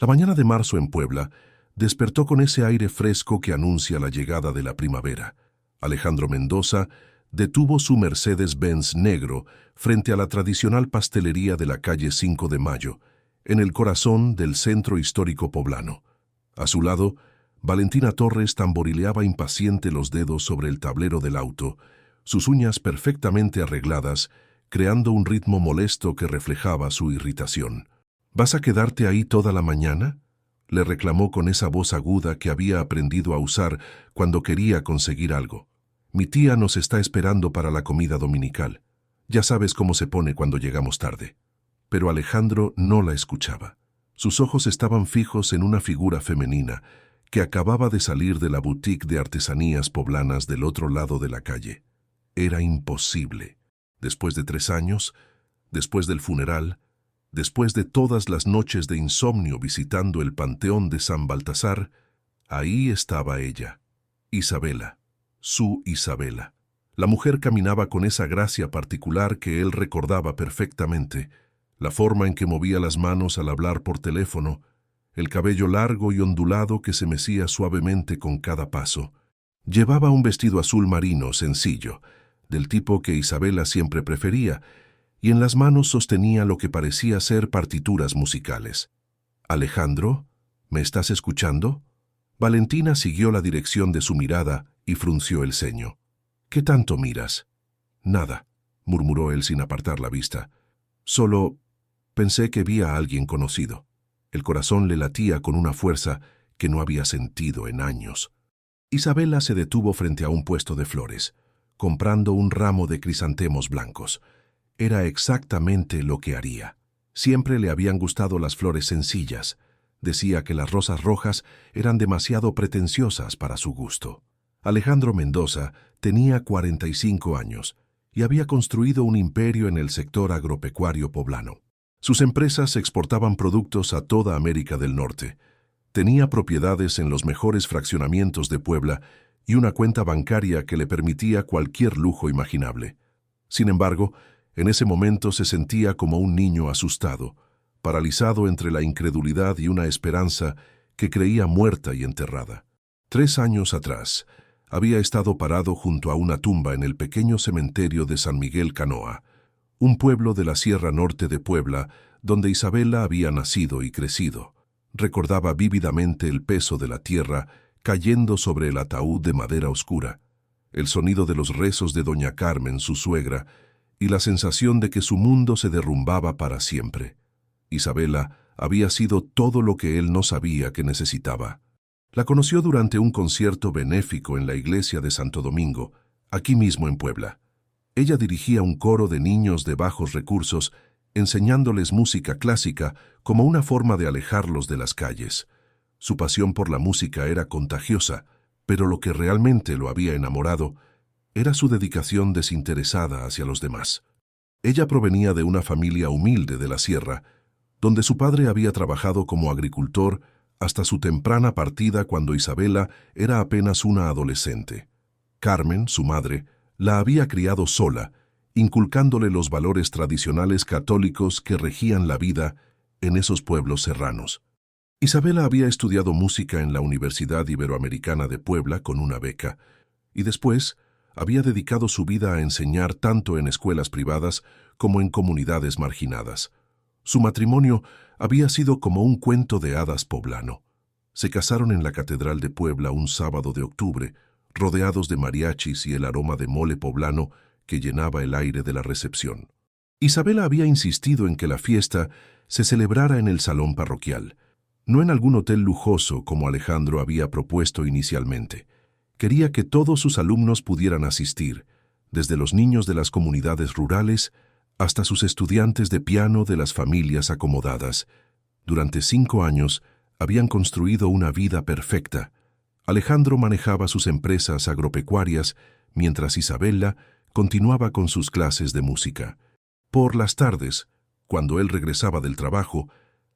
La mañana de marzo en Puebla despertó con ese aire fresco que anuncia la llegada de la primavera. Alejandro Mendoza detuvo su Mercedes-Benz negro frente a la tradicional pastelería de la calle 5 de Mayo, en el corazón del centro histórico poblano. A su lado, Valentina Torres tamborileaba impaciente los dedos sobre el tablero del auto, sus uñas perfectamente arregladas, creando un ritmo molesto que reflejaba su irritación. ¿Vas a quedarte ahí toda la mañana?, le reclamó con esa voz aguda que había aprendido a usar cuando quería conseguir algo. Mi tía nos está esperando para la comida dominical. Ya sabes cómo se pone cuando llegamos tarde. Pero Alejandro no la escuchaba. Sus ojos estaban fijos en una figura femenina que acababa de salir de la boutique de artesanías poblanas del otro lado de la calle. Era imposible. Después de 3 años, después del funeral, después de todas las noches de insomnio visitando el panteón de San Baltasar, ahí estaba ella, Isabela, su Isabela. La mujer caminaba con esa gracia particular que él recordaba perfectamente, la forma en que movía las manos al hablar por teléfono, el cabello largo y ondulado que se mecía suavemente con cada paso. Llevaba un vestido azul marino sencillo, del tipo que Isabela siempre prefería, y en las manos sostenía lo que parecía ser partituras musicales. «Alejandro, ¿me estás escuchando?». Valentina siguió la dirección de su mirada y frunció el ceño. «¿Qué tanto miras?». «Nada», murmuró él sin apartar la vista. «Solo pensé que vi a alguien conocido». El corazón le latía con una fuerza que no había sentido en años. Isabela se detuvo frente a un puesto de flores, comprando un ramo de crisantemos blancos. Era exactamente lo que haría. Siempre le habían gustado las flores sencillas. Decía que las rosas rojas eran demasiado pretenciosas para su gusto. Alejandro Mendoza tenía 45 años y había construido un imperio en el sector agropecuario poblano. Sus empresas exportaban productos a toda América del Norte. Tenía propiedades en los mejores fraccionamientos de Puebla y una cuenta bancaria que le permitía cualquier lujo imaginable. Sin embargo, en ese momento se sentía como un niño asustado, paralizado entre la incredulidad y una esperanza que creía muerta y enterrada. 3 años atrás, había estado parado junto a una tumba en el pequeño cementerio de San Miguel Canoa, un pueblo de la Sierra Norte de Puebla, donde Isabela había nacido y crecido. Recordaba vívidamente el peso de la tierra cayendo sobre el ataúd de madera oscura, el sonido de los rezos de doña Carmen, su suegra, y la sensación de que su mundo se derrumbaba para siempre. Isabela había sido todo lo que él no sabía que necesitaba. La conoció durante un concierto benéfico en la iglesia de Santo Domingo, aquí mismo en Puebla. Ella dirigía un coro de niños de bajos recursos, enseñándoles música clásica como una forma de alejarlos de las calles. Su pasión por la música era contagiosa, pero lo que realmente lo había enamorado era su dedicación desinteresada hacia los demás. Ella provenía de una familia humilde de la sierra, donde su padre había trabajado como agricultor hasta su temprana partida cuando Isabela era apenas una adolescente. Carmen, su madre, la había criado sola, inculcándole los valores tradicionales católicos que regían la vida en esos pueblos serranos. Isabela había estudiado música en la Universidad Iberoamericana de Puebla con una beca, y después había dedicado su vida a enseñar tanto en escuelas privadas como en comunidades marginadas. Su matrimonio había sido como un cuento de hadas poblano. Se casaron en la Catedral de Puebla un sábado de octubre, rodeados de mariachis y el aroma de mole poblano que llenaba el aire de la recepción. Isabela había insistido en que la fiesta se celebrara en el salón parroquial, no en algún hotel lujoso como Alejandro había propuesto inicialmente. Quería que todos sus alumnos pudieran asistir, desde los niños de las comunidades rurales hasta sus estudiantes de piano de las familias acomodadas. Durante 5 años habían construido una vida perfecta. Alejandro manejaba sus empresas agropecuarias, mientras Isabela continuaba con sus clases de música. Por las tardes, cuando él regresaba del trabajo,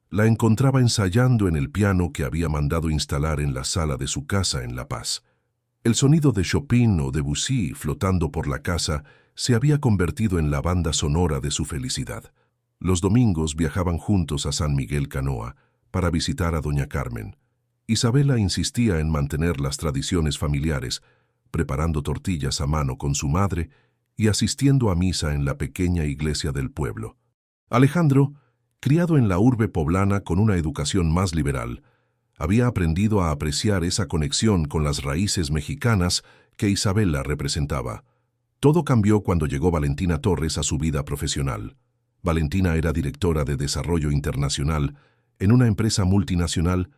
la encontraba ensayando en el piano que había mandado instalar en la sala de su casa en La Paz. El sonido de Chopin o Debussy flotando por la casa se había convertido en la banda sonora de su felicidad. Los domingos viajaban juntos a San Miguel Canoa, para visitar a doña Carmen. Isabela insistía en mantener las tradiciones familiares, preparando tortillas a mano con su madre y asistiendo a misa en la pequeña iglesia del pueblo. Alejandro, criado en la urbe poblana con una educación más liberal, había aprendido a apreciar esa conexión con las raíces mexicanas que Isabela representaba. Todo cambió cuando llegó Valentina Torres a su vida profesional. Valentina era directora de Desarrollo Internacional en una empresa multinacional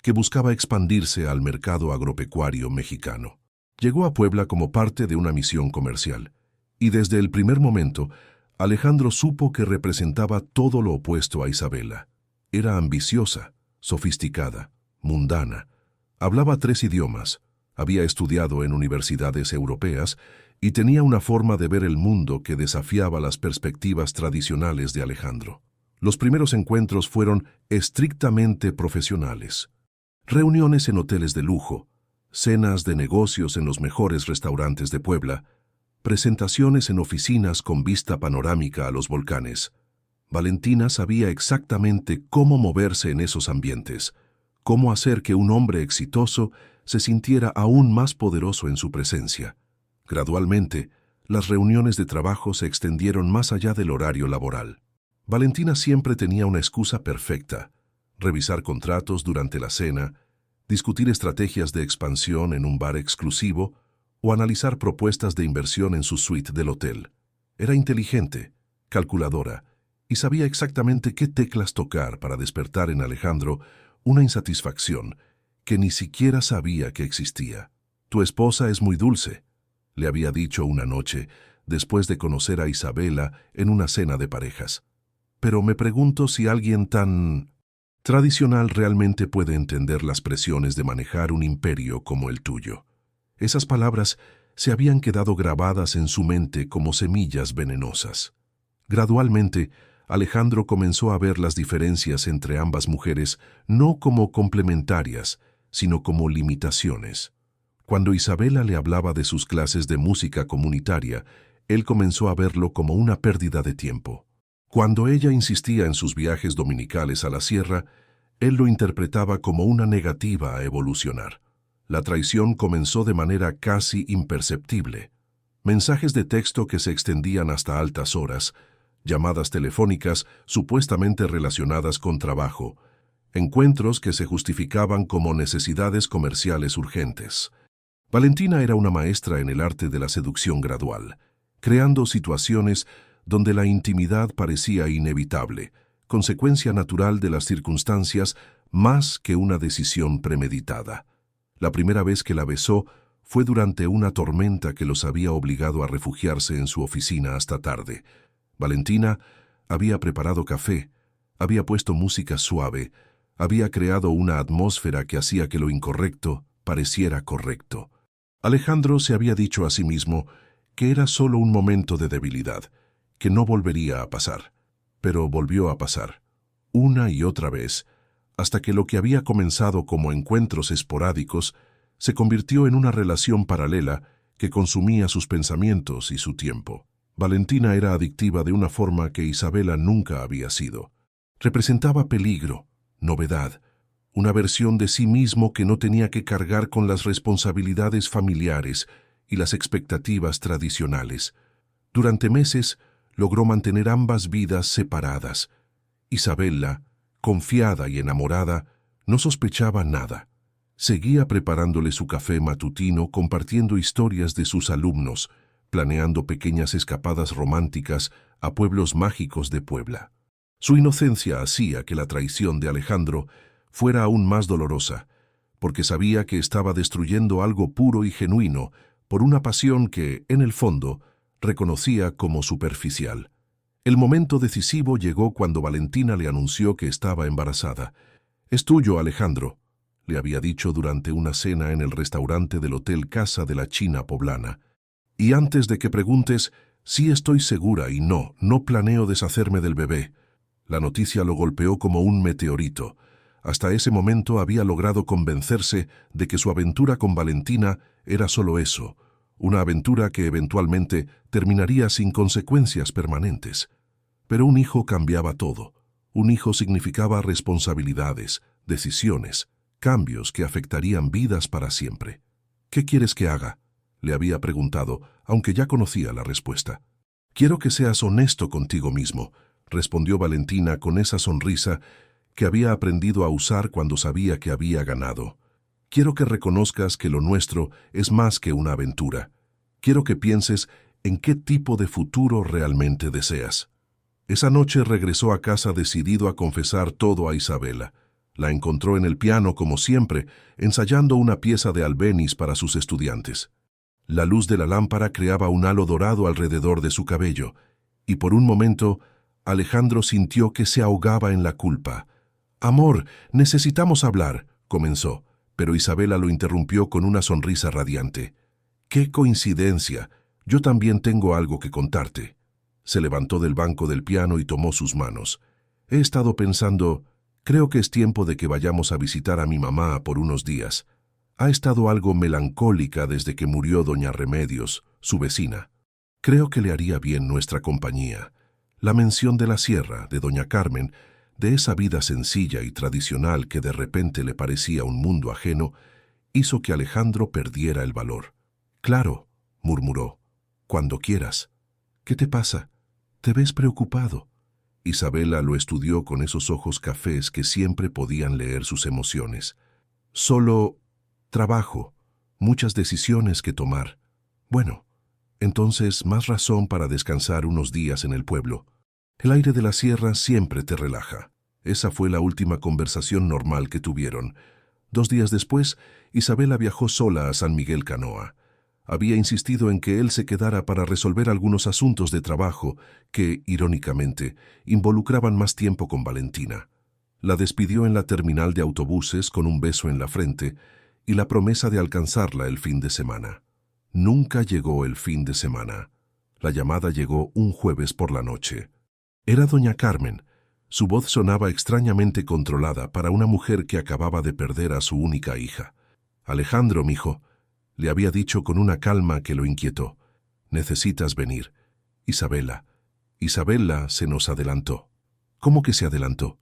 que buscaba expandirse al mercado agropecuario mexicano. Llegó a Puebla como parte de una misión comercial, y desde el primer momento, Alejandro supo que representaba todo lo opuesto a Isabela. Era ambiciosa, sofisticada, mundana. Hablaba 3 idiomas, había estudiado en universidades europeas y tenía una forma de ver el mundo que desafiaba las perspectivas tradicionales de Alejandro. Los primeros encuentros fueron estrictamente profesionales. Reuniones en hoteles de lujo, cenas de negocios en los mejores restaurantes de Puebla, presentaciones en oficinas con vista panorámica a los volcanes. Valentina sabía exactamente cómo moverse en esos ambientes, cómo hacer que un hombre exitoso se sintiera aún más poderoso en su presencia. Gradualmente, las reuniones de trabajo se extendieron más allá del horario laboral. Valentina siempre tenía una excusa perfecta: revisar contratos durante la cena, discutir estrategias de expansión en un bar exclusivo o analizar propuestas de inversión en su suite del hotel. Era inteligente, calculadora, y sabía exactamente qué teclas tocar para despertar en Alejandro una insatisfacción que ni siquiera sabía que existía. «Tu esposa es muy dulce», le había dicho una noche, después de conocer a Isabela en una cena de parejas. «Pero me pregunto si alguien tan tradicional realmente puede entender las presiones de manejar un imperio como el tuyo». Esas palabras se habían quedado grabadas en su mente como semillas venenosas. Gradualmente, Alejandro comenzó a ver las diferencias entre ambas mujeres no como complementarias, sino como limitaciones. Cuando Isabela le hablaba de sus clases de música comunitaria, él comenzó a verlo como una pérdida de tiempo. Cuando ella insistía en sus viajes dominicales a la sierra, él lo interpretaba como una negativa a evolucionar. La traición comenzó de manera casi imperceptible. Mensajes de texto que se extendían hasta altas horas, llamadas telefónicas supuestamente relacionadas con trabajo, encuentros que se justificaban como necesidades comerciales urgentes. Valentina era una maestra en el arte de la seducción gradual, creando situaciones donde la intimidad parecía inevitable, consecuencia natural de las circunstancias más que una decisión premeditada. La primera vez que la besó fue durante una tormenta que los había obligado a refugiarse en su oficina hasta tarde. Valentina había preparado café, había puesto música suave, había creado una atmósfera que hacía que lo incorrecto pareciera correcto. Alejandro se había dicho a sí mismo que era solo un momento de debilidad, que no volvería a pasar. Pero volvió a pasar, una y otra vez, hasta que lo que había comenzado como encuentros esporádicos se convirtió en una relación paralela que consumía sus pensamientos y su tiempo. Valentina era adictiva de una forma que Isabela nunca había sido. Representaba peligro, novedad, una versión de sí mismo que no tenía que cargar con las responsabilidades familiares y las expectativas tradicionales. Durante meses logró mantener ambas vidas separadas. Isabela, confiada y enamorada, no sospechaba nada. Seguía preparándole su café matutino, compartiendo historias de sus alumnos, planeando pequeñas escapadas románticas a pueblos mágicos de Puebla. Su inocencia hacía que la traición de Alejandro fuera aún más dolorosa, porque sabía que estaba destruyendo algo puro y genuino por una pasión que, en el fondo, reconocía como superficial. El momento decisivo llegó cuando Valentina le anunció que estaba embarazada. «Es tuyo, Alejandro», le había dicho durante una cena en el restaurante del Hotel Casa de la China Poblana. «Y antes de que preguntes, sí estoy segura y no planeo deshacerme del bebé». La noticia lo golpeó como un meteorito. Hasta ese momento había logrado convencerse de que su aventura con Valentina era solo eso, una aventura que eventualmente terminaría sin consecuencias permanentes. Pero un hijo cambiaba todo. Un hijo significaba responsabilidades, decisiones, cambios que afectarían vidas para siempre. ¿Qué quieres que haga?, le había preguntado, aunque ya conocía la respuesta. Quiero que seas honesto contigo mismo, respondió Valentina con esa sonrisa que había aprendido a usar cuando sabía que había ganado. Quiero que reconozcas que lo nuestro es más que una aventura. Quiero que pienses en qué tipo de futuro realmente deseas. Esa noche regresó a casa decidido a confesar todo a Isabela. La encontró en el piano como siempre, ensayando una pieza de Albéniz para sus estudiantes. La luz de la lámpara creaba un halo dorado alrededor de su cabello, y por un momento Alejandro sintió que se ahogaba en la culpa. «Amor, necesitamos hablar», comenzó, pero Isabela lo interrumpió con una sonrisa radiante. «¡Qué coincidencia! Yo también tengo algo que contarte». Se levantó del banco del piano y tomó sus manos. «He estado pensando, creo que es tiempo de que vayamos a visitar a mi mamá por unos días. Ha estado algo melancólica desde que murió doña Remedios, su vecina. Creo que le haría bien nuestra compañía». La mención de la sierra, de doña Carmen, de esa vida sencilla y tradicional que de repente le parecía un mundo ajeno, hizo que Alejandro perdiera el valor. «Claro», murmuró, «cuando quieras». «¿Qué te pasa? Te ves preocupado». Isabela lo estudió con esos ojos cafés que siempre podían leer sus emociones. «Solo trabajo, muchas decisiones que tomar». «Bueno, entonces más razón para descansar unos días en el pueblo. El aire de la sierra siempre te relaja». Esa fue la última conversación normal que tuvieron. 2 días después, Isabela viajó sola a San Miguel Canoa. Había insistido en que él se quedara para resolver algunos asuntos de trabajo que, irónicamente, involucraban más tiempo con Valentina. La despidió en la terminal de autobuses con un beso en la frente y la promesa de alcanzarla el fin de semana. Nunca llegó el fin de semana. La llamada llegó un jueves por la noche. Era doña Carmen. Su voz sonaba extrañamente controlada para una mujer que acababa de perder a su única hija. «Alejandro, mijo», le había dicho con una calma que lo inquietó. «Necesitas venir». «Isabela». Isabela se nos adelantó. «¿Cómo que se adelantó?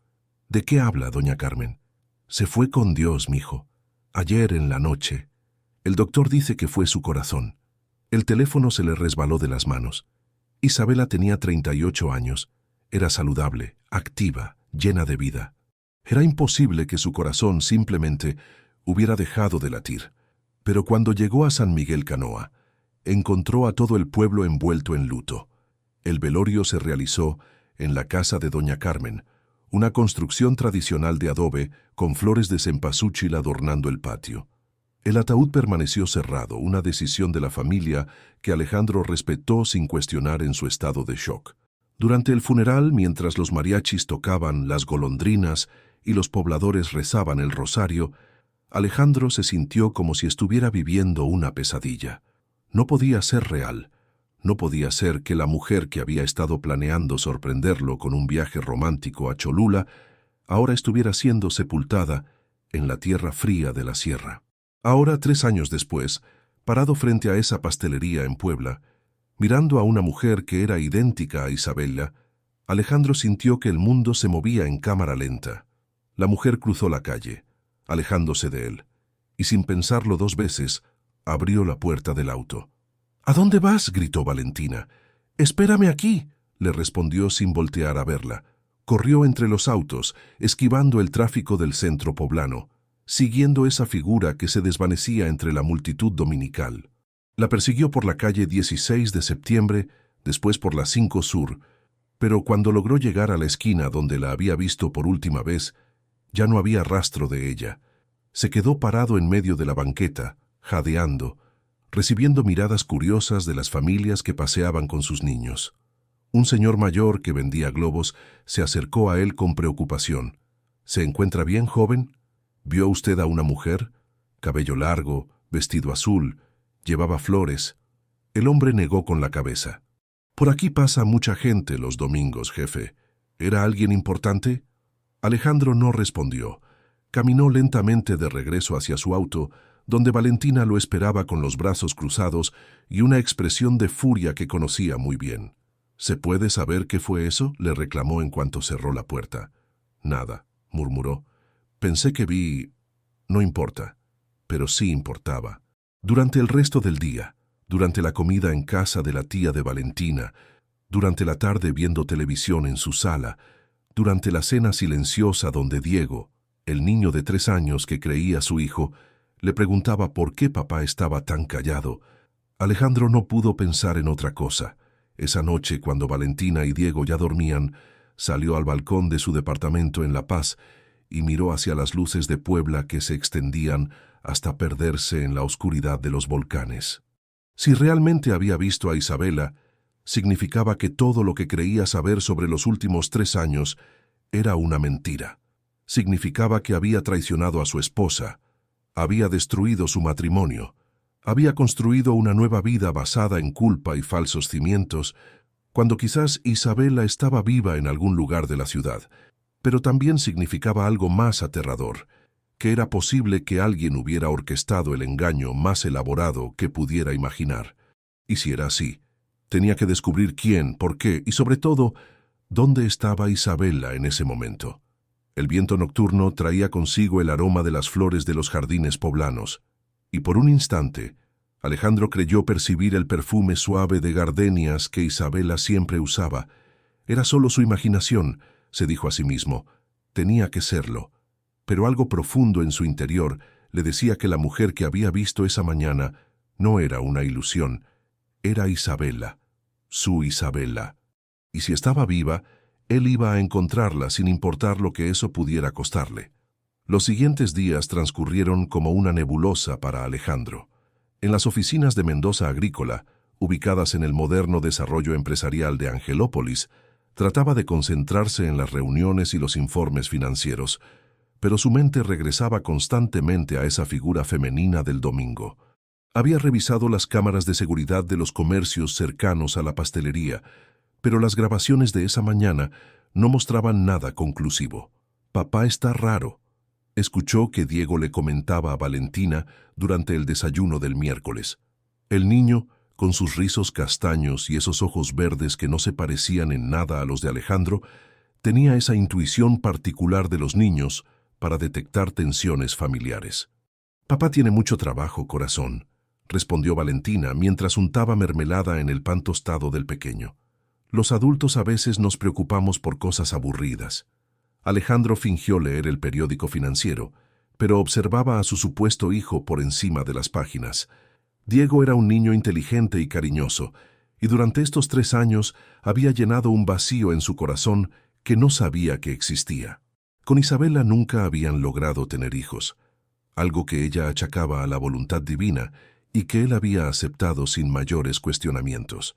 ¿De qué habla, doña Carmen?» «Se fue con Dios, mijo. Ayer en la noche. El doctor dice que fue su corazón». El teléfono se le resbaló de las manos. Isabela tenía 38 años. Era saludable, activa, llena de vida. Era imposible que su corazón simplemente hubiera dejado de latir. Pero cuando llegó a San Miguel Canoa, encontró a todo el pueblo envuelto en luto. El velorio se realizó en la casa de doña Carmen, una construcción tradicional de adobe con flores de cempasúchil adornando el patio. El ataúd permaneció cerrado, una decisión de la familia que Alejandro respetó sin cuestionar en su estado de shock. Durante el funeral, mientras los mariachis tocaban las golondrinas y los pobladores rezaban el rosario, Alejandro se sintió como si estuviera viviendo una pesadilla. No podía ser real. No podía ser que la mujer que había estado planeando sorprenderlo con un viaje romántico a Cholula ahora estuviera siendo sepultada en la tierra fría de la sierra. Ahora, 3 años después, parado frente a esa pastelería en Puebla, mirando a una mujer que era idéntica a Isabela, Alejandro sintió que el mundo se movía en cámara lenta. La mujer cruzó la calle, alejándose de él, y sin pensarlo 2 veces, abrió la puerta del auto. «¿A dónde vas?», gritó Valentina. «Espérame aquí», le respondió sin voltear a verla. Corrió entre los autos, esquivando el tráfico del centro poblano, siguiendo esa figura que se desvanecía entre la multitud dominical. La persiguió por la calle 16 de septiembre, después por la 5 Sur, pero cuando logró llegar a la esquina donde la había visto por última vez, ya no había rastro de ella. Se quedó parado en medio de la banqueta, jadeando, recibiendo miradas curiosas de las familias que paseaban con sus niños. Un señor mayor que vendía globos se acercó a él con preocupación. «¿Se encuentra bien, joven? ¿Vio usted a una mujer? Cabello largo, vestido azul, llevaba flores». El hombre negó con la cabeza. «Por aquí pasa mucha gente los domingos, jefe. ¿Era alguien importante?». Alejandro no respondió. Caminó lentamente de regreso hacia su auto, donde Valentina lo esperaba con los brazos cruzados y una expresión de furia que conocía muy bien. «¿Se puede saber qué fue eso?», le reclamó en cuanto cerró la puerta. Nada, murmuró. Pensé que vi... No importa, pero sí importaba. Durante el resto del día, durante la comida en casa de la tía de Valentina, durante la tarde viendo televisión en su sala, durante la cena silenciosa donde Diego, el niño de 3 años que creía su hijo, le preguntaba por qué papá estaba tan callado, Alejandro no pudo pensar en otra cosa. Esa noche, cuando Valentina y Diego ya dormían, salió al balcón de su departamento en La Paz y miró hacia las luces de Puebla que se extendían hasta perderse en la oscuridad de los volcanes. Si realmente había visto a Isabela, significaba que todo lo que creía saber sobre los últimos 3 años era una mentira. Significaba que había traicionado a su esposa, había destruido su matrimonio, había construido una nueva vida basada en culpa y falsos cimientos, cuando quizás Isabela estaba viva en algún lugar de la ciudad, pero también significaba algo más aterrador, que era posible que alguien hubiera orquestado el engaño más elaborado que pudiera imaginar. Y si era así, tenía que descubrir quién, por qué y sobre todo, dónde estaba Isabela en ese momento. El viento nocturno traía consigo el aroma de las flores de los jardines poblanos, y por un instante, Alejandro creyó percibir el perfume suave de gardenias que Isabela siempre usaba. Era solo su imaginación, se dijo a sí mismo. Tenía que serlo. Pero algo profundo en su interior le decía que la mujer que había visto esa mañana no era una ilusión, era Isabela, su Isabela. Y si estaba viva, él iba a encontrarla sin importar lo que eso pudiera costarle. Los siguientes días transcurrieron como una nebulosa para Alejandro. En las oficinas de Mendoza Agrícola, ubicadas en el moderno desarrollo empresarial de Angelópolis, trataba de concentrarse en las reuniones y los informes financieros, pero su mente regresaba constantemente a esa figura femenina del domingo. Había revisado las cámaras de seguridad de los comercios cercanos a la pastelería, pero las grabaciones de esa mañana no mostraban nada conclusivo. «Papá está raro», escuchó que Diego le comentaba a Valentina durante el desayuno del miércoles. El niño, con sus rizos castaños y esos ojos verdes que no se parecían en nada a los de Alejandro, tenía esa intuición particular de los niños para detectar tensiones familiares. «Papá tiene mucho trabajo, corazón», respondió Valentina mientras untaba mermelada en el pan tostado del pequeño. «Los adultos a veces nos preocupamos por cosas aburridas». Alejandro fingió leer el periódico financiero, pero observaba a su supuesto hijo por encima de las páginas. Diego era un niño inteligente y cariñoso, y durante estos 3 años había llenado un vacío en su corazón que no sabía que existía. Con Isabela nunca habían logrado tener hijos, algo que ella achacaba a la voluntad divina y que él había aceptado sin mayores cuestionamientos.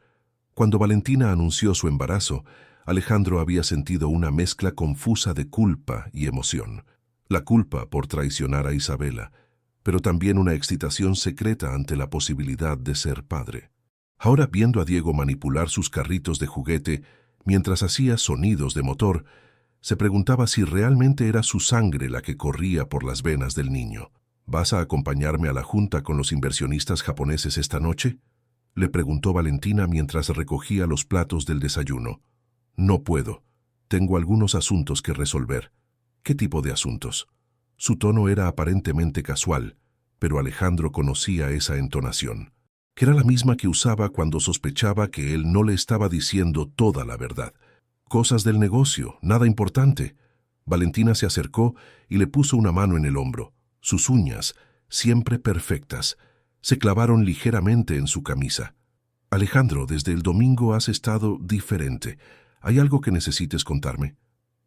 Cuando Valentina anunció su embarazo, Alejandro había sentido una mezcla confusa de culpa y emoción. La culpa por traicionar a Isabela, pero también una excitación secreta ante la posibilidad de ser padre. Ahora, viendo a Diego manipular sus carritos de juguete mientras hacía sonidos de motor, se preguntaba si realmente era su sangre la que corría por las venas del niño. «¿Vas a acompañarme a la junta con los inversionistas japoneses esta noche?», le preguntó Valentina mientras recogía los platos del desayuno. «No puedo. Tengo algunos asuntos que resolver». «¿Qué tipo de asuntos?». Su tono era aparentemente casual, pero Alejandro conocía esa entonación, que era la misma que usaba cuando sospechaba que él no le estaba diciendo toda la verdad. «Cosas del negocio, nada importante». Valentina se acercó y le puso una mano en el hombro. Sus uñas, siempre perfectas, se clavaron ligeramente en su camisa. «Alejandro, desde el domingo has estado diferente. ¿Hay algo que necesites contarme?».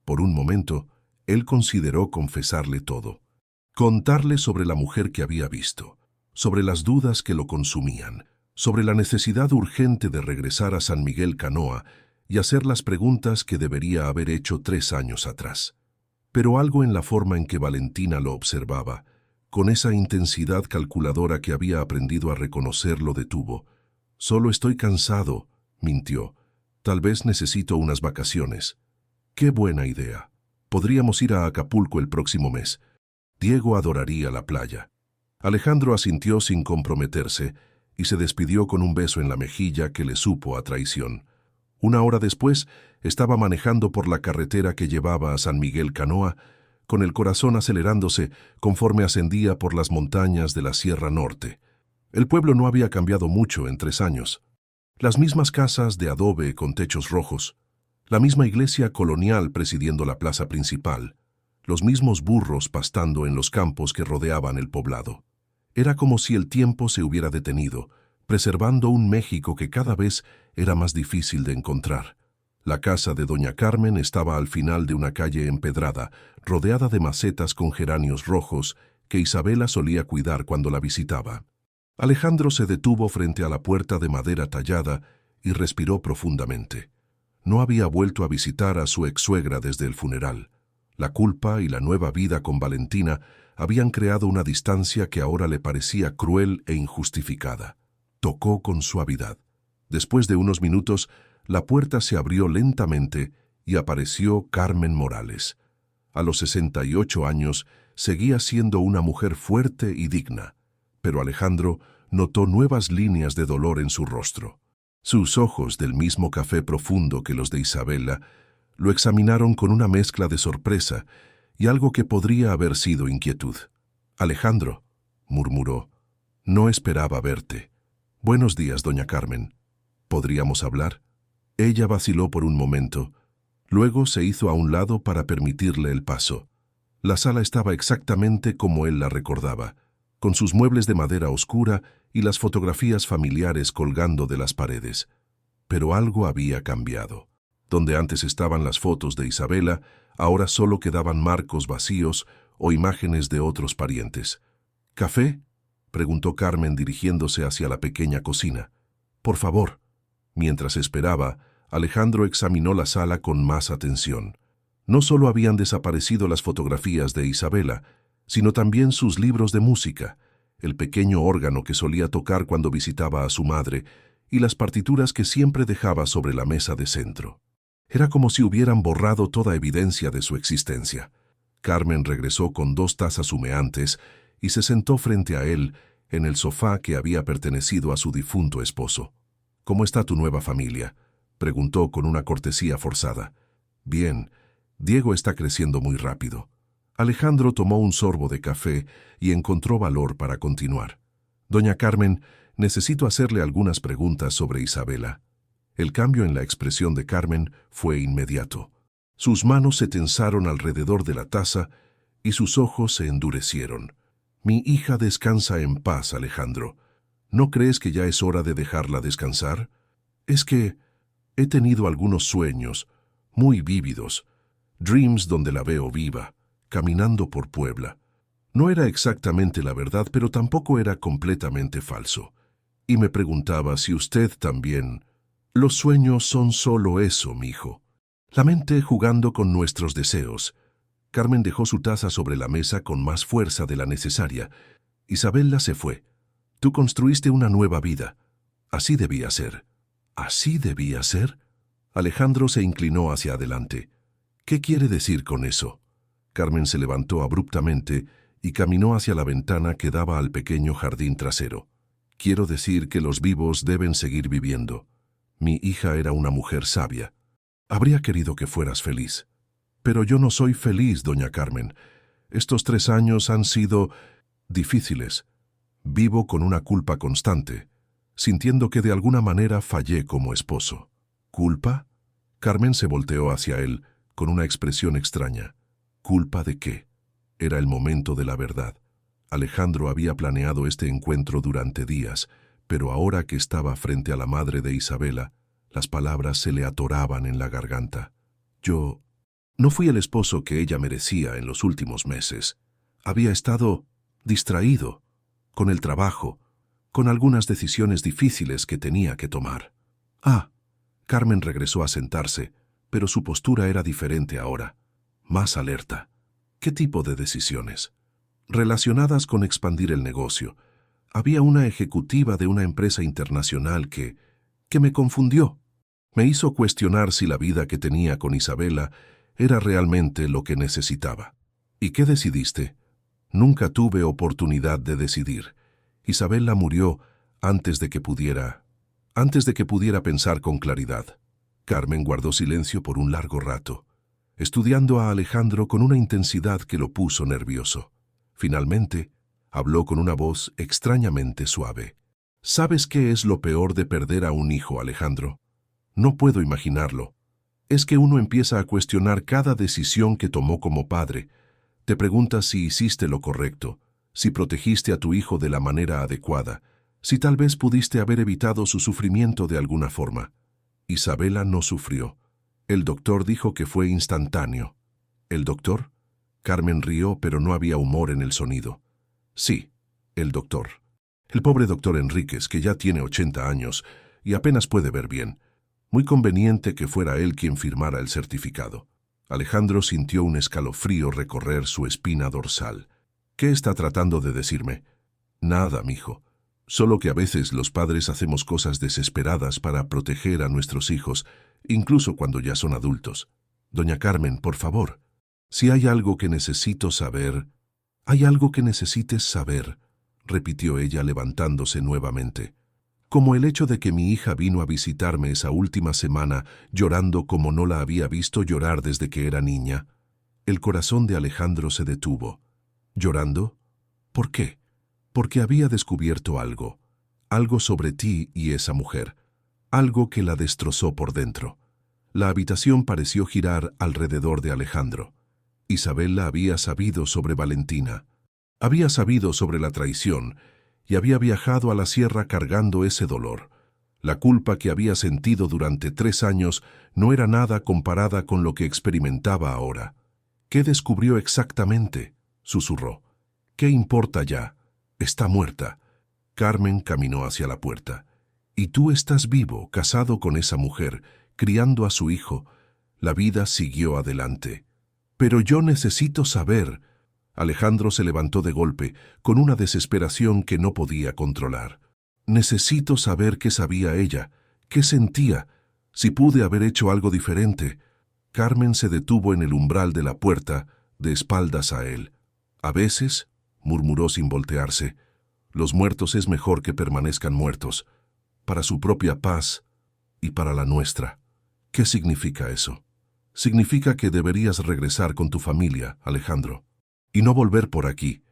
Por un momento, él consideró confesarle todo. Contarle sobre la mujer que había visto, sobre las dudas que lo consumían, sobre la necesidad urgente de regresar a San Miguel Canoa y hacer las preguntas que debería haber hecho 3 años atrás. Pero algo en la forma en que Valentina lo observaba, con esa intensidad calculadora que había aprendido a reconocer, lo detuvo. «Solo estoy cansado», mintió. «Tal vez necesito unas vacaciones». «Qué buena idea. Podríamos ir a Acapulco el próximo mes. Diego adoraría la playa». Alejandro asintió sin comprometerse y se despidió con un beso en la mejilla que le supo a traición. Una hora después, estaba manejando por la carretera que llevaba a San Miguel Canoa, con el corazón acelerándose conforme ascendía por las montañas de la Sierra Norte. El pueblo no había cambiado mucho en 3 años. Las mismas casas de adobe con techos rojos, la misma iglesia colonial presidiendo la plaza principal, los mismos burros pastando en los campos que rodeaban el poblado. Era como si el tiempo se hubiera detenido, preservando un México que cada vez era más difícil de encontrar. La casa de doña Carmen estaba al final de una calle empedrada, rodeada de macetas con geranios rojos que Isabela solía cuidar cuando la visitaba. Alejandro se detuvo frente a la puerta de madera tallada y respiró profundamente. No había vuelto a visitar a su ex-suegra desde el funeral. La culpa y la nueva vida con Valentina habían creado una distancia que ahora le parecía cruel e injustificada. Tocó con suavidad. Después de unos minutos, la puerta se abrió lentamente y apareció Carmen Morales. A los 68 años, seguía siendo una mujer fuerte y digna, pero Alejandro notó nuevas líneas de dolor en su rostro. Sus ojos, del mismo café profundo que los de Isabela, lo examinaron con una mezcla de sorpresa y algo que podría haber sido inquietud. «Alejandro», murmuró, «no esperaba verte». «Buenos días, doña Carmen. ¿Podríamos hablar?» Ella vaciló por un momento. Luego se hizo a un lado para permitirle el paso. La sala estaba exactamente como él la recordaba, con sus muebles de madera oscura y las fotografías familiares colgando de las paredes. Pero algo había cambiado. Donde antes estaban las fotos de Isabela, ahora solo quedaban marcos vacíos o imágenes de otros parientes. «¿Café?», preguntó Carmen dirigiéndose hacia la pequeña cocina. «Por favor». Mientras esperaba, Alejandro examinó la sala con más atención. No solo habían desaparecido las fotografías de Isabela, sino también sus libros de música, el pequeño órgano que solía tocar cuando visitaba a su madre y las partituras que siempre dejaba sobre la mesa de centro. Era como si hubieran borrado toda evidencia de su existencia. Carmen regresó con 2 tazas humeantes y se sentó frente a él en el sofá que había pertenecido a su difunto esposo. «¿Cómo está tu nueva familia?», preguntó con una cortesía forzada. «Bien, Diego está creciendo muy rápido». Alejandro tomó un sorbo de café y encontró valor para continuar. «Doña Carmen, necesito hacerle algunas preguntas sobre Isabela». El cambio en la expresión de Carmen fue inmediato. Sus manos se tensaron alrededor de la taza y sus ojos se endurecieron. «Mi hija descansa en paz, Alejandro. ¿No crees que ya es hora de dejarla descansar? Es que he tenido algunos sueños, muy vívidos, dreams donde la veo viva, caminando por Puebla. No era exactamente la verdad, pero tampoco era completamente falso. Y me preguntaba si usted también... Los sueños son solo eso, mijo. La mente jugando con nuestros deseos». Carmen dejó su taza sobre la mesa con más fuerza de la necesaria. «Isabela se fue. Tú construiste una nueva vida. Así debía ser». «¿Así debía ser?». Alejandro se inclinó hacia adelante. «¿Qué quiere decir con eso?». Carmen se levantó abruptamente y caminó hacia la ventana que daba al pequeño jardín trasero. «Quiero decir que los vivos deben seguir viviendo. Mi hija era una mujer sabia. Habría querido que fueras feliz». «Pero yo no soy feliz, doña Carmen. Estos 3 años han sido difíciles. Vivo con una culpa constante, sintiendo que de alguna manera fallé como esposo». «¿Culpa?». Carmen se volteó hacia él con una expresión extraña. ¿Culpa de qué? Era el momento de la verdad. Alejandro había planeado este encuentro durante días, pero ahora que estaba frente a la madre de Isabela, las palabras se le atoraban en la garganta. «Yo no fui el esposo que ella merecía en los últimos meses. Había estado distraído, con el trabajo, con algunas decisiones difíciles que tenía que tomar». «Ah». Carmen regresó a sentarse, pero su postura era diferente ahora, más alerta. «¿Qué tipo de decisiones?». «Relacionadas con expandir el negocio. Había una ejecutiva de una empresa internacional que me confundió. Me hizo cuestionar si la vida que tenía con Isabela era realmente lo que necesitaba». «¿Y qué decidiste?». «Nunca tuve oportunidad de decidir. Isabela murió antes de que pudiera pensar con claridad». Carmen guardó silencio por un largo rato, estudiando a Alejandro con una intensidad que lo puso nervioso. Finalmente, habló con una voz extrañamente suave. ¿Sabes qué es lo peor de perder a un hijo, Alejandro? No puedo imaginarlo. Es que uno empieza a cuestionar cada decisión que tomó como padre. Te preguntas si hiciste lo correcto, si protegiste a tu hijo de la manera adecuada, si tal vez pudiste haber evitado su sufrimiento de alguna forma. Isabela no sufrió. El doctor dijo que fue instantáneo. ¿El doctor? Carmen rió, pero no había humor en el sonido. Sí, el doctor. El pobre doctor Enríquez, que ya tiene 80 años y apenas puede ver bien. Muy conveniente que fuera él quien firmara el certificado. Alejandro sintió un escalofrío recorrer su espina dorsal. ¿Qué está tratando de decirme? Nada, mijo. Solo que a veces los padres hacemos cosas desesperadas para proteger a nuestros hijos, incluso cuando ya son adultos. Doña Carmen, por favor, si hay algo que necesito saber... Hay algo que necesites saber, repitió ella levantándose nuevamente. Como el hecho de que mi hija vino a visitarme esa última semana llorando como no la había visto llorar desde que era niña. El corazón de Alejandro se detuvo. ¿Llorando? ¿Por qué? Porque había descubierto algo sobre ti y esa mujer, algo que la destrozó por dentro. La habitación pareció girar alrededor de Alejandro. Isabela había sabido sobre Valentina, había sabido sobre la traición y había viajado a la sierra cargando ese dolor. La culpa que había sentido durante 3 años no era nada comparada con lo que experimentaba ahora. ¿Qué descubrió exactamente?, susurró. ¿Qué importa ya? Está muerta. Carmen caminó hacia la puerta. Y tú estás vivo, casado con esa mujer, criando a su hijo. La vida siguió adelante. Pero yo necesito saber. Alejandro se levantó de golpe, con una desesperación que no podía controlar. Necesito saber qué sabía ella, qué sentía, si pude haber hecho algo diferente. Carmen se detuvo en el umbral de la puerta, de espaldas a él. A veces, murmuró sin voltearse, los muertos es mejor que permanezcan muertos, para su propia paz y para la nuestra. ¿Qué significa eso? Significa que deberías regresar con tu familia, Alejandro, y no volver por aquí.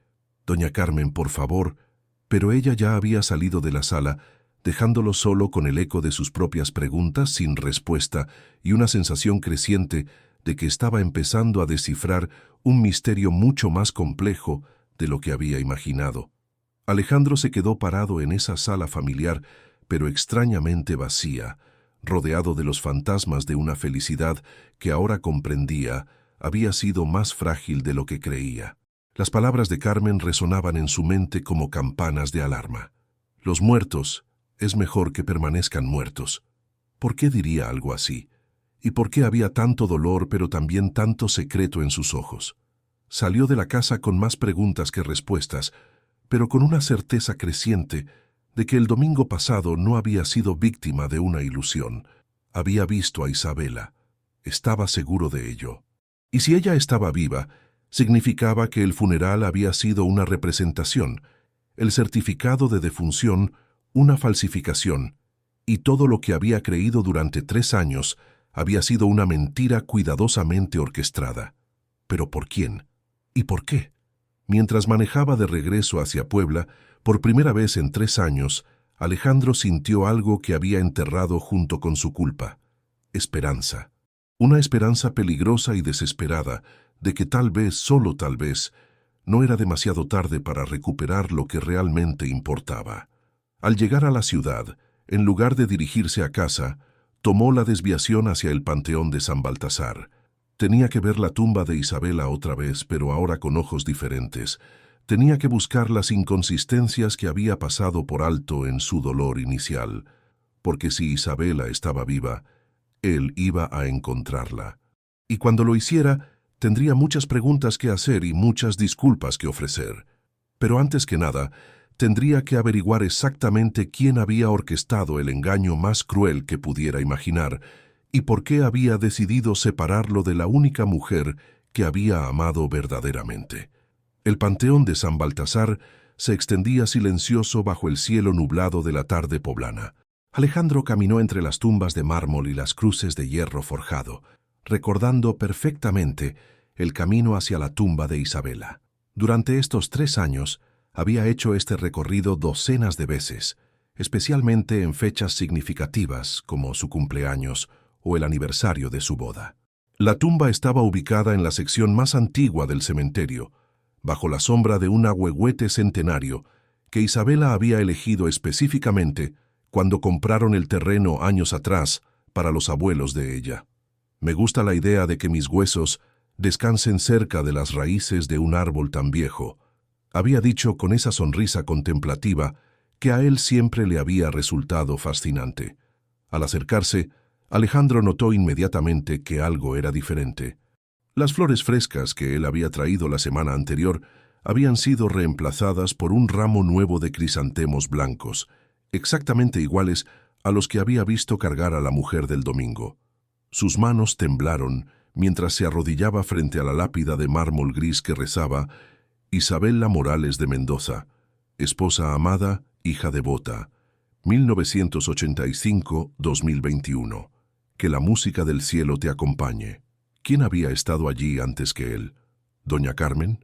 Doña Carmen, por favor. Pero ella ya había salido de la sala, dejándolo solo con el eco de sus propias preguntas sin respuesta y una sensación creciente de que estaba empezando a descifrar un misterio mucho más complejo de lo que había imaginado. Alejandro se quedó parado en esa sala familiar, pero extrañamente vacía, rodeado de los fantasmas de una felicidad que ahora comprendía había sido más frágil de lo que creía. Las palabras de Carmen resonaban en su mente como campanas de alarma. Los muertos, es mejor que permanezcan muertos. ¿Por qué diría algo así? ¿Y por qué había tanto dolor pero también tanto secreto en sus ojos? Salió de la casa con más preguntas que respuestas, pero con una certeza creciente de que el domingo pasado no había sido víctima de una ilusión. Había visto a Isabela. Estaba seguro de ello. Y si ella estaba viva, significaba que el funeral había sido una representación, el certificado de defunción, una falsificación, y todo lo que había creído durante 3 años había sido una mentira cuidadosamente orquestada. ¿Pero por quién? ¿Y por qué? Mientras manejaba de regreso hacia Puebla, por primera vez en 3 años, Alejandro sintió algo que había enterrado junto con su culpa. Esperanza. Una esperanza peligrosa y desesperada de que tal vez, solo tal vez, no era demasiado tarde para recuperar lo que realmente importaba. Al llegar a la ciudad, en lugar de dirigirse a casa, tomó la desviación hacia el Panteón de San Baltasar. Tenía que ver la tumba de Isabela otra vez, pero ahora con ojos diferentes. Tenía que buscar las inconsistencias que había pasado por alto en su dolor inicial, porque si Isabela estaba viva, él iba a encontrarla. Y cuando lo hiciera, tendría muchas preguntas que hacer y muchas disculpas que ofrecer. Pero antes que nada, tendría que averiguar exactamente quién había orquestado el engaño más cruel que pudiera imaginar y por qué había decidido separarlo de la única mujer que había amado verdaderamente. El Panteón de San Baltasar se extendía silencioso bajo el cielo nublado de la tarde poblana. Alejandro caminó entre las tumbas de mármol y las cruces de hierro forjado, recordando perfectamente el camino hacia la tumba de Isabela. Durante estos 3 años, había hecho este recorrido docenas de veces, especialmente en fechas significativas como su cumpleaños o el aniversario de su boda. La tumba estaba ubicada en la sección más antigua del cementerio, bajo la sombra de un ahuehuete centenario que Isabela había elegido específicamente cuando compraron el terreno años atrás para los abuelos de ella. Me gusta la idea de que mis huesos descansen cerca de las raíces de un árbol tan viejo, había dicho con esa sonrisa contemplativa que a él siempre le había resultado fascinante. Al acercarse, Alejandro notó inmediatamente que algo era diferente. Las flores frescas que él había traído la semana anterior habían sido reemplazadas por un ramo nuevo de crisantemos blancos, exactamente iguales a los que había visto cargar a la mujer del domingo. Sus manos temblaron mientras se arrodillaba frente a la lápida de mármol gris que rezaba: Isabela Morales de Mendoza, esposa amada, hija devota, 1985-2021. Que la música del cielo te acompañe. ¿Quién había estado allí antes que él? ¿Doña Carmen?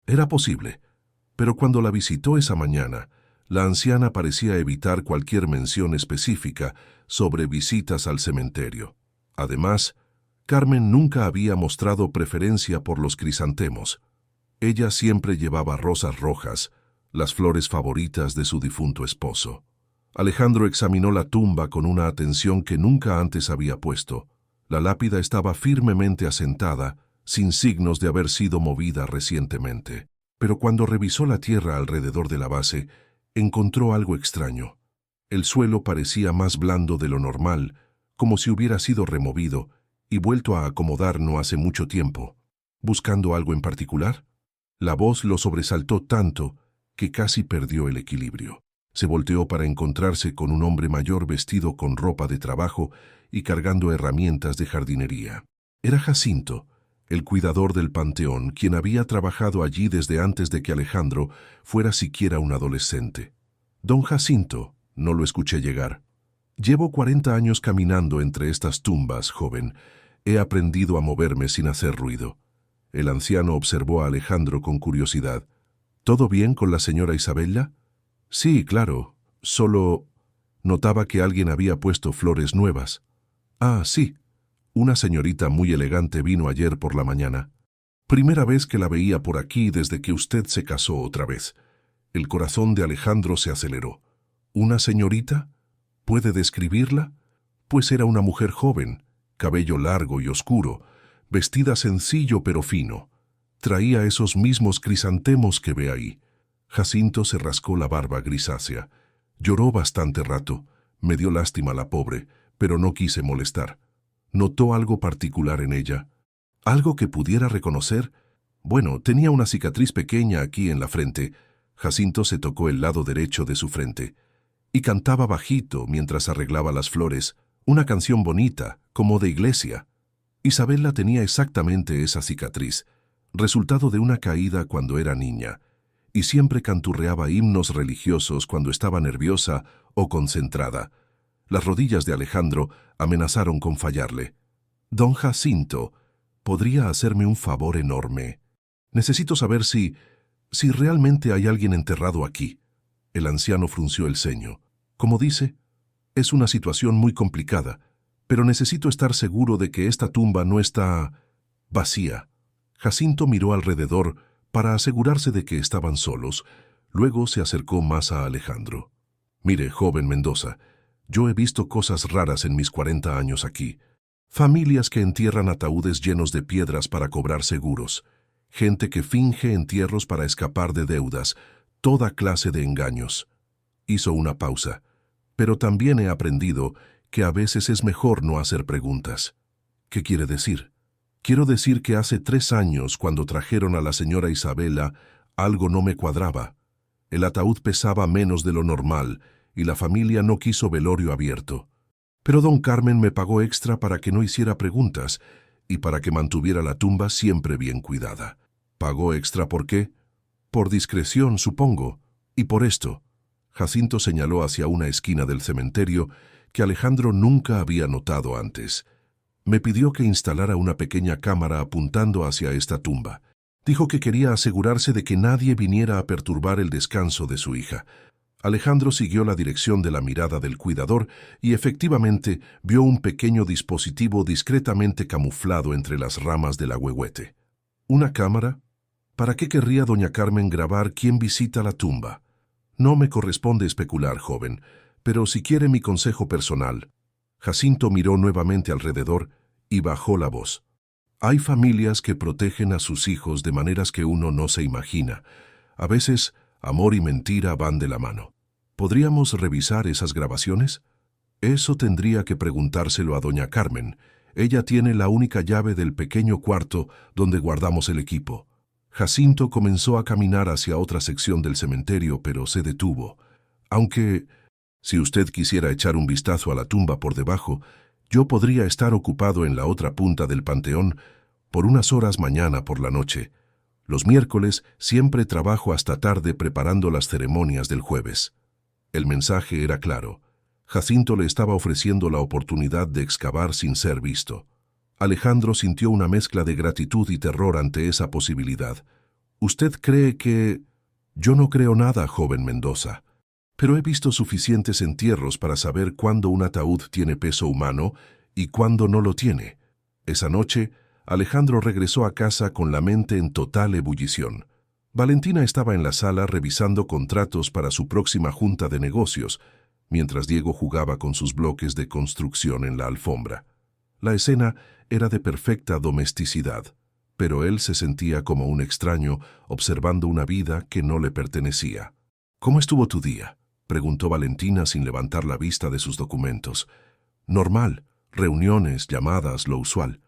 Era posible, pero cuando la visitó esa mañana, la anciana parecía evitar cualquier mención específica sobre visitas al cementerio. Además, Carmen nunca había mostrado preferencia por los crisantemos. Ella siempre llevaba rosas rojas, las flores favoritas de su difunto esposo. Alejandro examinó la tumba con una atención que nunca antes había puesto. La lápida estaba firmemente asentada, sin signos de haber sido movida recientemente. Pero cuando revisó la tierra alrededor de la base, encontró algo extraño. El suelo parecía más blando de lo normal, como si hubiera sido removido y vuelto a acomodar no hace mucho tiempo. ¿Buscando algo en particular? La voz lo sobresaltó tanto que casi perdió el equilibrio. Se volteó para encontrarse con un hombre mayor vestido con ropa de trabajo y cargando herramientas de jardinería. Era Jacinto, el cuidador del panteón, quien había trabajado allí desde antes de que Alejandro fuera siquiera un adolescente. Don Jacinto, no lo escuché llegar. Llevo 40 años caminando entre estas tumbas, joven. He aprendido a moverme sin hacer ruido. El anciano observó a Alejandro con curiosidad. ¿Todo bien con la señora Isabela? Sí, claro. Solo notaba que alguien había puesto flores nuevas. Ah, sí. Una señorita muy elegante vino ayer por la mañana. Primera vez que la veía por aquí desde que usted se casó otra vez. El corazón de Alejandro se aceleró. ¿Una señorita? ¿Puede describirla? Pues era una mujer joven, cabello largo y oscuro, vestida sencillo pero fino. Traía esos mismos crisantemos que ve ahí. Jacinto se rascó la barba grisácea. Lloró bastante rato. Me dio lástima la pobre, pero no quise molestar. ¿Notó algo particular en ella? ¿Algo que pudiera reconocer? Bueno, tenía una cicatriz pequeña aquí en la frente. Jacinto se tocó el lado derecho de su frente. Y cantaba bajito mientras arreglaba las flores, una canción bonita, como de iglesia. Isabela tenía exactamente esa cicatriz, resultado de una caída cuando era niña, y siempre canturreaba himnos religiosos cuando estaba nerviosa o concentrada. Las rodillas de Alejandro amenazaron con fallarle. Don Jacinto, ¿podría hacerme un favor enorme? Necesito saber si realmente hay alguien enterrado aquí. El anciano frunció el ceño. Como dice, es una situación muy complicada, pero necesito estar seguro de que esta tumba no está vacía. Jacinto miró alrededor para asegurarse de que estaban solos. Luego se acercó más a Alejandro. Mire, joven Mendoza, yo he visto cosas raras en mis 40 años aquí. Familias que entierran ataúdes llenos de piedras para cobrar seguros. Gente que finge entierros para escapar de deudas. Toda clase de engaños. Hizo una pausa. Pero también he aprendido que a veces es mejor no hacer preguntas. ¿Qué quiere decir? Quiero decir que hace 3 años, cuando trajeron a la señora Isabela, algo no me cuadraba. El ataúd pesaba menos de lo normal y la familia no quiso velorio abierto. Pero don Carmen me pagó extra para que no hiciera preguntas y para que mantuviera la tumba siempre bien cuidada. ¿Pagó extra por qué? Por discreción, supongo. Y por esto. Jacinto señaló hacia una esquina del cementerio que Alejandro nunca había notado antes. Me pidió que instalara una pequeña cámara apuntando hacia esta tumba. Dijo que quería asegurarse de que nadie viniera a perturbar el descanso de su hija. Alejandro siguió la dirección de la mirada del cuidador y efectivamente vio un pequeño dispositivo discretamente camuflado entre las ramas del ahuehuete. ¿Una cámara? ¿Para qué querría doña Carmen grabar quién visita la tumba? No me corresponde especular, joven, pero si quiere mi consejo personal. Jacinto miró nuevamente alrededor y bajó la voz. Hay familias que protegen a sus hijos de maneras que uno no se imagina. A veces, amor y mentira van de la mano. ¿Podríamos revisar esas grabaciones? Eso tendría que preguntárselo a doña Carmen. Ella tiene la única llave del pequeño cuarto donde guardamos el equipo. Jacinto comenzó a caminar hacia otra sección del cementerio, pero se detuvo. Aunque, si usted quisiera echar un vistazo a la tumba por debajo, yo podría estar ocupado en la otra punta del panteón por unas horas mañana por la noche. Los miércoles siempre trabajo hasta tarde preparando las ceremonias del jueves. El mensaje era claro. Jacinto le estaba ofreciendo la oportunidad de excavar sin ser visto. Alejandro sintió una mezcla de gratitud y terror ante esa posibilidad. ¿Usted cree que...? Yo no creo nada, joven Mendoza. Pero he visto suficientes entierros para saber cuándo un ataúd tiene peso humano y cuándo no lo tiene. Esa noche, Alejandro regresó a casa con la mente en total ebullición. Valentina estaba en la sala revisando contratos para su próxima junta de negocios, mientras Diego jugaba con sus bloques de construcción en la alfombra. La escena era de perfecta domesticidad, pero él se sentía como un extraño observando una vida que no le pertenecía. ¿Cómo estuvo tu día?, preguntó Valentina sin levantar la vista de sus documentos. Normal, reuniones, llamadas, lo usual.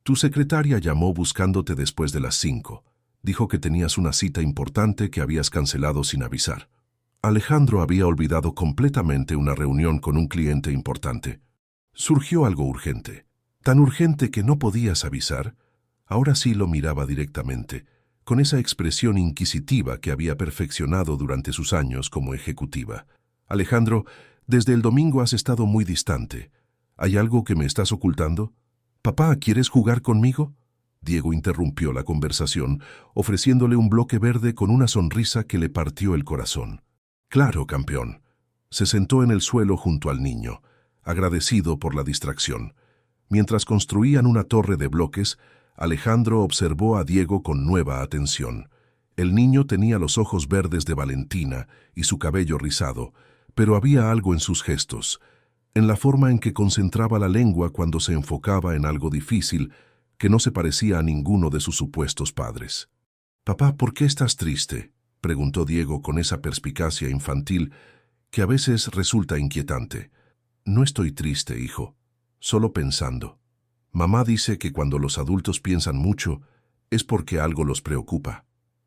Tu secretaria llamó buscándote después de las 5. Dijo que tenías una cita importante que habías cancelado sin avisar. Alejandro había olvidado completamente una reunión con un cliente importante. Surgió algo urgente. Tan urgente que no podías avisar. Ahora sí lo miraba directamente, con esa expresión inquisitiva que había perfeccionado durante sus años como ejecutiva. Alejandro, desde el domingo has estado muy distante. ¿Hay algo que me estás ocultando? Papá, ¿quieres jugar conmigo? Diego interrumpió la conversación, ofreciéndole un bloque verde con una sonrisa que le partió el corazón. Claro, campeón. Se sentó en el suelo junto al niño, agradecido por la distracción. Mientras construían una torre de bloques, Alejandro observó a Diego con nueva atención. El niño tenía los ojos verdes de Valentina y su cabello rizado, pero había algo en sus gestos, en la forma en que concentraba la lengua cuando se enfocaba en algo difícil, que no se parecía a ninguno de sus supuestos padres. «Papá, ¿por qué estás triste?», preguntó Diego con esa perspicacia infantil que a veces resulta inquietante. «No estoy triste, hijo, solo pensando. Mamá dice que cuando los adultos piensan mucho es porque algo los preocupa».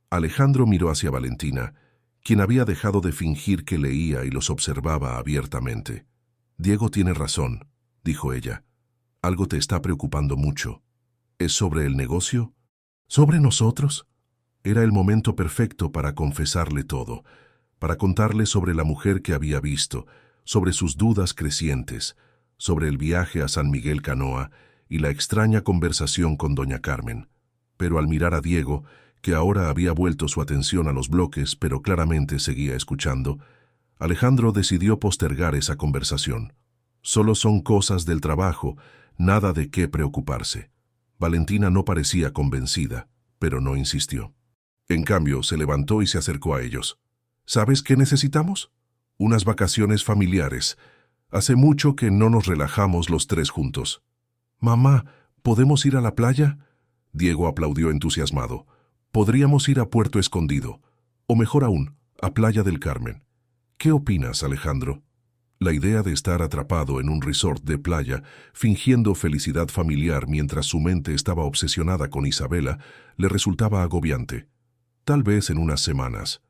Alejandro miró hacia Valentina, quien había dejado de fingir que leía y los observaba abiertamente. «Diego tiene razón», dijo ella. «Algo te está preocupando mucho. ¿Es sobre el negocio? ¿Sobre nosotros?» Era el momento perfecto para confesarle todo, para contarle sobre la mujer que había visto, sobre sus dudas crecientes, sobre el viaje a San Miguel Canoa y la extraña conversación con doña Carmen. Pero al mirar a Diego, que ahora había vuelto su atención a los bloques, pero claramente seguía escuchando, Alejandro decidió postergar esa conversación. Solo son cosas del trabajo, nada de qué preocuparse. Valentina no parecía convencida, pero no insistió. En cambio, se levantó y se acercó a ellos. «¿Sabes qué necesitamos? Unas vacaciones familiares. Hace mucho que no nos relajamos los tres juntos». «Mamá, ¿podemos ir a la playa?», Diego aplaudió entusiasmado. «Podríamos ir a Puerto Escondido, o mejor aún, a Playa del Carmen. ¿Qué opinas, Alejandro?» La idea de estar atrapado en un resort de playa, fingiendo felicidad familiar mientras su mente estaba obsesionada con Isabela, le resultaba agobiante. «Tal vez en unas semanas.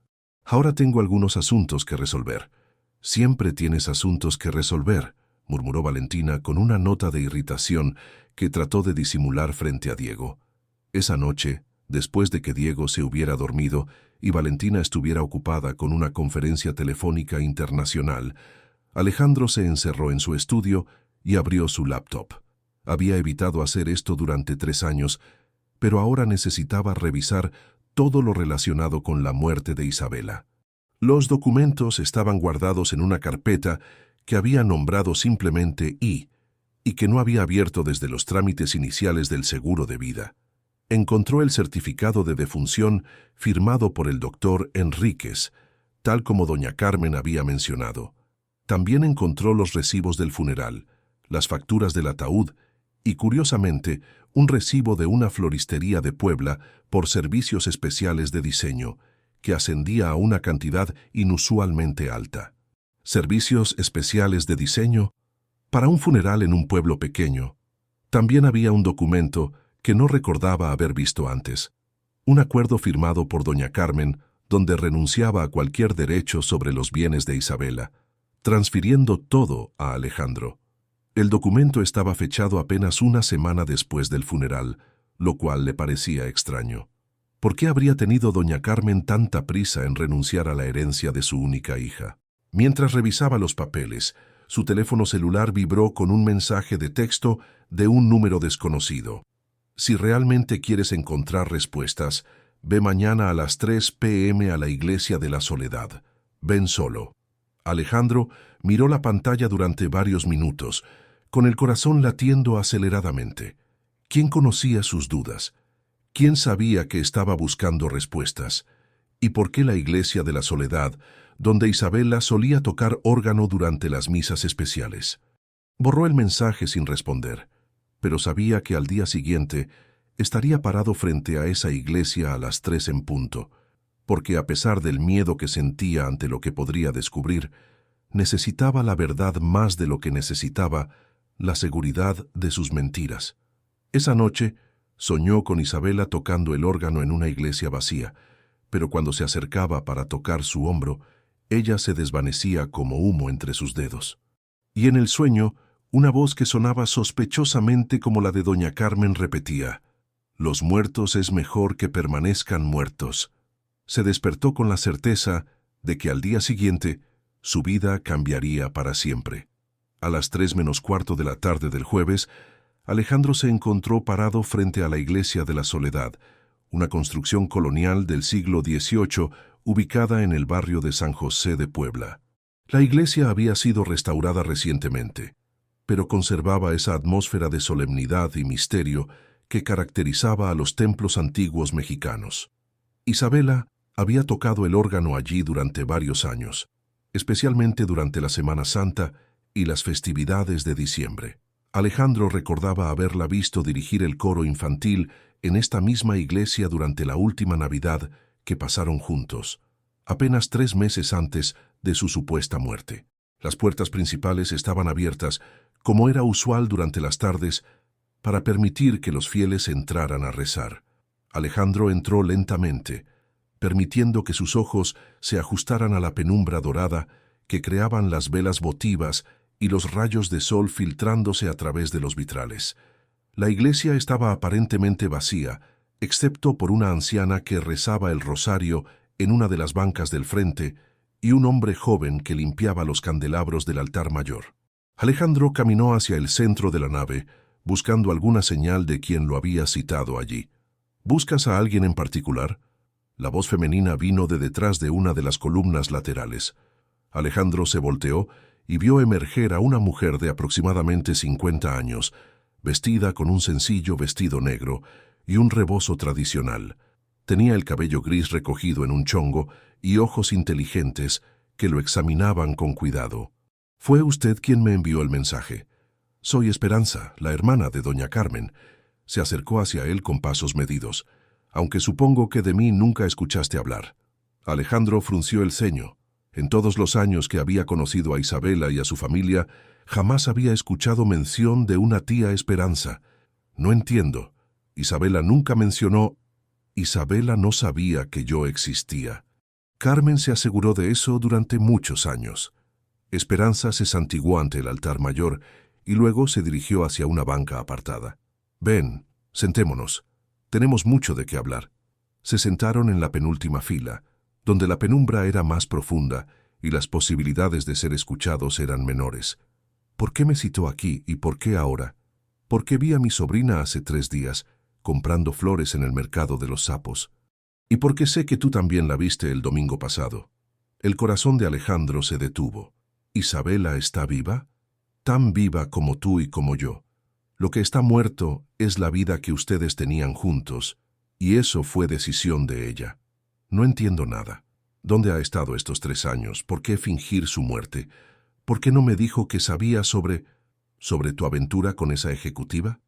Ahora tengo algunos asuntos que resolver». «Siempre tienes asuntos que resolver», murmuró Valentina con una nota de irritación que trató de disimular frente a Diego. Esa noche, después de que Diego se hubiera dormido, y Valentina estuviera ocupada con una conferencia telefónica internacional, Alejandro se encerró en su estudio y abrió su laptop. Había evitado hacer esto durante 3 años, pero ahora necesitaba revisar todo lo relacionado con la muerte de Isabela. Los documentos estaban guardados en una carpeta que había nombrado simplemente I y que no había abierto desde los trámites iniciales del seguro de vida. Encontró el certificado de defunción firmado por el doctor Enríquez, tal como doña Carmen había mencionado. También encontró los recibos del funeral, las facturas del ataúd y, curiosamente, un recibo de una floristería de Puebla por servicios especiales de diseño, que ascendía a una cantidad inusualmente alta. Servicios especiales de diseño para un funeral en un pueblo pequeño. También había un documento que no recordaba haber visto antes. Un acuerdo firmado por doña Carmen, donde renunciaba a cualquier derecho sobre los bienes de Isabela, transfiriendo todo a Alejandro. El documento estaba fechado apenas una semana después del funeral, lo cual le parecía extraño. ¿Por qué habría tenido doña Carmen tanta prisa en renunciar a la herencia de su única hija? Mientras revisaba los papeles, su teléfono celular vibró con un mensaje de texto de un número desconocido. Si realmente quieres encontrar respuestas, ve mañana a las 3 p.m. a la Iglesia de la Soledad. Ven solo. Alejandro miró la pantalla durante varios minutos, con el corazón latiendo aceleradamente. ¿Quién conocía sus dudas? ¿Quién sabía que estaba buscando respuestas? ¿Y por qué la Iglesia de la Soledad, donde Isabela solía tocar órgano durante las misas especiales? Borró el mensaje sin responder, pero sabía que al día siguiente estaría parado frente a esa iglesia a las 3 en punto, porque a pesar del miedo que sentía ante lo que podría descubrir, necesitaba la verdad más de lo que necesitaba la seguridad de sus mentiras. Esa noche soñó con Isabela tocando el órgano en una iglesia vacía, pero cuando se acercaba para tocar su hombro, ella se desvanecía como humo entre sus dedos. Y en el sueño, una voz que sonaba sospechosamente como la de doña Carmen repetía: «Los muertos es mejor que permanezcan muertos». Se despertó con la certeza de que al día siguiente su vida cambiaría para siempre. A las 3:45 de la tarde del jueves, Alejandro se encontró parado frente a la Iglesia de la Soledad, una construcción colonial del siglo XVIII ubicada en el barrio de San José de Puebla. La iglesia había sido restaurada recientemente, pero conservaba esa atmósfera de solemnidad y misterio que caracterizaba a los templos antiguos mexicanos. Isabela había tocado el órgano allí durante varios años, especialmente durante la Semana Santa y las festividades de diciembre. Alejandro recordaba haberla visto dirigir el coro infantil en esta misma iglesia durante la última Navidad que pasaron juntos, apenas 3 meses antes de su supuesta muerte. Las puertas principales estaban abiertas, como era usual durante las tardes, para permitir que los fieles entraran a rezar. Alejandro entró lentamente, permitiendo que sus ojos se ajustaran a la penumbra dorada que creaban las velas votivas y los rayos de sol filtrándose a través de los vitrales. La iglesia estaba aparentemente vacía, excepto por una anciana que rezaba el rosario en una de las bancas del frente y un hombre joven que limpiaba los candelabros del altar mayor. Alejandro caminó hacia el centro de la nave, buscando alguna señal de quien lo había citado allí. ¿Buscas a alguien en particular? La voz femenina vino de detrás de una de las columnas laterales. Alejandro se volteó y vio emerger a una mujer de aproximadamente 50 años, vestida con un sencillo vestido negro y un rebozo tradicional. Tenía el cabello gris recogido en un chongo y ojos inteligentes que lo examinaban con cuidado. «¿Fue usted quien me envió el mensaje?» «Soy Esperanza, la hermana de doña Carmen». Se acercó hacia él con pasos medidos. «Aunque supongo que de mí nunca escuchaste hablar». Alejandro frunció el ceño. En todos los años que había conocido a Isabela y a su familia, jamás había escuchado mención de una tía Esperanza. «No entiendo. Isabela nunca mencionó...» «Isabela no sabía que yo existía». Carmen se aseguró de eso durante muchos años. Esperanza se santiguó ante el altar mayor y luego se dirigió hacia una banca apartada. «Ven, sentémonos. Tenemos mucho de qué hablar». Se sentaron en la penúltima fila, donde la penumbra era más profunda y las posibilidades de ser escuchados eran menores. ¿Por qué me citó aquí y por qué ahora? ¿Por qué vi a mi sobrina hace 3 días, comprando flores en el mercado de los sapos? ¿Y por qué sé que tú también la viste el domingo pasado? El corazón de Alejandro se detuvo. ¿Isabela está viva? Tan viva como tú y como yo. Lo que está muerto es la vida que ustedes tenían juntos, y eso fue decisión de ella. No entiendo nada. ¿Dónde ha estado estos 3 años? ¿Por qué fingir su muerte? ¿Por qué no me dijo que sabía sobre tu aventura con esa ejecutiva?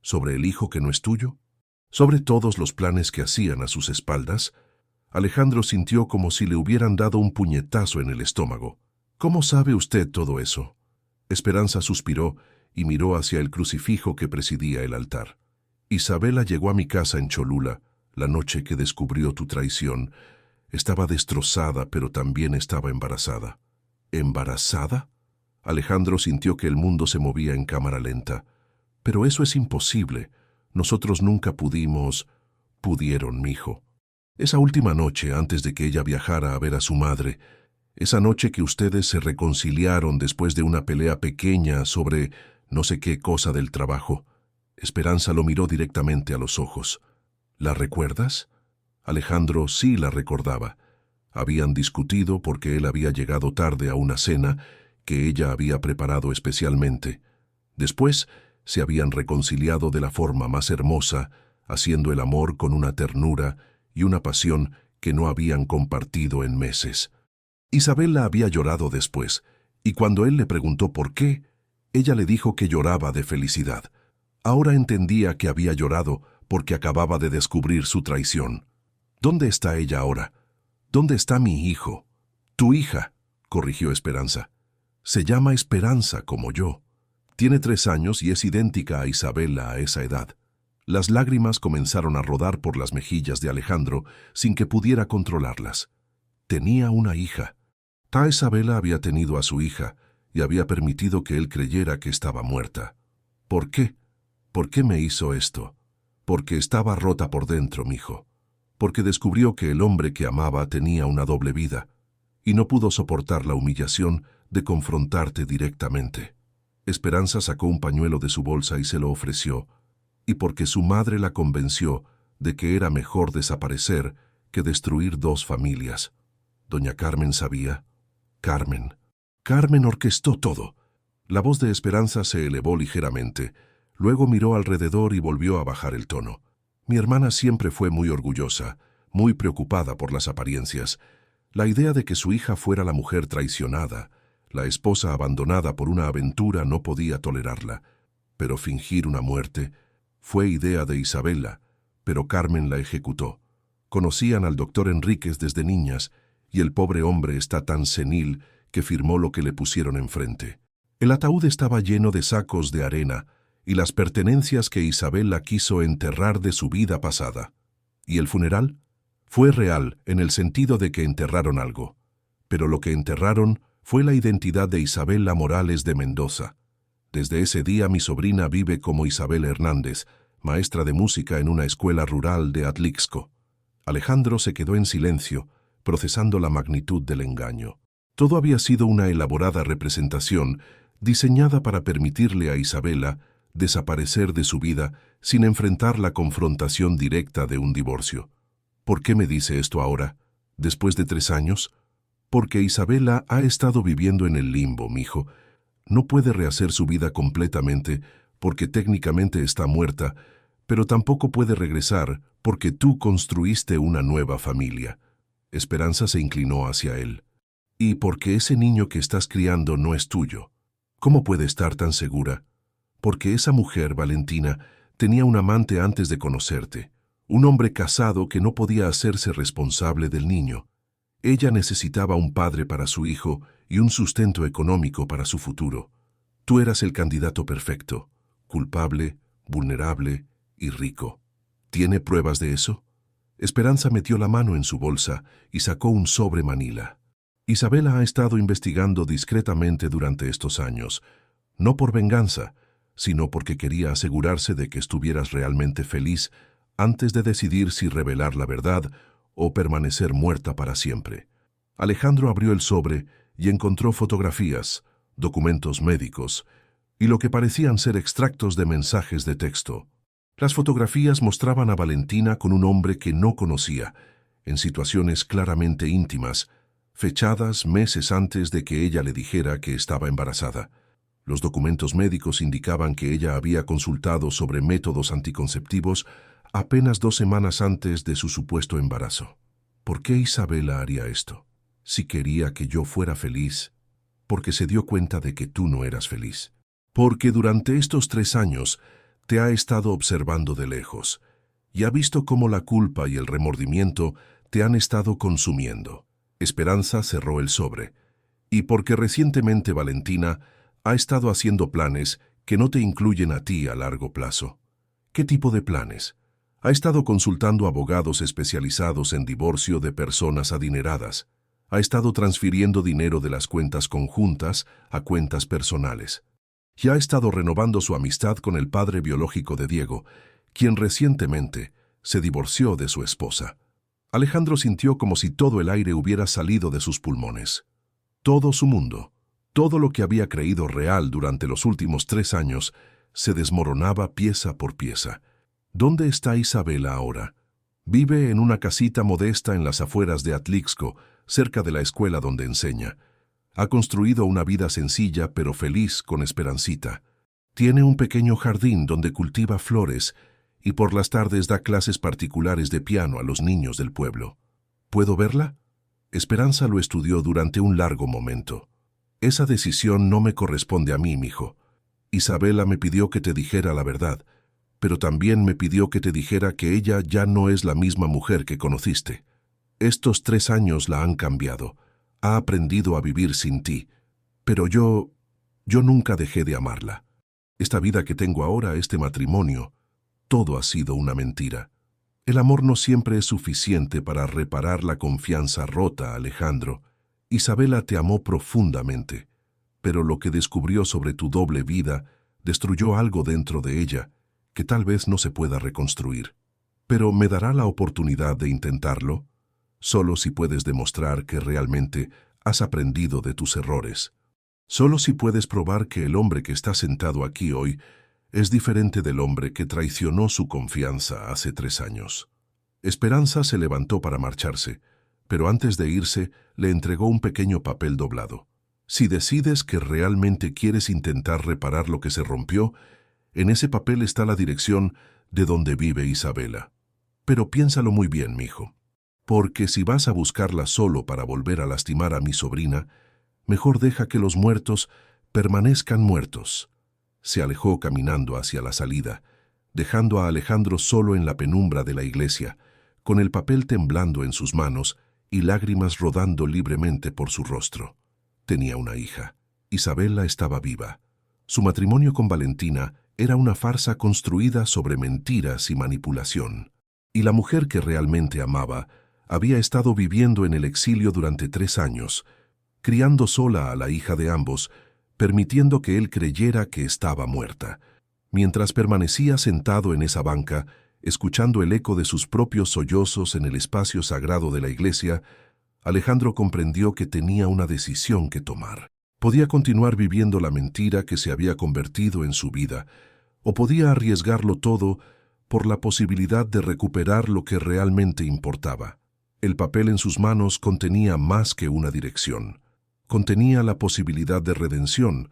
¿Sobre el hijo que no es tuyo? ¿Sobre todos los planes que hacían a sus espaldas? Alejandro sintió como si le hubieran dado un puñetazo en el estómago. ¿Cómo sabe usted todo eso? Esperanza suspiró y miró hacia el crucifijo que presidía el altar. Isabela llegó a mi casa en Cholula, la noche que descubrió tu traición. Estaba destrozada, pero también estaba embarazada. ¿Embarazada? Alejandro sintió que el mundo se movía en cámara lenta. Pero eso es imposible. Nosotros nunca pudieron, mijo. Esa última noche, antes de que ella viajara a ver a su madre, esa noche que ustedes se reconciliaron después de una pelea pequeña sobre no sé qué cosa del trabajo, Esperanza lo miró directamente a los ojos. ¿La recuerdas? Alejandro sí la recordaba. Habían discutido porque él había llegado tarde a una cena que ella había preparado especialmente. Después se habían reconciliado de la forma más hermosa, haciendo el amor con una ternura y una pasión que no habían compartido en meses. Isabela había llorado después, y cuando él le preguntó por qué, ella le dijo que lloraba de felicidad. Ahora entendía que había llorado porque acababa de descubrir su traición. ¿Dónde está ella ahora? ¿Dónde está mi hijo? Tu hija, corrigió Esperanza. Se llama Esperanza como yo. Tiene 3 años y es idéntica a Isabela a esa edad. Las lágrimas comenzaron a rodar por las mejillas de Alejandro sin que pudiera controlarlas. Tenía una hija. Ta Isabela había tenido a su hija y había permitido que él creyera que estaba muerta. ¿Por qué? ¿Por qué me hizo esto? Porque estaba rota por dentro, mijo. Porque descubrió que el hombre que amaba tenía una doble vida y no pudo soportar la humillación de confrontarte directamente. Esperanza sacó un pañuelo de su bolsa y se lo ofreció, y porque su madre la convenció de que era mejor desaparecer que destruir 2 familias. Doña Carmen sabía. Carmen orquestó todo. La voz de Esperanza se elevó ligeramente, luego miró alrededor y volvió a bajar el tono. Mi hermana siempre fue muy orgullosa, muy preocupada por las apariencias. La idea de que su hija fuera la mujer traicionada, la esposa abandonada por una aventura, no podía tolerarla. Pero fingir una muerte fue idea de Isabela, pero Carmen la ejecutó. Conocían al doctor Enríquez desde niñas, y el pobre hombre está tan senil que firmó lo que le pusieron enfrente. El ataúd estaba lleno de sacos de arena y las pertenencias que Isabela quiso enterrar de su vida pasada. ¿Y el funeral? Fue real en el sentido de que enterraron algo, pero lo que enterraron fue la identidad de Isabela Morales de Mendoza. Desde ese día mi sobrina vive como Isabel Hernández, maestra de música en una escuela rural de Atlixco. Alejandro se quedó en silencio, procesando la magnitud del engaño. Todo había sido una elaborada representación diseñada para permitirle a Isabela desaparecer de su vida sin enfrentar la confrontación directa de un divorcio. ¿Por qué me dice esto ahora, después de 3 años? Porque Isabela ha estado viviendo en el limbo, mijo. No puede rehacer su vida completamente porque técnicamente está muerta, pero tampoco puede regresar porque tú construiste una nueva familia. Esperanza se inclinó hacia él. Y porque ese niño que estás criando no es tuyo. ¿Cómo puede estar tan segura? Porque esa mujer, Valentina, tenía un amante antes de conocerte, un hombre casado que no podía hacerse responsable del niño. Ella necesitaba un padre para su hijo y un sustento económico para su futuro. Tú eras el candidato perfecto, culpable, vulnerable y rico. ¿Tiene pruebas de eso? Esperanza metió la mano en su bolsa y sacó un sobre manila. Isabela ha estado investigando discretamente durante estos años, no por venganza, sino porque quería asegurarse de que estuvieras realmente feliz antes de decidir si revelar la verdad o permanecer muerta para siempre. Alejandro abrió el sobre y encontró fotografías, documentos médicos y lo que parecían ser extractos de mensajes de texto. Las fotografías mostraban a Valentina con un hombre que no conocía, en situaciones claramente íntimas, fechadas meses antes de que ella le dijera que estaba embarazada. Los documentos médicos indicaban que ella había consultado sobre métodos anticonceptivos apenas 2 semanas antes de su supuesto embarazo. ¿Por qué Isabela haría esto? Si quería que yo fuera feliz, porque se dio cuenta de que tú no eras feliz. Porque durante estos 3 años te ha estado observando de lejos y ha visto cómo la culpa y el remordimiento te han estado consumiendo. Esperanza cerró el sobre, y porque recientemente Valentina ha estado haciendo planes que no te incluyen a ti a largo plazo. ¿Qué tipo de planes? Ha estado consultando abogados especializados en divorcio de personas adineradas. Ha estado transfiriendo dinero de las cuentas conjuntas a cuentas personales. Y ha estado renovando su amistad con el padre biológico de Diego, quien recientemente se divorció de su esposa. Alejandro sintió como si todo el aire hubiera salido de sus pulmones. Todo su mundo, todo lo que había creído real durante los últimos 3 años, se desmoronaba pieza por pieza. ¿Dónde está Isabela ahora? Vive en una casita modesta en las afueras de Atlixco, cerca de la escuela donde enseña. Ha construido una vida sencilla pero feliz con Esperancita. Tiene un pequeño jardín donde cultiva flores y por las tardes da clases particulares de piano a los niños del pueblo. ¿Puedo verla? Esperanza lo estudió durante un largo momento. Esa decisión no me corresponde a mí, mijo. Isabela me pidió que te dijera la verdad, pero también me pidió que te dijera que ella ya no es la misma mujer que conociste. Estos 3 años la han cambiado. Ha aprendido a vivir sin ti. Pero yo nunca dejé de amarla. Esta vida que tengo ahora, este matrimonio, todo ha sido una mentira. El amor no siempre es suficiente para reparar la confianza rota, Alejandro. Isabela te amó profundamente, pero lo que descubrió sobre tu doble vida destruyó algo dentro de ella que tal vez no se pueda reconstruir. Pero ¿me dará la oportunidad de intentarlo? Solo si puedes demostrar que realmente has aprendido de tus errores. Solo si puedes probar que el hombre que está sentado aquí hoy es diferente del hombre que traicionó su confianza hace 3 años. Esperanza se levantó para marcharse, pero antes de irse le entregó un pequeño papel doblado. Si decides que realmente quieres intentar reparar lo que se rompió, en ese papel está la dirección de donde vive Isabela. Pero piénsalo muy bien, mijo, porque si vas a buscarla solo para volver a lastimar a mi sobrina, mejor deja que los muertos permanezcan muertos. Se alejó caminando hacia la salida, dejando a Alejandro solo en la penumbra de la iglesia, con el papel temblando en sus manos y lágrimas rodando libremente por su rostro. Tenía una hija. Isabela estaba viva. Su matrimonio con Valentina era una farsa construida sobre mentiras y manipulación. Y la mujer que realmente amaba había estado viviendo en el exilio durante 3 años, criando sola a la hija de ambos, permitiendo que él creyera que estaba muerta. Mientras permanecía sentado en esa banca, escuchando el eco de sus propios sollozos en el espacio sagrado de la iglesia, Alejandro comprendió que tenía una decisión que tomar. Podía continuar viviendo la mentira que se había convertido en su vida, o podía arriesgarlo todo por la posibilidad de recuperar lo que realmente importaba. El papel en sus manos contenía más que una dirección. Contenía la posibilidad de redención,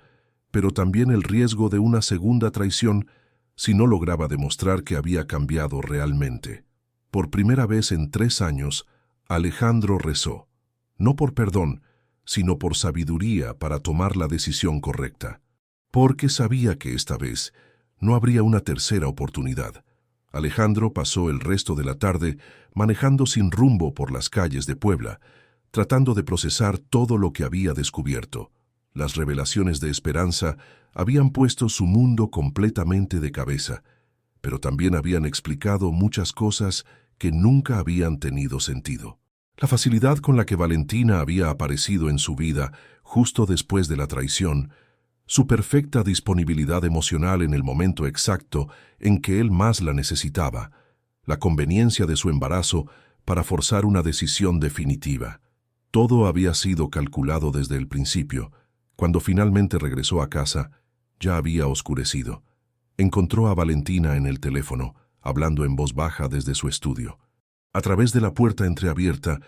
pero también el riesgo de una segunda traición si no lograba demostrar que había cambiado realmente. Por primera vez en 3 años, Alejandro rezó, no por perdón, sino por sabiduría para tomar la decisión correcta, porque sabía que esta vez no habría una tercera oportunidad. Alejandro pasó el resto de la tarde manejando sin rumbo por las calles de Puebla, tratando de procesar todo lo que había descubierto. Las revelaciones de Esperanza habían puesto su mundo completamente de cabeza, pero también habían explicado muchas cosas que nunca habían tenido sentido. La facilidad con la que Valentina había aparecido en su vida justo después de la traición, su perfecta disponibilidad emocional en el momento exacto en que él más la necesitaba, la conveniencia de su embarazo para forzar una decisión definitiva. Todo había sido calculado desde el principio. Cuando finalmente regresó a casa, ya había oscurecido. Encontró a Valentina en el teléfono, hablando en voz baja desde su estudio. A través de la puerta entreabierta,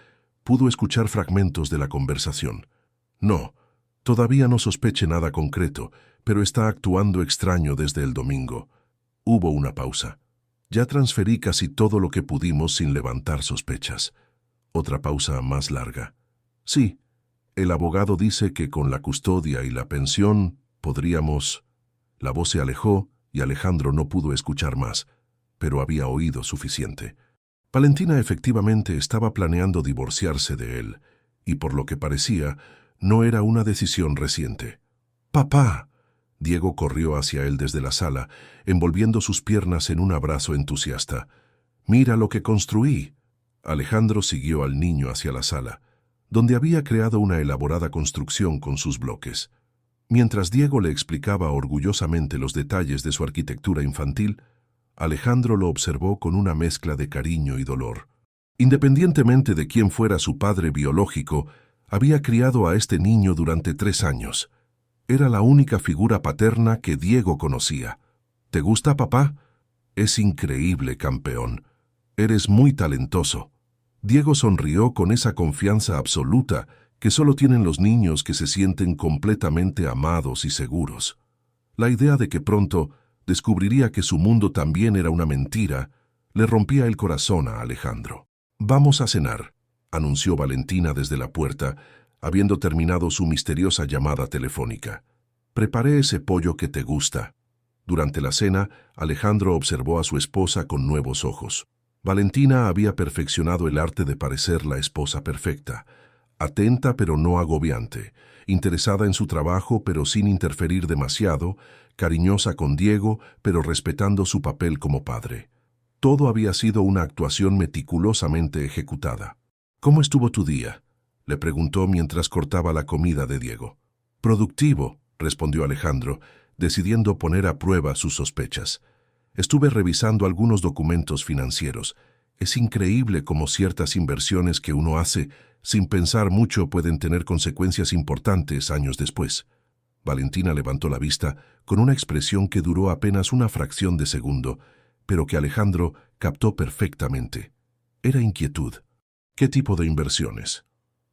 pudo escuchar fragmentos de la conversación. No, todavía no sospeche nada concreto, pero está actuando extraño desde el domingo. Hubo una pausa. Ya transferí casi todo lo que pudimos sin levantar sospechas. Otra pausa más larga. Sí, el abogado dice que con la custodia y la pensión podríamos... La voz se alejó y Alejandro no pudo escuchar más, pero había oído suficiente. Valentina efectivamente estaba planeando divorciarse de él, y por lo que parecía, no era una decisión reciente. ¡Papá! Diego corrió hacia él desde la sala, envolviendo sus piernas en un abrazo entusiasta. ¡Mira lo que construí! Alejandro siguió al niño hacia la sala, donde había creado una elaborada construcción con sus bloques. Mientras Diego le explicaba orgullosamente los detalles de su arquitectura infantil, Alejandro lo observó con una mezcla de cariño y dolor. Independientemente de quién fuera su padre biológico, había criado a este niño durante 3 años. Era la única figura paterna que Diego conocía. ¿Te gusta, papá? Es increíble, campeón. Eres muy talentoso. Diego sonrió con esa confianza absoluta que solo tienen los niños que se sienten completamente amados y seguros. La idea de que pronto descubriría que su mundo también era una mentira le rompía el corazón a Alejandro. «Vamos a cenar», anunció Valentina desde la puerta, habiendo terminado su misteriosa llamada telefónica. «Preparé ese pollo que te gusta». Durante la cena, Alejandro observó a su esposa con nuevos ojos. Valentina había perfeccionado el arte de parecer la esposa perfecta, atenta pero no agobiante, interesada en su trabajo pero sin interferir demasiado, cariñosa con Diego pero respetando su papel como padre. Todo había sido una actuación meticulosamente ejecutada. «¿Cómo estuvo tu día?», le preguntó mientras cortaba la comida de Diego. «Productivo», respondió Alejandro, decidiendo poner a prueba sus sospechas. «Estuve revisando algunos documentos financieros. Es increíble cómo ciertas inversiones que uno hace sin pensar mucho pueden tener consecuencias importantes años después». Valentina levantó la vista con una expresión que duró apenas una fracción de segundo, pero que Alejandro captó perfectamente. Era inquietud. ¿Qué tipo de inversiones?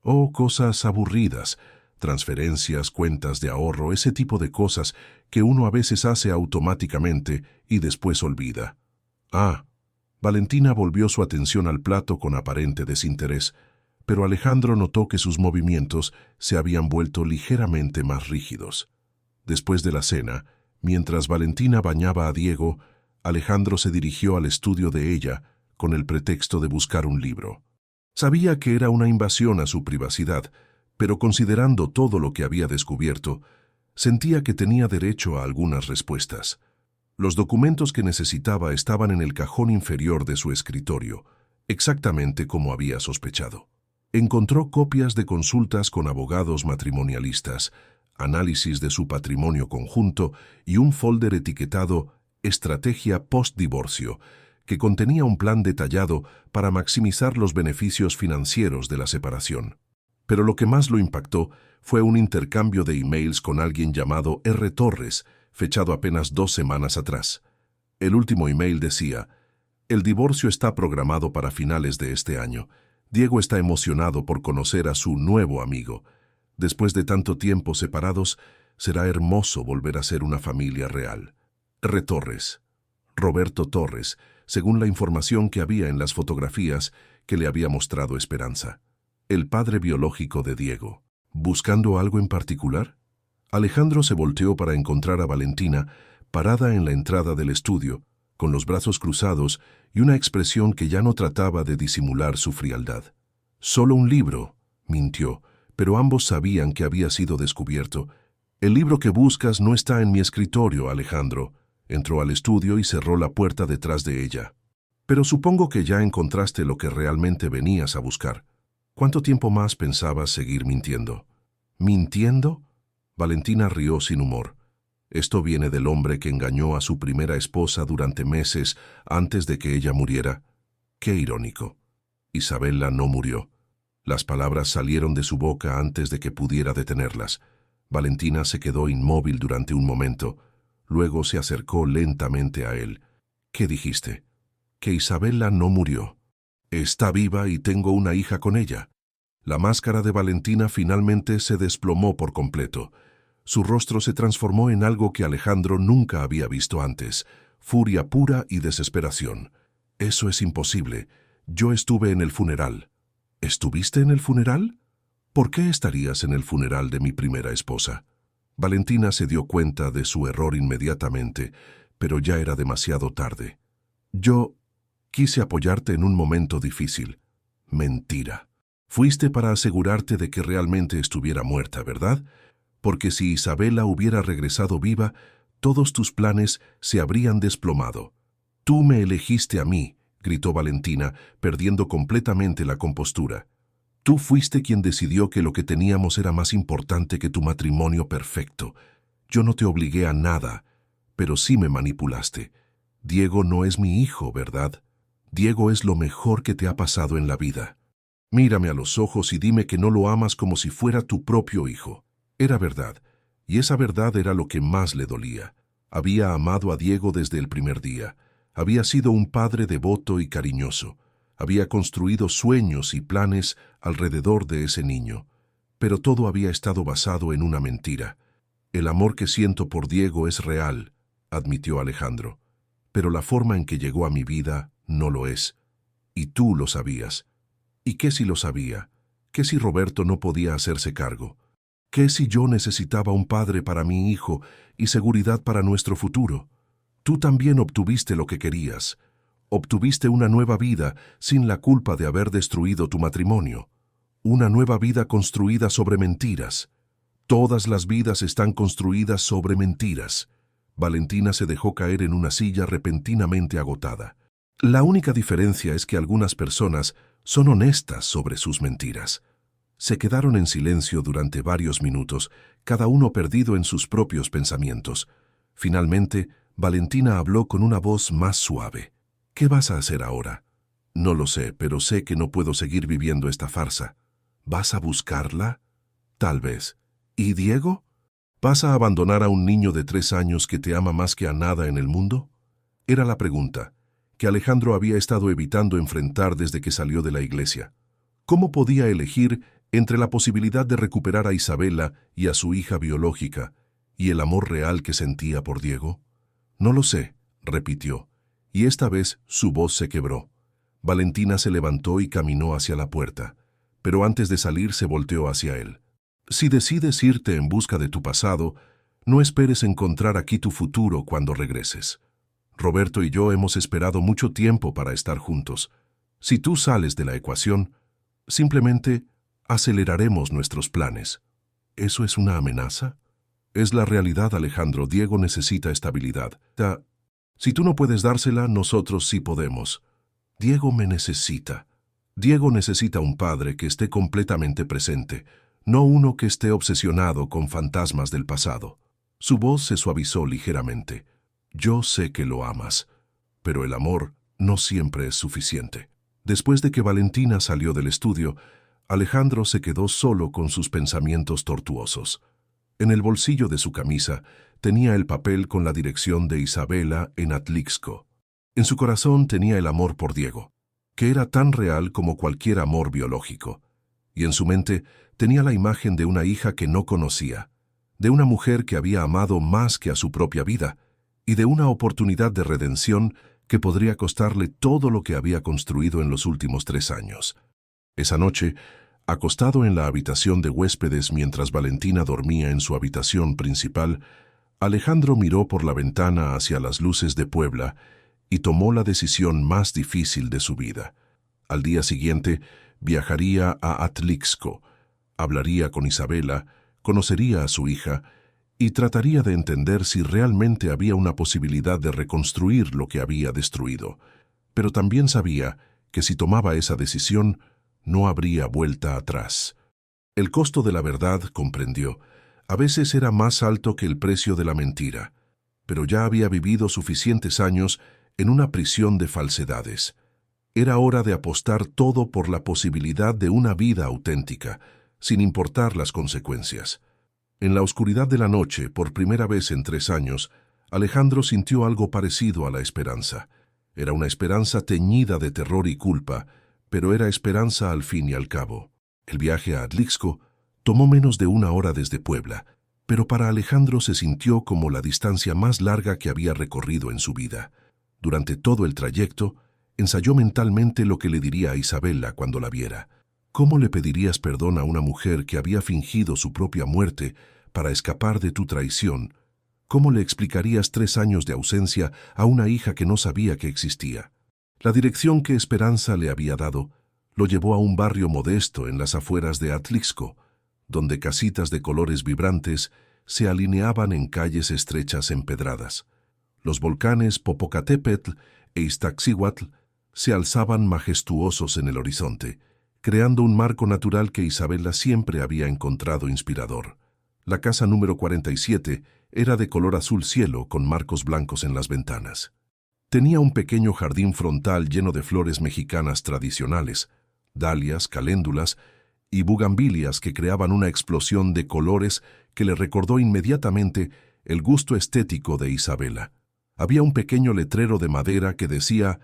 Oh, cosas aburridas, transferencias, cuentas de ahorro, ese tipo de cosas que uno a veces hace automáticamente y después olvida. Ah, Valentina volvió su atención al plato con aparente desinterés, pero Alejandro notó que sus movimientos se habían vuelto ligeramente más rígidos. Después de la cena, mientras Valentina bañaba a Diego, Alejandro se dirigió al estudio de ella con el pretexto de buscar un libro. Sabía que era una invasión a su privacidad, pero considerando todo lo que había descubierto, sentía que tenía derecho a algunas respuestas. Los documentos que necesitaba estaban en el cajón inferior de su escritorio, exactamente como había sospechado. Encontró copias de consultas con abogados matrimonialistas, análisis de su patrimonio conjunto y un folder etiquetado «Estrategia post-divorcio», que contenía un plan detallado para maximizar los beneficios financieros de la separación. Pero lo que más lo impactó fue un intercambio de emails con alguien llamado R. Torres, fechado apenas 2 semanas atrás. El último email decía: «El divorcio está programado para finales de este año. Diego está emocionado por conocer a su nuevo amigo. Después de tanto tiempo separados, será hermoso volver a ser una familia real. R. Torres». Roberto Torres, según la información que había en las fotografías que le había mostrado Esperanza. El padre biológico de Diego. ¿Buscando algo en particular? Alejandro se volteó para encontrar a Valentina, parada en la entrada del estudio, con los brazos cruzados y una expresión que ya no trataba de disimular su frialdad. «Solo un libro», mintió, pero ambos sabían que había sido descubierto. «El libro que buscas no está en mi escritorio, Alejandro». Entró al estudio y cerró la puerta detrás de ella. «Pero supongo que ya encontraste lo que realmente venías a buscar. ¿Cuánto tiempo más pensabas seguir mintiendo?» «¿Mintiendo?». Valentina rió sin humor. «Esto viene del hombre que engañó a su primera esposa durante meses antes de que ella muriera». Qué irónico. Isabela no murió. Las palabras salieron de su boca antes de que pudiera detenerlas. Valentina se quedó inmóvil durante un momento. Luego se acercó lentamente a él. ¿Qué dijiste? Que Isabela no murió. Está viva y tengo una hija con ella. La máscara de Valentina finalmente se desplomó por completo. Su rostro se transformó en algo que Alejandro nunca había visto antes: furia pura y desesperación. Eso es imposible. Yo estuve en el funeral. ¿Estuviste en el funeral? ¿Por qué estarías en el funeral de mi primera esposa? Valentina se dio cuenta de su error inmediatamente, pero ya era demasiado tarde. Yo quise apoyarte en un momento difícil. Mentira. Fuiste para asegurarte de que realmente estuviera muerta, ¿verdad? Porque si Isabela hubiera regresado viva, todos tus planes se habrían desplomado. Tú me elegiste a mí, gritó Valentina, perdiendo completamente la compostura. Tú fuiste quien decidió que lo que teníamos era más importante que tu matrimonio perfecto. Yo no te obligué a nada, pero sí me manipulaste. Diego no es mi hijo, ¿verdad? Diego es lo mejor que te ha pasado en la vida. Mírame a los ojos y dime que no lo amas como si fuera tu propio hijo. Era verdad, y esa verdad era lo que más le dolía. Había amado a Diego desde el primer día. Había sido un padre devoto y cariñoso. Había construido sueños y planes alrededor de ese niño. Pero todo había estado basado en una mentira. El amor que siento por Diego es real, admitió Alejandro. Pero la forma en que llegó a mi vida no lo es. Y tú lo sabías. ¿Y qué si lo sabía? ¿Qué si Roberto no podía hacerse cargo? ¿Qué si yo necesitaba un padre para mi hijo y seguridad para nuestro futuro? Tú también obtuviste lo que querías. Obtuviste una nueva vida sin la culpa de haber destruido tu matrimonio. Una nueva vida construida sobre mentiras. Todas las vidas están construidas sobre mentiras. Valentina se dejó caer en una silla repentinamente agotada. La única diferencia es que algunas personas son honestas sobre sus mentiras. Se quedaron en silencio durante varios minutos, cada uno perdido en sus propios pensamientos. Finalmente, Valentina habló con una voz más suave. ¿Qué vas a hacer ahora? No lo sé, pero sé que no puedo seguir viviendo esta farsa. ¿Vas a buscarla? Tal vez. ¿Y Diego? ¿Vas a abandonar a un niño de 3 años que te ama más que a nada en el mundo? Era la pregunta que Alejandro había estado evitando enfrentar desde que salió de la iglesia. ¿Cómo podía elegir entre la posibilidad de recuperar a Isabela y a su hija biológica y el amor real que sentía por Diego? No lo sé, repitió, y esta vez su voz se quebró. Valentina se levantó y caminó hacia la puerta, pero antes de salir se volteó hacia él. Si decides irte en busca de tu pasado, no esperes encontrar aquí tu futuro cuando regreses. Roberto y yo hemos esperado mucho tiempo para estar juntos. Si tú sales de la ecuación, simplemente aceleraremos nuestros planes. ¿Eso es una amenaza? Es la realidad, Alejandro. Diego necesita estabilidad. Si tú no puedes dársela, nosotros sí podemos. Diego me necesita. Diego necesita un padre que esté completamente presente, no uno que esté obsesionado con fantasmas del pasado. Su voz se suavizó ligeramente. Yo sé que lo amas, pero el amor no siempre es suficiente. Después de que Valentina salió del estudio, Alejandro se quedó solo con sus pensamientos tortuosos. En el bolsillo de su camisa tenía el papel con la dirección de Isabela en Atlixco. En su corazón tenía el amor por Diego, que era tan real como cualquier amor biológico. Y en su mente tenía la imagen de una hija que no conocía, de una mujer que había amado más que a su propia vida, y de una oportunidad de redención que podría costarle todo lo que había construido en los últimos 3 años. Esa noche, acostado en la habitación de huéspedes mientras Valentina dormía en su habitación principal, Alejandro miró por la ventana hacia las luces de Puebla y tomó la decisión más difícil de su vida. Al día siguiente, viajaría a Atlixco, hablaría con Isabela, conocería a su hija y trataría de entender si realmente había una posibilidad de reconstruir lo que había destruido. Pero también sabía que si tomaba esa decisión, no habría vuelta atrás. El costo de la verdad, comprendió, a veces era más alto que el precio de la mentira, pero ya había vivido suficientes años en una prisión de falsedades. Era hora de apostar todo por la posibilidad de una vida auténtica, sin importar las consecuencias. En la oscuridad de la noche, por primera vez en 3 años, Alejandro sintió algo parecido a la esperanza. Era una esperanza teñida de terror y culpa, pero era esperanza al fin y al cabo. El viaje a Atlixco tomó menos de 1 hora desde Puebla, pero para Alejandro se sintió como la distancia más larga que había recorrido en su vida. Durante todo el trayecto, ensayó mentalmente lo que le diría a Isabela cuando la viera. ¿Cómo le pedirías perdón a una mujer que había fingido su propia muerte para escapar de tu traición? ¿Cómo le explicarías 3 años de ausencia a una hija que no sabía que existía? La dirección que Esperanza le había dado lo llevó a un barrio modesto en las afueras de Atlixco, donde casitas de colores vibrantes se alineaban en calles estrechas empedradas. Los volcanes Popocatépetl e Iztaccíhuatl se alzaban majestuosos en el horizonte, creando un marco natural que Isabela siempre había encontrado inspirador. La casa número 47 era de color azul cielo con marcos blancos en las ventanas. Tenía un pequeño jardín frontal lleno de flores mexicanas tradicionales, dalias, caléndulas y bugambilias que creaban una explosión de colores que le recordó inmediatamente el gusto estético de Isabela. Había un pequeño letrero de madera que decía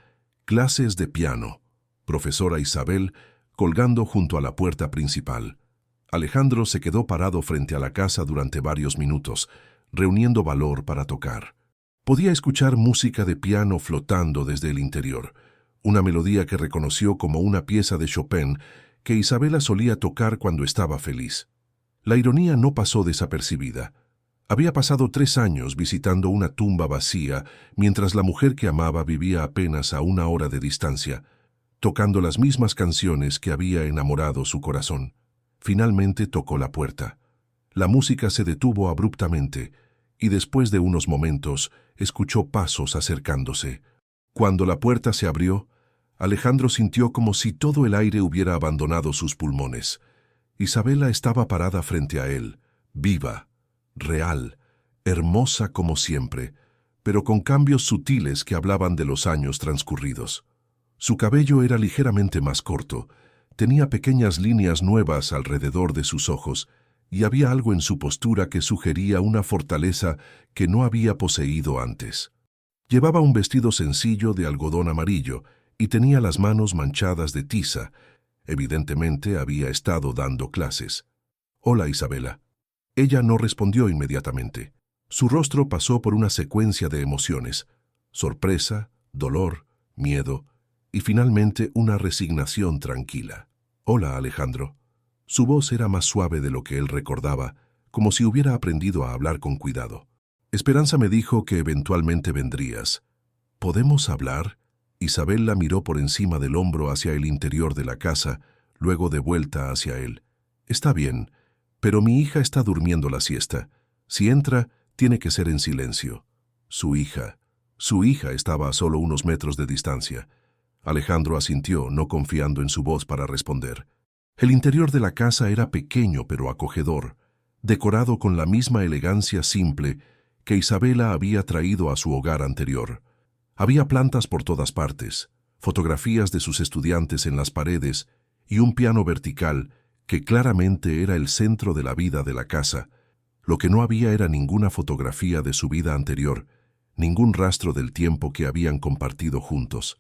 «Clases de piano, profesora Isabel», colgando junto a la puerta principal. Alejandro se quedó parado frente a la casa durante varios minutos, reuniendo valor para tocar. Podía escuchar música de piano flotando desde el interior, una melodía que reconoció como una pieza de Chopin que Isabela solía tocar cuando estaba feliz. La ironía no pasó desapercibida. Había pasado 3 años visitando una tumba vacía, mientras la mujer que amaba vivía apenas a 1 hora de distancia, tocando las mismas canciones que había enamorado su corazón. Finalmente tocó la puerta. La música se detuvo abruptamente, y después de unos momentos escuchó pasos acercándose. Cuando la puerta se abrió, Alejandro sintió como si todo el aire hubiera abandonado sus pulmones. Isabela estaba parada frente a él, viva, real, hermosa como siempre, pero con cambios sutiles que hablaban de los años transcurridos. Su cabello era ligeramente más corto, tenía pequeñas líneas nuevas alrededor de sus ojos, y había algo en su postura que sugería una fortaleza que no había poseído antes. Llevaba un vestido sencillo de algodón amarillo y tenía las manos manchadas de tiza. Evidentemente había estado dando clases. «Hola, Isabela». Ella no respondió inmediatamente. Su rostro pasó por una secuencia de emociones: sorpresa, dolor, miedo y finalmente una resignación tranquila. «Hola, Alejandro». Su voz era más suave de lo que él recordaba, como si hubiera aprendido a hablar con cuidado. «Esperanza me dijo que eventualmente vendrías. ¿Podemos hablar?» Isabel la miró por encima del hombro hacia el interior de la casa, luego de vuelta hacia él. «Está bien, pero mi hija está durmiendo la siesta. Si entra, tiene que ser en silencio». Su hija estaba a solo unos metros de distancia. Alejandro asintió, no confiando en su voz para responder. El interior de la casa era pequeño pero acogedor, decorado con la misma elegancia simple que Isabela había traído a su hogar anterior. Había plantas por todas partes, fotografías de sus estudiantes en las paredes y un piano vertical que claramente era el centro de la vida de la casa. Lo que no había era ninguna fotografía de su vida anterior, ningún rastro del tiempo que habían compartido juntos.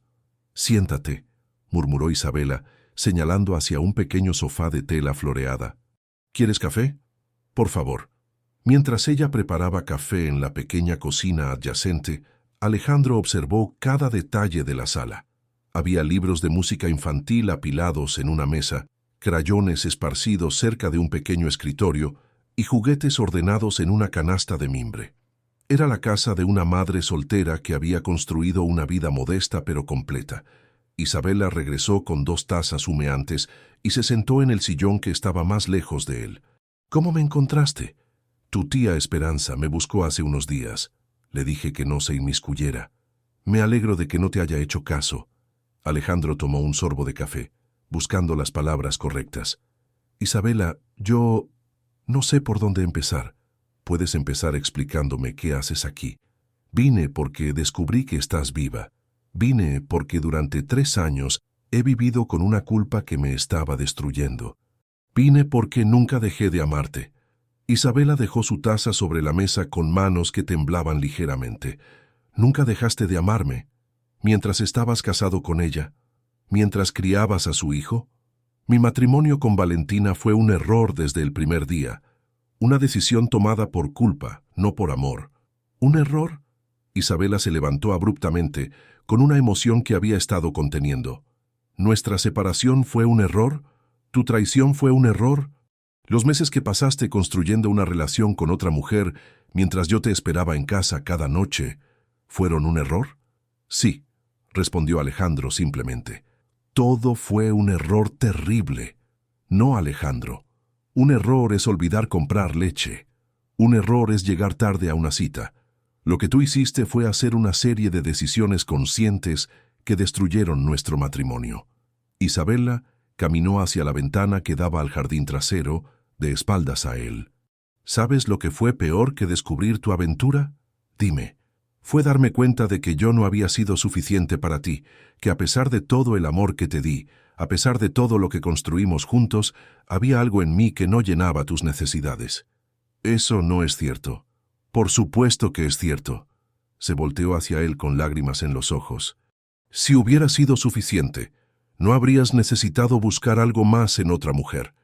«Siéntate», murmuró Isabela, señalando hacia un pequeño sofá de tela floreada. «¿Quieres café? Por favor». Mientras ella preparaba café en la pequeña cocina adyacente, Alejandro observó cada detalle de la sala. Había libros de música infantil apilados en una mesa, crayones esparcidos cerca de un pequeño escritorio y juguetes ordenados en una canasta de mimbre. Era la casa de una madre soltera que había construido una vida modesta pero completa. Isabela regresó con 2 tazas humeantes y se sentó en el sillón que estaba más lejos de él. «¿Cómo me encontraste?» «Tu tía Esperanza me buscó hace unos días. Le dije que no se inmiscuyera. Me alegro de que no te haya hecho caso». Alejandro tomó un sorbo de café, buscando las palabras correctas. «Isabela, yo no sé por dónde empezar. Puedes empezar explicándome qué haces aquí». «Vine porque descubrí que estás viva. Vine porque durante 3 años he vivido con una culpa que me estaba destruyendo. Vine porque nunca dejé de amarte. Isabela dejó su taza sobre la mesa con manos que temblaban ligeramente. Nunca dejaste de amarme. Mientras estabas casado con ella, mientras criabas a su hijo. Mi matrimonio con Valentina fue un error desde el primer día. Una decisión tomada por culpa, no por amor. ¿Un error? Isabela se levantó abruptamente, con una emoción que había estado conteniendo. ¿Nuestra separación fue un error? ¿Tu traición fue un error? ¿Los meses que pasaste construyendo una relación con otra mujer mientras yo te esperaba en casa cada noche fueron un error? Sí, respondió Alejandro simplemente. Todo fue un error terrible. No, Alejandro. Un error es olvidar comprar leche. Un error es llegar tarde a una cita. Lo que tú hiciste fue hacer una serie de decisiones conscientes que destruyeron nuestro matrimonio. Isabela caminó hacia la ventana que daba al jardín trasero, de espaldas a él. ¿Sabes lo que fue peor que descubrir tu aventura? Dime. Fue darme cuenta de que yo no había sido suficiente para ti, que a pesar de todo el amor que te di, a pesar de todo lo que construimos juntos, había algo en mí que no llenaba tus necesidades. Eso no es cierto. Por supuesto que es cierto. Se volteó hacia él con lágrimas en los ojos. Si hubiera sido suficiente, no habrías necesitado buscar algo más en otra mujer.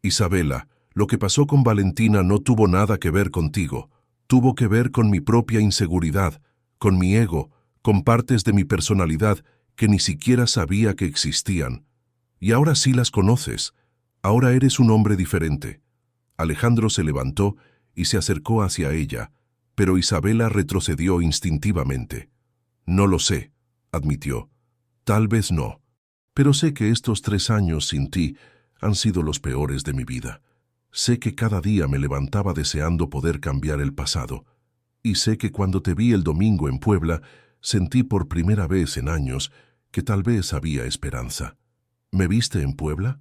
Isabela, lo que pasó con Valentina no tuvo nada que ver contigo. Tuvo que ver con mi propia inseguridad, con mi ego, con partes de mi personalidad que ni siquiera sabía que existían. Y ahora sí las conoces. Ahora eres un hombre diferente. Alejandro se levantó y se acercó hacia ella, pero Isabela retrocedió instintivamente. No lo sé, admitió. Tal vez no. Pero sé que estos 3 años sin ti han sido los peores de mi vida. Sé que cada día me levantaba deseando poder cambiar el pasado. Y sé que cuando te vi el domingo en Puebla, sentí por primera vez en años que tal vez había esperanza. ¿Me viste en Puebla?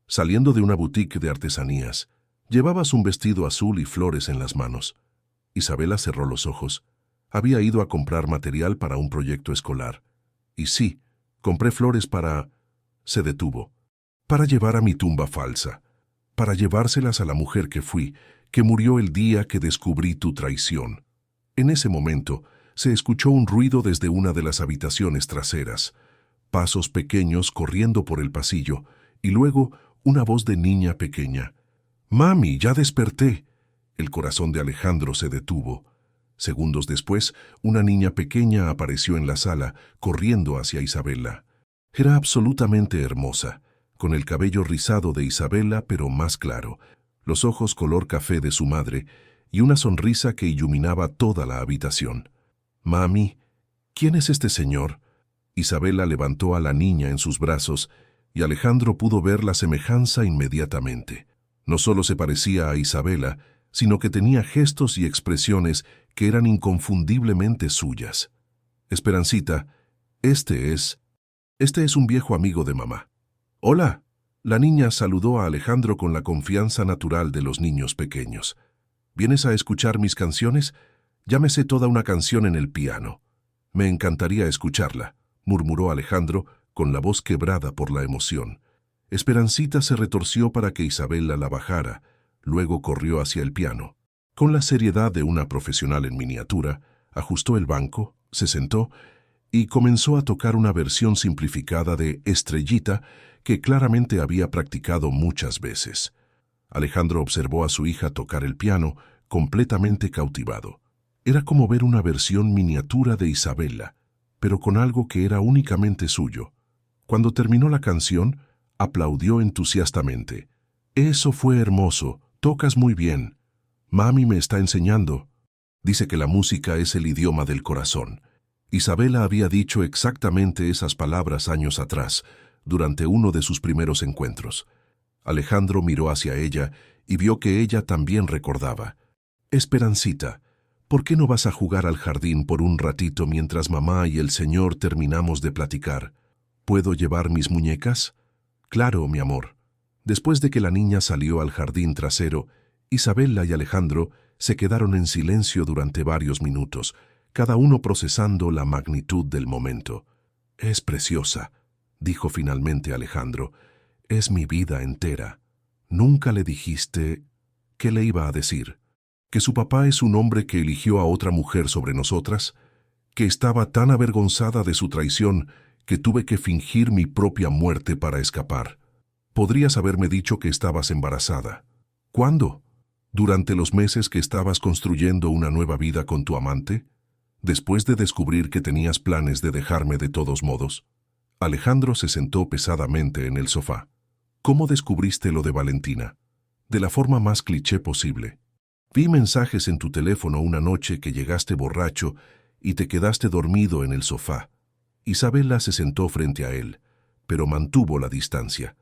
Saliendo de una boutique de artesanías. Llevabas un vestido azul y flores en las manos. Isabela cerró los ojos. Había ido a comprar material para un proyecto escolar. Y sí, compré flores para... Se detuvo. Para llevar a mi tumba falsa. Para llevárselas a la mujer que fui, que murió el día que descubrí tu traición. En ese momento, se escuchó un ruido desde una de las habitaciones traseras. Pasos pequeños corriendo por el pasillo, y luego una voz de niña pequeña. «Mami, ya desperté». El corazón de Alejandro se detuvo. Segundos después, una niña pequeña apareció en la sala, corriendo hacia Isabela. Era absolutamente hermosa, con el cabello rizado de Isabela, pero más claro, los ojos color café de su madre, y una sonrisa que iluminaba toda la habitación. «Mami, ¿quién es este señor?» Isabela levantó a la niña en sus brazos, y Alejandro pudo ver la semejanza inmediatamente. No solo se parecía a Isabela, sino que tenía gestos y expresiones que eran inconfundiblemente suyas. «Esperancita, este es un viejo amigo de mamá». «Hola». La niña saludó a Alejandro con la confianza natural de los niños pequeños. «¿Vienes a escuchar mis canciones? Ya me sé toda una canción en el piano». «Me encantaría escucharla», murmuró Alejandro, con la voz quebrada por la emoción. Esperancita se retorció para que Isabela la bajara, luego corrió hacia el piano. Con la seriedad de una profesional en miniatura, ajustó el banco, se sentó y comenzó a tocar una versión simplificada de Estrellita que claramente había practicado muchas veces. Alejandro observó a su hija tocar el piano, completamente cautivado. Era como ver una versión miniatura de Isabela, pero con algo que era únicamente suyo. Cuando terminó la canción, aplaudió entusiastamente. «Eso fue hermoso, tocas muy bien. Mami me está enseñando». Dice que la música es el idioma del corazón. Isabela había dicho exactamente esas palabras años atrás, durante uno de sus primeros encuentros. Alejandro miró hacia ella y vio que ella también recordaba. «Esperancita, ¿por qué no vas a jugar al jardín por un ratito mientras mamá y el señor terminamos de platicar? ¿Puedo llevar mis muñecas?» «Claro, mi amor». Después de que la niña salió al jardín trasero, Isabela y Alejandro se quedaron en silencio durante varios minutos, cada uno procesando la magnitud del momento. Es preciosa, dijo finalmente Alejandro. Es mi vida entera. Nunca le dijiste... ¿Qué le iba a decir? ¿Que su papá es un hombre que eligió a otra mujer sobre nosotras? ¿Que estaba tan avergonzada de su traición que tuve que fingir mi propia muerte para escapar? Podrías haberme dicho que estabas embarazada. ¿Cuándo? ¿Durante los meses que estabas construyendo una nueva vida con tu amante? ¿Después de descubrir que tenías planes de dejarme de todos modos? Alejandro se sentó pesadamente en el sofá. ¿Cómo descubriste lo de Valentina? De la forma más cliché posible. Vi mensajes en tu teléfono una noche que llegaste borracho y te quedaste dormido en el sofá. Isabela se sentó frente a él, pero mantuvo la distancia.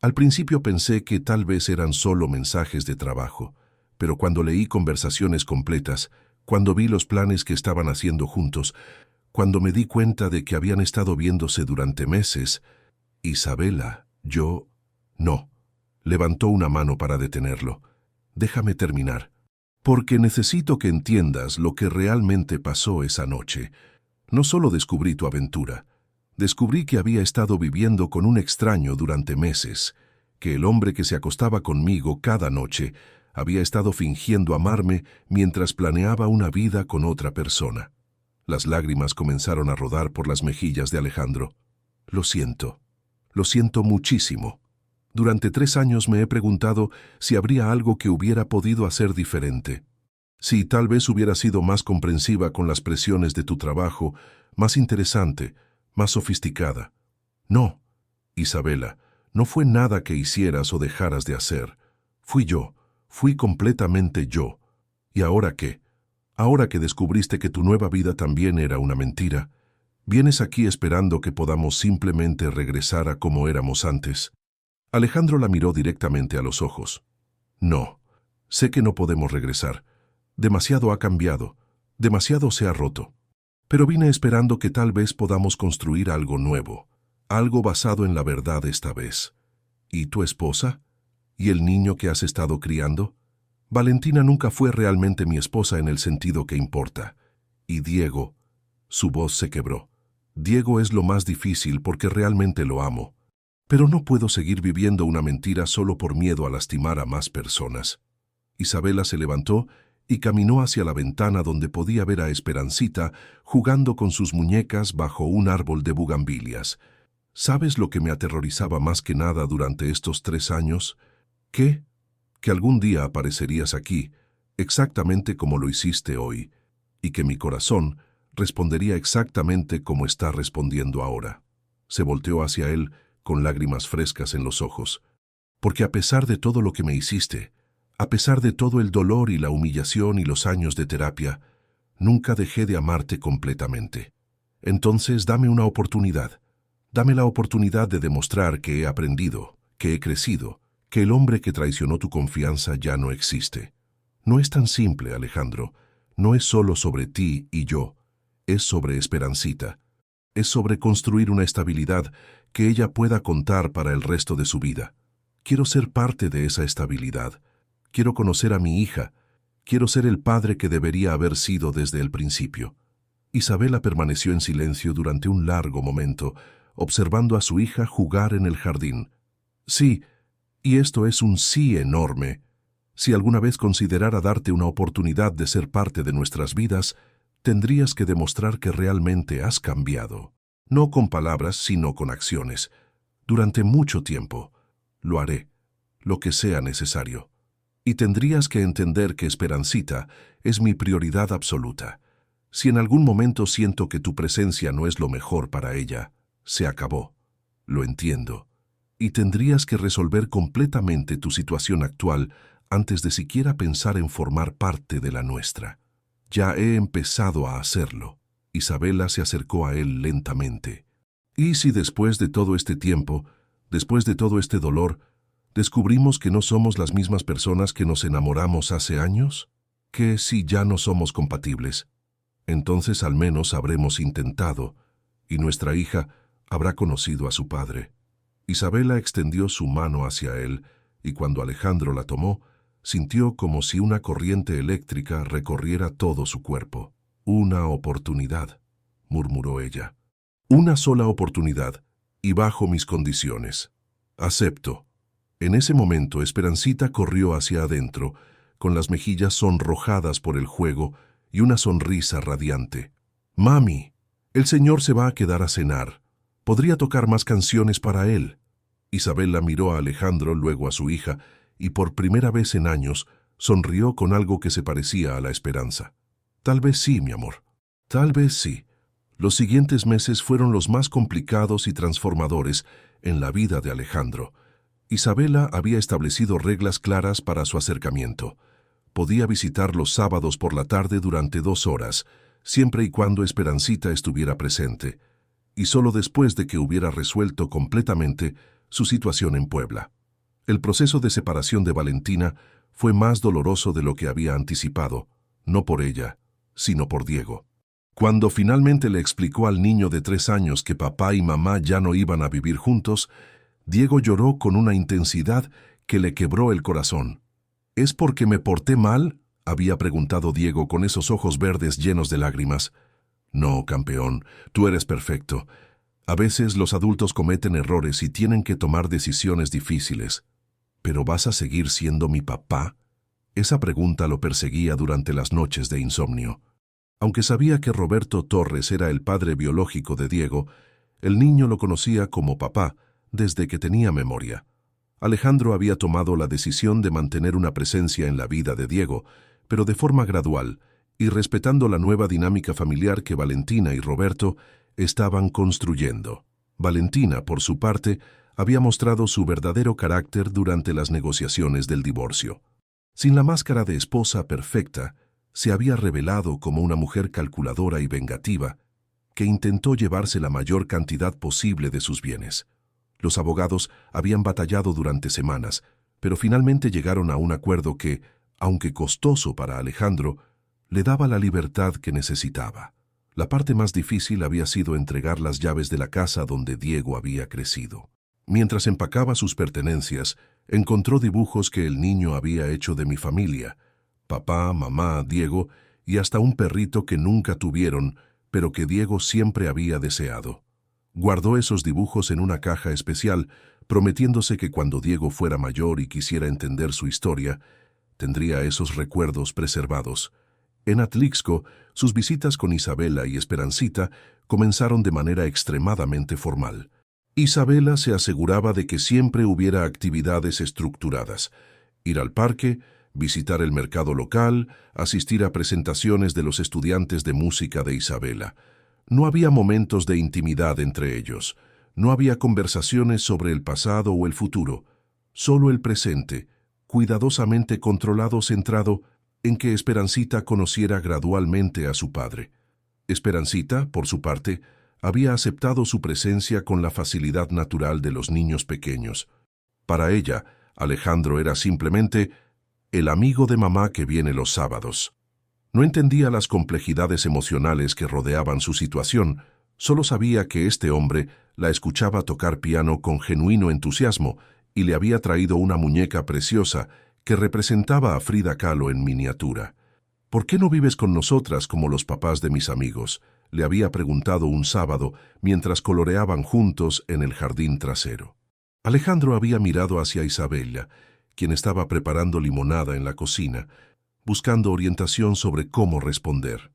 Al principio pensé que tal vez eran solo mensajes de trabajo, pero cuando leí conversaciones completas, cuando vi los planes que estaban haciendo juntos, cuando me di cuenta de que habían estado viéndose durante meses, Isabela, yo... No. Levantó una mano para detenerlo. Déjame terminar. Porque necesito que entiendas lo que realmente pasó esa noche. No solo descubrí tu aventura, descubrí que había estado viviendo con un extraño durante meses, que el hombre que se acostaba conmigo cada noche había estado fingiendo amarme mientras planeaba una vida con otra persona. Las lágrimas comenzaron a rodar por las mejillas de Alejandro. Lo siento muchísimo. Durante 3 años me he preguntado si habría algo que hubiera podido hacer diferente. Si tal vez hubiera sido más comprensiva con las presiones de tu trabajo, más interesante, más sofisticada. No, Isabela, no fue nada que hicieras o dejaras de hacer. Fui completamente yo. ¿Y ahora qué? Ahora que descubriste que tu nueva vida también era una mentira, vienes aquí esperando que podamos simplemente regresar a como éramos antes. Alejandro la miró directamente a los ojos. No, sé que no podemos regresar. Demasiado ha cambiado, demasiado se ha roto. Pero vine esperando que tal vez podamos construir algo nuevo, algo basado en la verdad esta vez. ¿Y tu esposa? ¿Y el niño que has estado criando? Valentina nunca fue realmente mi esposa en el sentido que importa. Y Diego, su voz se quebró. Diego es lo más difícil porque realmente lo amo. Pero no puedo seguir viviendo una mentira solo por miedo a lastimar a más personas. Isabela se levantó y caminó hacia la ventana donde podía ver a Esperancita jugando con sus muñecas bajo un árbol de bugambilias. ¿Sabes lo que me aterrorizaba más que nada durante estos 3 años? ¿Qué? Que algún día aparecerías aquí, exactamente como lo hiciste hoy, y que mi corazón respondería exactamente como está respondiendo ahora. Se volteó hacia él con lágrimas frescas en los ojos. Porque a pesar de todo lo que me hiciste, a pesar de todo el dolor y la humillación y los años de terapia, nunca dejé de amarte completamente. Entonces dame una oportunidad. Dame la oportunidad de demostrar que he aprendido, que he crecido, que el hombre que traicionó tu confianza ya no existe. No es tan simple, Alejandro. No es solo sobre ti y yo. Es sobre Esperancita. Es sobre construir una estabilidad que ella pueda contar para el resto de su vida. Quiero ser parte de esa estabilidad. Quiero conocer a mi hija. Quiero ser el padre que debería haber sido desde el principio. Isabela permaneció en silencio durante un largo momento, observando a su hija jugar en el jardín. Sí, y esto es un sí enorme. Si alguna vez considerara darte una oportunidad de ser parte de nuestras vidas, tendrías que demostrar que realmente has cambiado. No con palabras, sino con acciones. Durante mucho tiempo. Lo haré, lo que sea necesario. Y tendrías que entender que Esperancita es mi prioridad absoluta. Si en algún momento siento que tu presencia no es lo mejor para ella, se acabó. Lo entiendo. Y tendrías que resolver completamente tu situación actual antes de siquiera pensar en formar parte de la nuestra. Ya he empezado a hacerlo. Isabela se acercó a él lentamente. ¿Y si después de todo este tiempo, después de todo este dolor, descubrimos que no somos las mismas personas que nos enamoramos hace años? ¿Que si ya no somos compatibles? Entonces al menos habremos intentado, y nuestra hija habrá conocido a su padre. Isabela extendió su mano hacia él, y cuando Alejandro la tomó, sintió como si una corriente eléctrica recorriera todo su cuerpo. «Una oportunidad», murmuró ella. Una sola oportunidad, y bajo mis condiciones. Acepto. En ese momento, Esperancita corrió hacia adentro, con las mejillas sonrojadas por el juego y una sonrisa radiante. «Mami, el señor se va a quedar a cenar. Podría tocar más canciones para él». Isabela miró a Alejandro, luego a su hija, y por primera vez en años sonrió con algo que se parecía a la esperanza. «Tal vez sí, mi amor. Tal vez sí». Los siguientes meses fueron los más complicados y transformadores en la vida de Alejandro. Isabela había establecido reglas claras para su acercamiento. Podía visitar los sábados por la tarde durante 2 horas, siempre y cuando Esperancita estuviera presente, y solo después de que hubiera resuelto completamente su situación en Puebla. El proceso de separación de Valentina fue más doloroso de lo que había anticipado, no por ella, sino por Diego. Cuando finalmente le explicó al niño de 3 años que papá y mamá ya no iban a vivir juntos, Diego lloró con una intensidad que le quebró el corazón. «¿Es porque me porté mal?», había preguntado Diego con esos ojos verdes llenos de lágrimas. «No, campeón, tú eres perfecto. A veces los adultos cometen errores y tienen que tomar decisiones difíciles. ¿Pero vas a seguir siendo mi papá?». Esa pregunta lo perseguía durante las noches de insomnio. Aunque sabía que Roberto Torres era el padre biológico de Diego, el niño lo conocía como papá desde que tenía memoria. Alejandro había tomado la decisión de mantener una presencia en la vida de Diego, pero de forma gradual y respetando la nueva dinámica familiar que Valentina y Roberto estaban construyendo. Valentina, por su parte, había mostrado su verdadero carácter durante las negociaciones del divorcio. Sin la máscara de esposa perfecta, se había revelado como una mujer calculadora y vengativa que intentó llevarse la mayor cantidad posible de sus bienes. Los abogados habían batallado durante semanas, pero finalmente llegaron a un acuerdo que, aunque costoso para Alejandro, le daba la libertad que necesitaba. La parte más difícil había sido entregar las llaves de la casa donde Diego había crecido. Mientras empacaba sus pertenencias, encontró dibujos que el niño había hecho de mi familia: papá, mamá, Diego y hasta un perrito que nunca tuvieron, pero que Diego siempre había deseado. Guardó esos dibujos en una caja especial, prometiéndose que cuando Diego fuera mayor y quisiera entender su historia, tendría esos recuerdos preservados. En Atlixco, sus visitas con Isabela y Esperancita comenzaron de manera extremadamente formal. Isabela se aseguraba de que siempre hubiera actividades estructuradas: ir al parque, visitar el mercado local, asistir a presentaciones de los estudiantes de música de Isabela. No había momentos de intimidad entre ellos. No había conversaciones sobre el pasado o el futuro. Solo el presente, cuidadosamente controlado, centrado en que Esperancita conociera gradualmente a su padre. Esperancita, por su parte, había aceptado su presencia con la facilidad natural de los niños pequeños. Para ella, Alejandro era simplemente el amigo de mamá que viene los sábados. No entendía las complejidades emocionales que rodeaban su situación, solo sabía que este hombre la escuchaba tocar piano con genuino entusiasmo y le había traído una muñeca preciosa que representaba a Frida Kahlo en miniatura. «¿Por qué no vives con nosotras como los papás de mis amigos?», le había preguntado un sábado mientras coloreaban juntos en el jardín trasero. Alejandro había mirado hacia Isabela, quien estaba preparando limonada en la cocina, buscando orientación sobre cómo responder.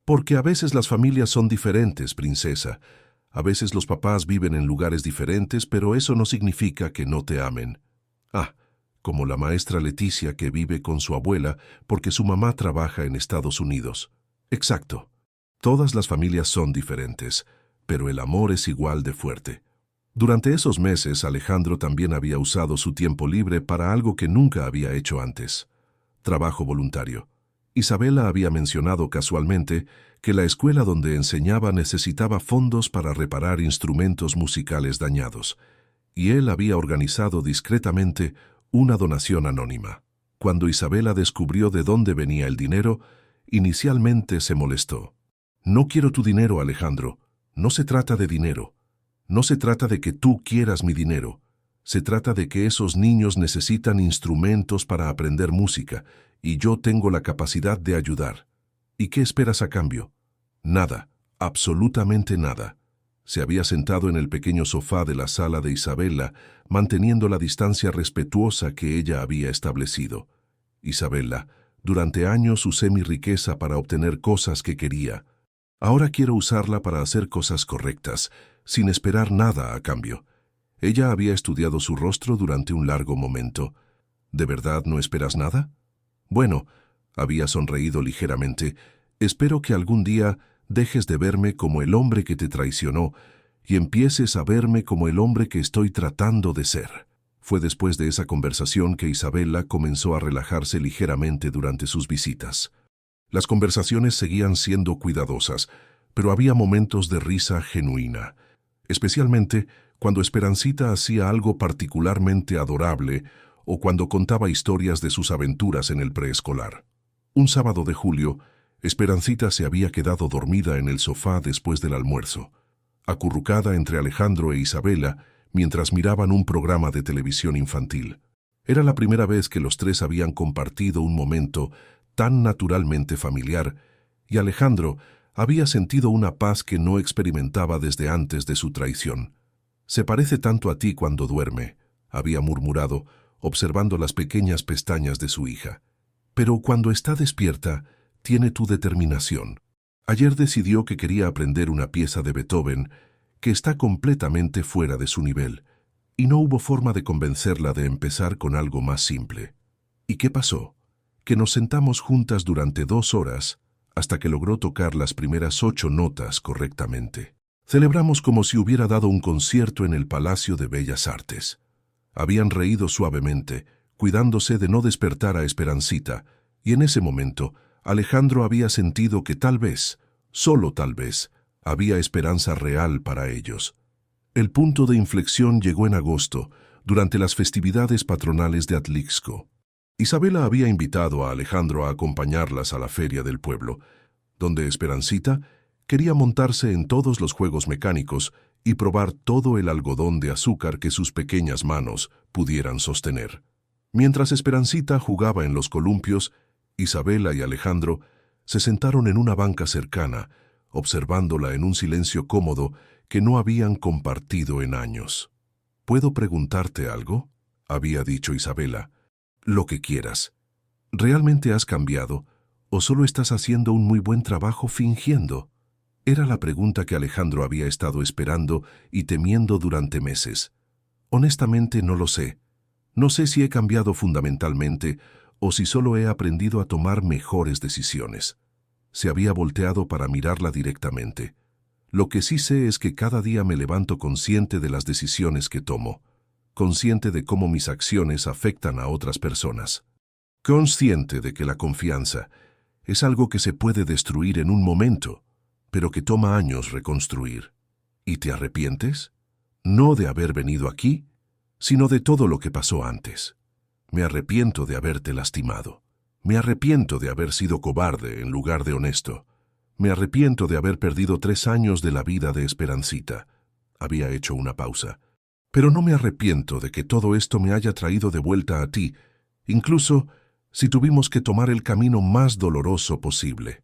«Porque a veces las familias son diferentes, princesa. A veces los papás viven en lugares diferentes, pero eso no significa que no te amen. Ah, como la maestra Leticia, que vive con su abuela porque su mamá trabaja en Estados Unidos». «Exacto. Todas las familias son diferentes, pero el amor es igual de fuerte». Durante esos meses, Alejandro también había usado su tiempo libre para algo que nunca había hecho antes: trabajo voluntario. Isabela había mencionado casualmente que la escuela donde enseñaba necesitaba fondos para reparar instrumentos musicales dañados, y él había organizado discretamente una donación anónima. Cuando Isabela descubrió de dónde venía el dinero, inicialmente se molestó. «No quiero tu dinero, Alejandro. No se trata de dinero. No se trata de que tú quieras mi dinero. Se trata de que esos niños necesitan instrumentos para aprender música, y yo tengo la capacidad de ayudar. ¿Y qué esperas a cambio?». «Nada, absolutamente nada. Se había sentado en el pequeño sofá de la sala de Isabela, manteniendo la distancia respetuosa que ella había establecido. Isabela, durante años usé mi riqueza para obtener cosas que quería. Ahora quiero usarla para hacer cosas correctas, sin esperar nada a cambio. Ella había estudiado su rostro durante un largo momento. ¿De verdad no esperas nada? Bueno, había sonreído ligeramente. Espero que algún día dejes de verme como el hombre que te traicionó y empieces a verme como el hombre que estoy tratando de ser. Fue después de esa conversación que Isabela comenzó a relajarse ligeramente durante sus visitas. Las conversaciones seguían siendo cuidadosas, pero había momentos de risa genuina, especialmente cuando Esperancita hacía algo particularmente adorable o cuando contaba historias de sus aventuras en el preescolar. Un sábado de julio, Esperancita se había quedado dormida en el sofá después del almuerzo, acurrucada entre Alejandro e Isabela mientras miraban un programa de televisión infantil. Era la primera vez que los tres habían compartido un momento tan naturalmente familiar, y Alejandro había sentido una paz que no experimentaba desde antes de su traición. «Se parece tanto a ti cuando duerme», había murmurado, observando las pequeñas pestañas de su hija. «Pero cuando está despierta, tiene tu determinación. Ayer decidió que quería aprender una pieza de Beethoven que está completamente fuera de su nivel, y no hubo forma de convencerla de empezar con algo más simple. ¿Y qué pasó? Que nos sentamos juntas durante 2 horas hasta que logró tocar las primeras 8 notas correctamente. Celebramos como si hubiera dado un concierto en el Palacio de Bellas Artes. Habían reído suavemente, cuidándose de no despertar a Esperancita, y en ese momento Alejandro había sentido que tal vez, solo tal vez, había esperanza real para ellos. El punto de inflexión llegó en agosto, durante las festividades patronales de Atlixco. Isabela había invitado a Alejandro a acompañarlas a la feria del pueblo, donde Esperancita quería montarse en todos los juegos mecánicos y probar todo el algodón de azúcar que sus pequeñas manos pudieran sostener. Mientras Esperancita jugaba en los columpios, Isabela y Alejandro se sentaron en una banca cercana, observándola en un silencio cómodo que no habían compartido en años. «¿Puedo preguntarte algo?», había dicho Isabela. «Lo que quieras. ¿Realmente has cambiado o solo estás haciendo un muy buen trabajo fingiendo?». Era la pregunta que Alejandro había estado esperando y temiendo durante meses. «Honestamente no lo sé. No sé si he cambiado fundamentalmente o si solo he aprendido a tomar mejores decisiones». Se había volteado para mirarla directamente. «Lo que sí sé es que cada día me levanto consciente de las decisiones que tomo, consciente de cómo mis acciones afectan a otras personas, consciente de que la confianza es algo que se puede destruir en un momento, pero que toma años reconstruir. ¿Y te arrepientes? No de haber venido aquí, sino de todo lo que pasó antes. Me arrepiento de haberte lastimado. Me arrepiento de haber sido cobarde en lugar de honesto. Me arrepiento de haber perdido 3 años de la vida de Esperancita». Había hecho una pausa. «Pero no me arrepiento de que todo esto me haya traído de vuelta a ti, incluso si tuvimos que tomar el camino más doloroso posible».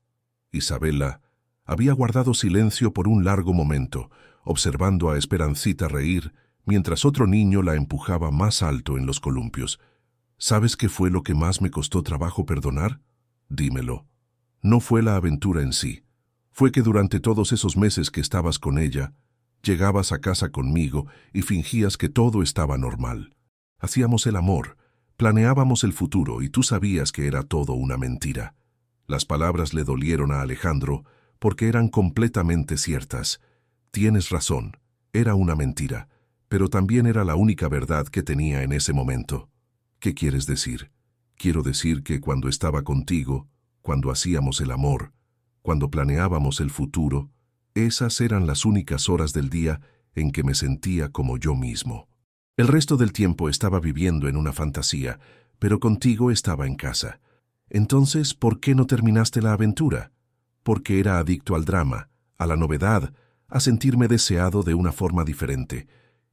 Isabela había guardado silencio por un largo momento, observando a Esperancita reír, mientras otro niño la empujaba más alto en los columpios. «¿Sabes qué fue lo que más me costó trabajo perdonar? Dímelo». «No fue la aventura en sí. Fue que durante todos esos meses que estabas con ella, llegabas a casa conmigo y fingías que todo estaba normal. Hacíamos el amor, planeábamos el futuro y tú sabías que era todo una mentira». Las palabras le dolieron a Alejandro porque eran completamente ciertas. «Tienes razón, era una mentira, pero también era la única verdad que tenía en ese momento». «¿Qué quieres decir?». «Quiero decir que cuando estaba contigo, cuando hacíamos el amor, cuando planeábamos el futuro, esas eran las únicas horas del día en que me sentía como yo mismo. El resto del tiempo estaba viviendo en una fantasía, pero contigo estaba en casa. Entonces, ¿por qué no terminaste la aventura? Porque era adicto al drama, a la novedad, a sentirme deseado de una forma diferente,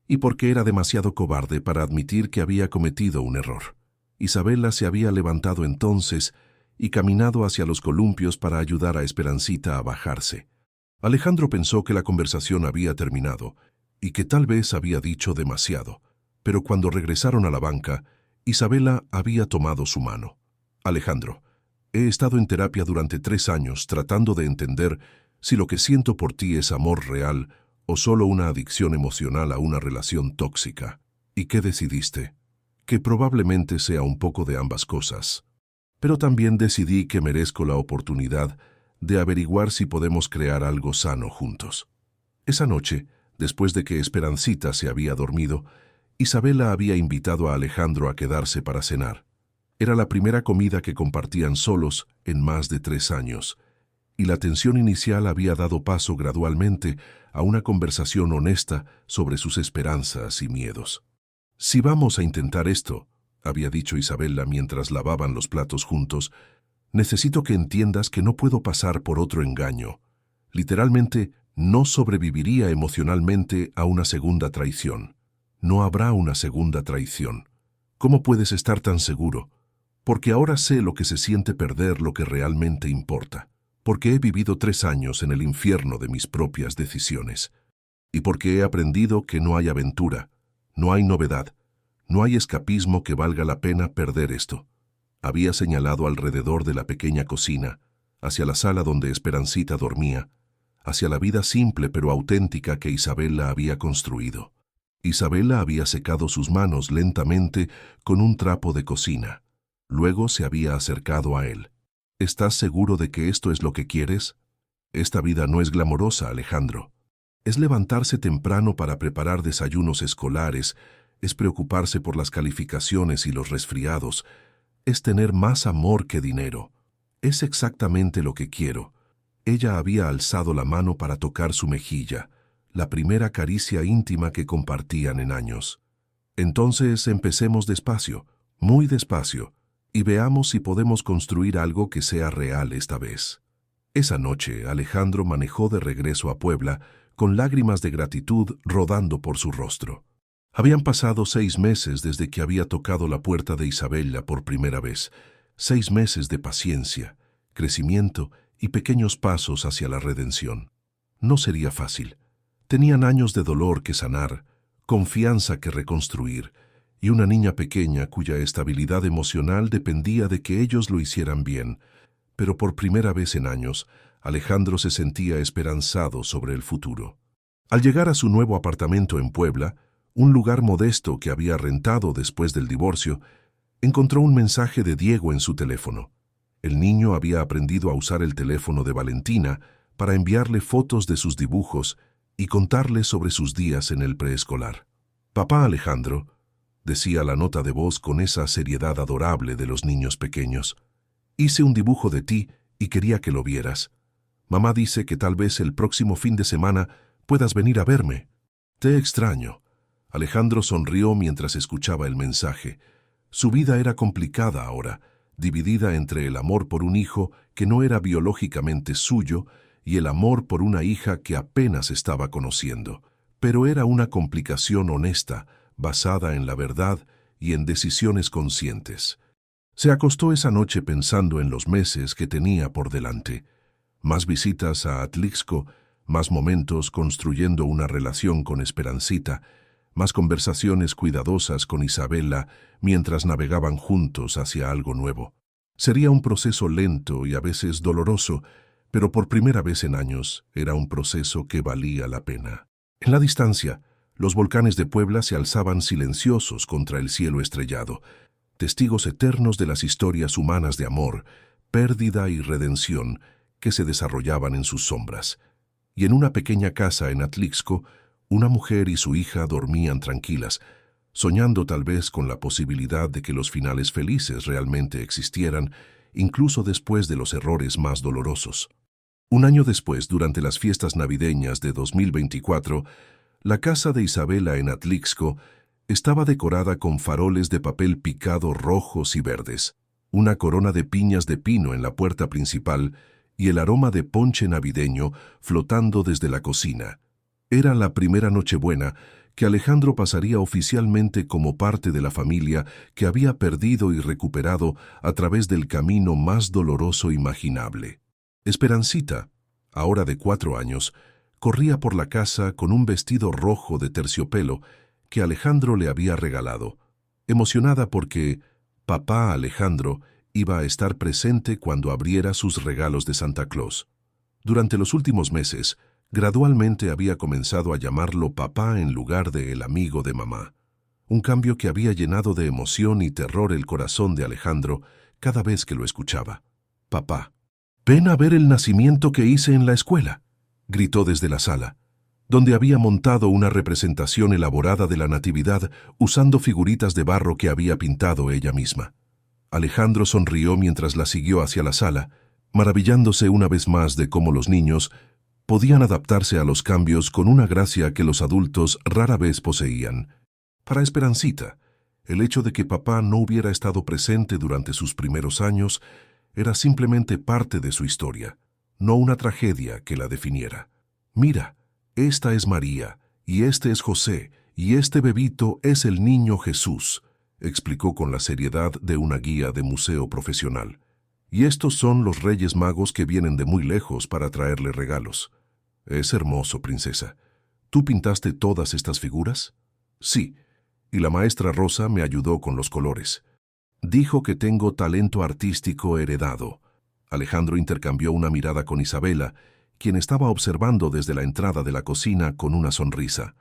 y porque era demasiado cobarde para admitir que había cometido un error». Isabela se había levantado entonces y caminado hacia los columpios para ayudar a Esperancita a bajarse. Alejandro pensó que la conversación había terminado y que tal vez había dicho demasiado, pero cuando regresaron a la banca, Isabela había tomado su mano. Alejandro, he estado en terapia durante 3 años tratando de entender si lo que siento por ti es amor real o solo una adicción emocional a una relación tóxica. ¿Y qué decidiste? Que probablemente sea un poco de ambas cosas. Pero también decidí que merezco la oportunidad de averiguar si podemos crear algo sano juntos. Esa noche, después de que Esperancita se había dormido, Isabela había invitado a Alejandro a quedarse para cenar. Era la primera comida que compartían solos en más de 3 años, y la tensión inicial había dado paso gradualmente a una conversación honesta sobre sus esperanzas y miedos. «Si vamos a intentar esto», había dicho Isabela mientras lavaban los platos juntos, «necesito que entiendas que no puedo pasar por otro engaño. Literalmente, no sobreviviría emocionalmente a una segunda traición. No habrá una segunda traición. ¿Cómo puedes estar tan seguro? Porque ahora sé lo que se siente perder lo que realmente importa. Porque he vivido 3 años en el infierno de mis propias decisiones. Y porque he aprendido que no hay aventura, no hay novedad, no hay escapismo que valga la pena perder esto». Había señalado alrededor de la pequeña cocina, hacia la sala donde Esperancita dormía, hacia la vida simple pero auténtica que Isabela había construido. Isabela había secado sus manos lentamente con un trapo de cocina. Luego se había acercado a él. «¿Estás seguro de que esto es lo que quieres? Esta vida no es glamorosa, Alejandro. Es levantarse temprano para preparar desayunos escolares, es preocuparse por las calificaciones y los resfriados, es tener más amor que dinero. Es exactamente lo que quiero». Ella había alzado la mano para tocar su mejilla, la primera caricia íntima que compartían en años. «Entonces empecemos despacio, muy despacio, y veamos si podemos construir algo que sea real esta vez». Esa noche, Alejandro manejó de regreso a Puebla con lágrimas de gratitud rodando por su rostro. Habían pasado 6 meses desde que había tocado la puerta de Isabela por primera vez. 6 meses de paciencia, crecimiento y pequeños pasos hacia la redención. No sería fácil. Tenían años de dolor que sanar, confianza que reconstruir, y una niña pequeña cuya estabilidad emocional dependía de que ellos lo hicieran bien. Pero por primera vez en años, Alejandro se sentía esperanzado sobre el futuro. Al llegar a su nuevo apartamento en Puebla, un lugar modesto que había rentado después del divorcio, encontró un mensaje de Diego en su teléfono. El niño había aprendido a usar el teléfono de Valentina para enviarle fotos de sus dibujos y contarle sobre sus días en el preescolar. «Papá Alejandro», decía la nota de voz con esa seriedad adorable de los niños pequeños, «hice un dibujo de ti y quería que lo vieras. Mamá dice que tal vez el próximo fin de semana puedas venir a verme. Te extraño». Alejandro sonrió mientras escuchaba el mensaje. Su vida era complicada ahora, dividida entre el amor por un hijo que no era biológicamente suyo y el amor por una hija que apenas estaba conociendo. Pero era una complicación honesta, basada en la verdad y en decisiones conscientes. Se acostó esa noche pensando en los meses que tenía por delante. Más visitas a Atlixco, más momentos construyendo una relación con Esperancita, más conversaciones cuidadosas con Isabela mientras navegaban juntos hacia algo nuevo. Sería un proceso lento y a veces doloroso, pero por primera vez en años era un proceso que valía la pena. En la distancia, los volcanes de Puebla se alzaban silenciosos contra el cielo estrellado, testigos eternos de las historias humanas de amor, pérdida y redención que se desarrollaban en sus sombras. Y en una pequeña casa en Atlixco, una mujer y su hija dormían tranquilas, soñando tal vez con la posibilidad de que los finales felices realmente existieran, incluso después de los errores más dolorosos. Un año después, durante las fiestas navideñas de 2024, la casa de Isabela en Atlixco estaba decorada con faroles de papel picado rojos y verdes, una corona de piñas de pino en la puerta principal y el aroma de ponche navideño flotando desde la cocina. Era la primera Nochebuena que Alejandro pasaría oficialmente como parte de la familia que había perdido y recuperado a través del camino más doloroso imaginable. Esperancita, ahora de 4 años, corría por la casa con un vestido rojo de terciopelo que Alejandro le había regalado, emocionada porque papá Alejandro iba a estar presente cuando abriera sus regalos de Santa Claus. Durante los últimos meses, gradualmente había comenzado a llamarlo papá en lugar de el amigo de mamá. Un cambio que había llenado de emoción y terror el corazón de Alejandro cada vez que lo escuchaba. «Papá, ven a ver el nacimiento que hice en la escuela», gritó desde la sala, donde había montado una representación elaborada de la Natividad usando figuritas de barro que había pintado ella misma. Alejandro sonrió mientras la siguió hacia la sala, maravillándose una vez más de cómo los niños podían adaptarse a los cambios con una gracia que los adultos rara vez poseían. Para Esperancita, el hecho de que papá no hubiera estado presente durante sus primeros años era simplemente parte de su historia, no una tragedia que la definiera. «Mira, esta es María, y este es José, y este bebito es el niño Jesús», explicó con la seriedad de una guía de museo profesional. «Y estos son los Reyes Magos que vienen de muy lejos para traerle regalos». «Es hermoso, princesa. ¿Tú pintaste todas estas figuras?» «Sí, y la maestra Rosa me ayudó con los colores. Dijo que tengo talento artístico heredado». Alejandro intercambió una mirada con Isabela, quien estaba observando desde la entrada de la cocina con una sonrisa.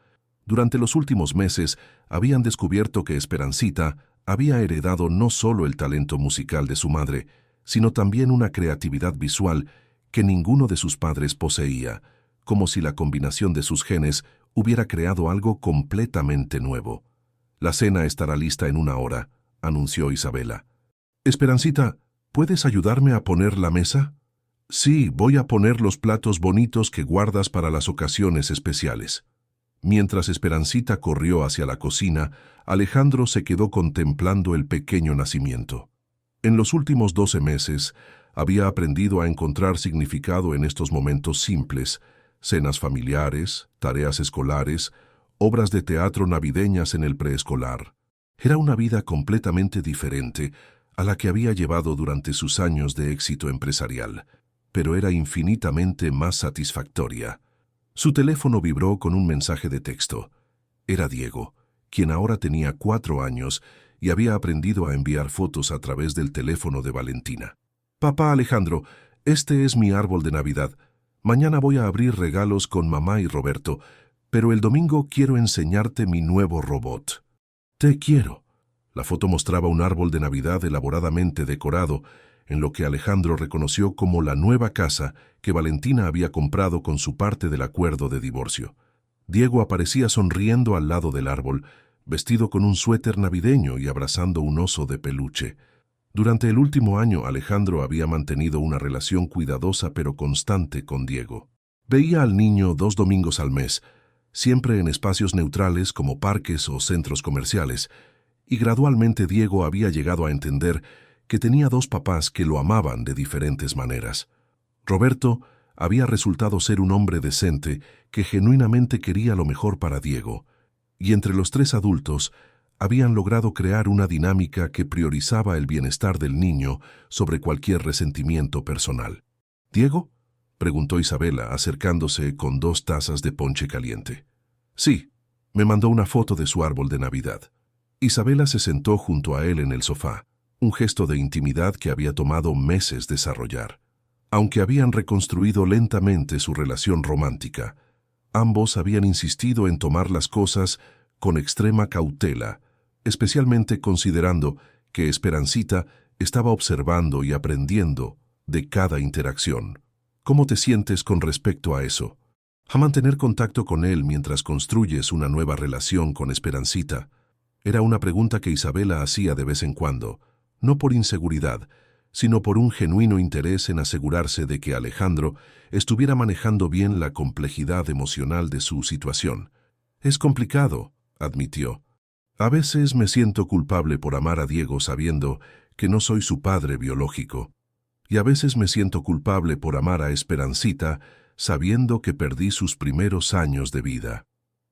Durante los últimos meses habían descubierto que Esperancita había heredado no solo el talento musical de su madre, sino también una creatividad visual que ninguno de sus padres poseía, como si la combinación de sus genes hubiera creado algo completamente nuevo. «La cena estará lista en 1 hora», anunció Isabela. «Esperancita, ¿puedes ayudarme a poner la mesa?» «Sí, voy a poner los platos bonitos que guardas para las ocasiones especiales». Mientras Esperancita corrió hacia la cocina, Alejandro se quedó contemplando el pequeño nacimiento. En los últimos 12 meses, había aprendido a encontrar significado en estos momentos simples: cenas familiares, tareas escolares, obras de teatro navideñas en el preescolar. Era una vida completamente diferente a la que había llevado durante sus años de éxito empresarial, pero era infinitamente más satisfactoria. Su teléfono vibró con un mensaje de texto. Era Diego, quien ahora tenía 4 años y había aprendido a enviar fotos a través del teléfono de Valentina. «Papá Alejandro, este es mi árbol de Navidad. Mañana voy a abrir regalos con mamá y Roberto, pero el domingo quiero enseñarte mi nuevo robot». «Te quiero». La foto mostraba un árbol de Navidad elaboradamente decorado, en lo que Alejandro reconoció como la nueva casa que Valentina había comprado con su parte del acuerdo de divorcio. Diego aparecía sonriendo al lado del árbol, vestido con un suéter navideño y abrazando un oso de peluche. Durante el último año, Alejandro había mantenido una relación cuidadosa pero constante con Diego. Veía al niño 2 domingos al mes, siempre en espacios neutrales como parques o centros comerciales, y gradualmente Diego había llegado a entender que tenía 2 papás que lo amaban de diferentes maneras. Roberto había resultado ser un hombre decente que genuinamente quería lo mejor para Diego, y entre los 3 adultos habían logrado crear una dinámica que priorizaba el bienestar del niño sobre cualquier resentimiento personal. «¿Diego?», preguntó Isabela, acercándose con 2 tazas de ponche caliente. «Sí», me mandó una foto de su árbol de Navidad. Isabela se sentó junto a él en el sofá, un gesto de intimidad que había tomado meses desarrollar. Aunque habían reconstruido lentamente su relación romántica, ambos habían insistido en tomar las cosas con extrema cautela, especialmente considerando que Esperancita estaba observando y aprendiendo de cada interacción. ¿Cómo te sientes con respecto a eso? A mantener contacto con él mientras construyes una nueva relación con Esperancita. Era una pregunta que Isabela hacía de vez en cuando, no por inseguridad, sino por un genuino interés en asegurarse de que Alejandro estuviera manejando bien la complejidad emocional de su situación. «Es complicado», admitió. «A veces me siento culpable por amar a Diego sabiendo que no soy su padre biológico. Y a veces me siento culpable por amar a Esperancita sabiendo que perdí sus primeros años de vida.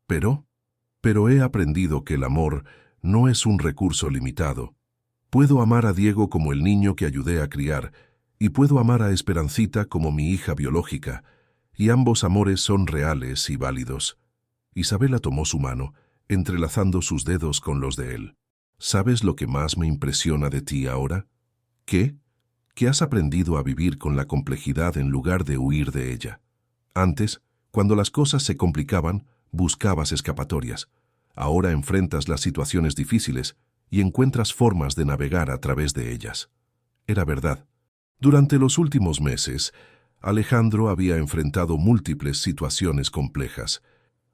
Pero he aprendido que el amor no es un recurso limitado. Puedo amar a Diego como el niño que ayudé a criar, y puedo amar a Esperancita como mi hija biológica, y ambos amores son reales y válidos. Isabela tomó su mano, entrelazando sus dedos con los de él. ¿Sabes lo que más me impresiona de ti ahora? ¿Qué? Que has aprendido a vivir con la complejidad en lugar de huir de ella. Antes, cuando las cosas se complicaban, buscabas escapatorias. Ahora enfrentas las situaciones difíciles y encuentras formas de navegar a través de ellas. Era verdad. Durante los últimos meses, Alejandro había enfrentado múltiples situaciones complejas.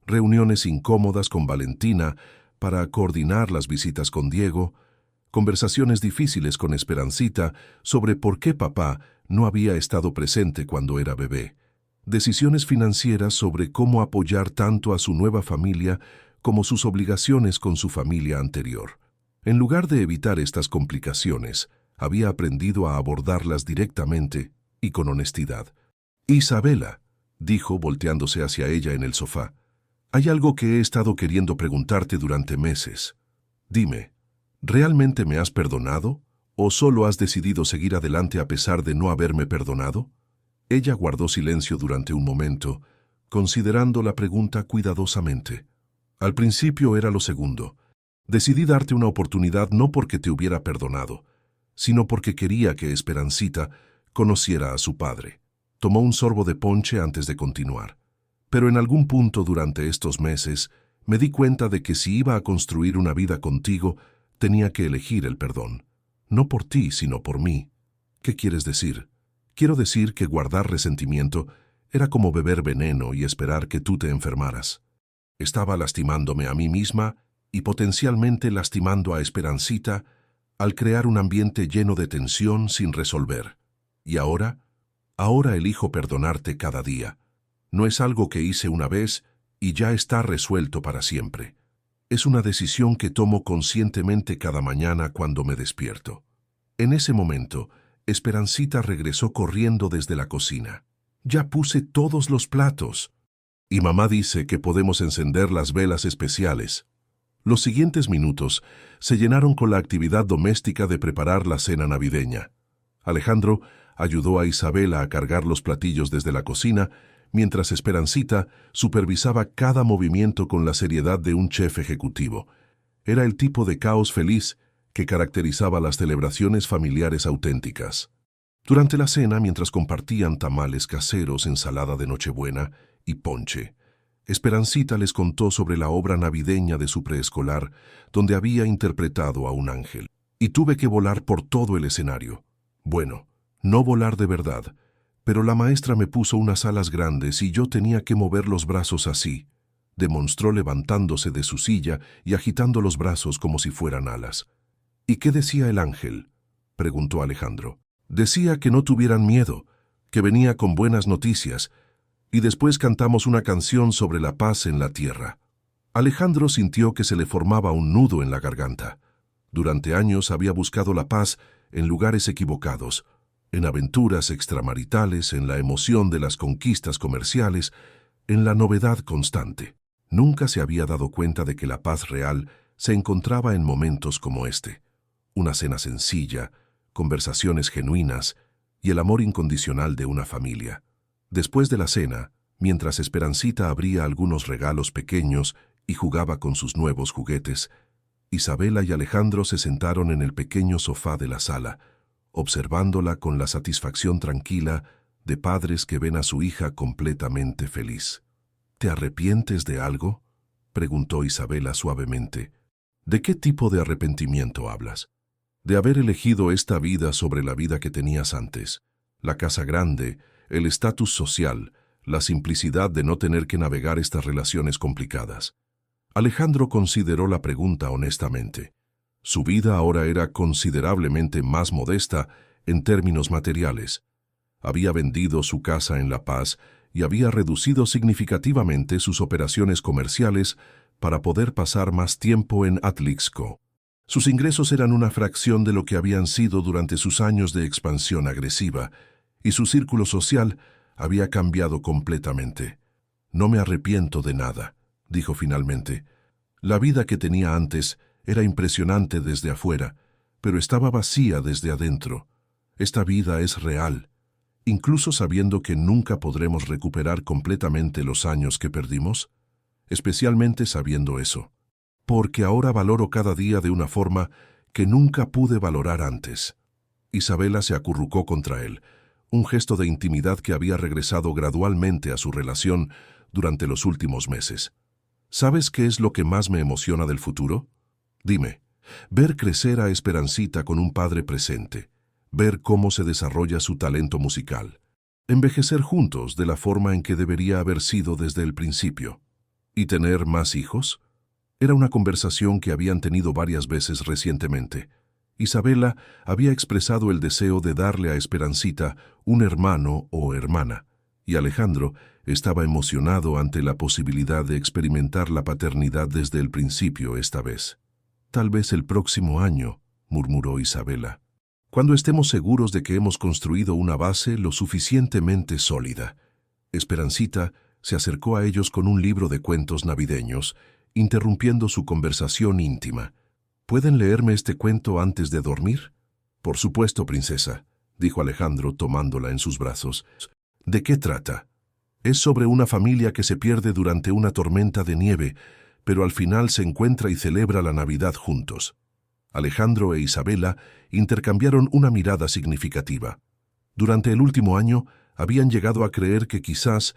Reuniones incómodas con Valentina para coordinar las visitas con Diego, conversaciones difíciles con Esperancita sobre por qué papá no había estado presente cuando era bebé, decisiones financieras sobre cómo apoyar tanto a su nueva familia como sus obligaciones con su familia anterior. En lugar de evitar estas complicaciones, había aprendido a abordarlas directamente y con honestidad. «Isabela», dijo volteándose hacia ella en el sofá, «hay algo que he estado queriendo preguntarte durante meses. Dime, ¿realmente me has perdonado o solo has decidido seguir adelante a pesar de no haberme perdonado?» Ella guardó silencio durante un momento, considerando la pregunta cuidadosamente. Al principio era lo segundo. Decidí darte una oportunidad no porque te hubiera perdonado, sino porque quería que Esperancita conociera a su padre. Tomó un sorbo de ponche antes de continuar. Pero en algún punto durante estos meses me di cuenta de que si iba a construir una vida contigo, tenía que elegir el perdón. No por ti, sino por mí. ¿Qué quieres decir? Quiero decir que guardar resentimiento era como beber veneno y esperar que tú te enfermaras. Estaba lastimándome a mí misma y potencialmente lastimando a Esperancita al crear un ambiente lleno de tensión sin resolver. ¿Y ahora? Ahora elijo perdonarte cada día. No es algo que hice una vez y ya está resuelto para siempre. Es una decisión que tomo conscientemente cada mañana cuando me despierto. En ese momento, Esperancita regresó corriendo desde la cocina. «Ya puse todos los platos. Y mamá dice que podemos encender las velas especiales». Los siguientes minutos se llenaron con la actividad doméstica de preparar la cena navideña. Alejandro ayudó a Isabela a cargar los platillos desde la cocina, mientras Esperancita supervisaba cada movimiento con la seriedad de un chef ejecutivo. Era el tipo de caos feliz que caracterizaba las celebraciones familiares auténticas. Durante la cena, mientras compartían tamales caseros, ensalada de Nochebuena y ponche, Esperancita les contó sobre la obra navideña de su preescolar, donde había interpretado a un ángel. «Y tuve que volar por todo el escenario. Bueno, no volar de verdad, pero la maestra me puso unas alas grandes y yo tenía que mover los brazos así», demostró levantándose de su silla y agitando los brazos como si fueran alas. «¿Y qué decía el ángel?», preguntó Alejandro. «Decía que no tuvieran miedo, que venía con buenas noticias, y después cantamos una canción sobre la paz en la tierra». Alejandro sintió que se le formaba un nudo en la garganta. Durante años había buscado la paz en lugares equivocados, en aventuras extramaritales, en la emoción de las conquistas comerciales, en la novedad constante. Nunca se había dado cuenta de que la paz real se encontraba en momentos como este. Una cena sencilla, conversaciones genuinas y el amor incondicional de una familia. Después de la cena, mientras Esperancita abría algunos regalos pequeños y jugaba con sus nuevos juguetes, Isabela y Alejandro se sentaron en el pequeño sofá de la sala, observándola con la satisfacción tranquila de padres que ven a su hija completamente feliz. «¿Te arrepientes de algo?», preguntó Isabela suavemente. «¿De qué tipo de arrepentimiento hablas?». «De haber elegido esta vida sobre la vida que tenías antes. La casa grande, el estatus social, la simplicidad de no tener que navegar estas relaciones complicadas». Alejandro consideró la pregunta honestamente. Su vida ahora era considerablemente más modesta en términos materiales. Había vendido su casa en La Paz y había reducido significativamente sus operaciones comerciales para poder pasar más tiempo en Atlixco. Sus ingresos eran una fracción de lo que habían sido durante sus años de expansión agresiva, y su círculo social había cambiado completamente. «No me arrepiento de nada», dijo finalmente. «La vida que tenía antes era impresionante desde afuera, pero estaba vacía desde adentro. Esta vida es real, incluso sabiendo que nunca podremos recuperar completamente los años que perdimos? Especialmente sabiendo eso, porque ahora valoro cada día de una forma que nunca pude valorar antes. Isabela se acurrucó contra él, un gesto de intimidad que había regresado gradualmente a su relación durante los últimos meses. ¿Sabes qué es lo que más me emociona del futuro? Dime, ver crecer a Esperancita con un padre presente, ver cómo se desarrolla su talento musical, envejecer juntos de la forma en que debería haber sido desde el principio. ¿Y tener más hijos? Era una conversación que habían tenido varias veces recientemente. Isabela había expresado el deseo de darle a Esperancita un hermano o hermana, y Alejandro estaba emocionado ante la posibilidad de experimentar la paternidad desde el principio esta vez. Tal vez el próximo año, murmuró Isabela, cuando estemos seguros de que hemos construido una base lo suficientemente sólida. Esperancita se acercó a ellos con un libro de cuentos navideños, interrumpiendo su conversación íntima. ¿Pueden leerme este cuento antes de dormir? Por supuesto, princesa, dijo Alejandro tomándola en sus brazos. ¿De qué trata? Es sobre una familia que se pierde durante una tormenta de nieve, pero al final se encuentra y celebra la Navidad juntos. Alejandro e Isabela intercambiaron una mirada significativa. Durante el último año habían llegado a creer que quizás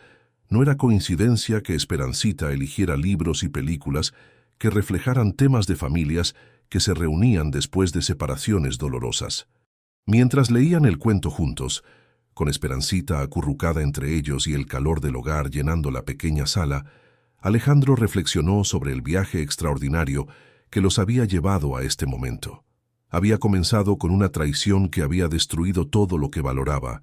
no era coincidencia que Esperancita eligiera libros y películas que reflejaran temas de familias que se reunían después de separaciones dolorosas. Mientras leían el cuento juntos, con Esperancita acurrucada entre ellos y el calor del hogar llenando la pequeña sala, Alejandro reflexionó sobre el viaje extraordinario que los había llevado a este momento. Había comenzado con una traición que había destruido todo lo que valoraba,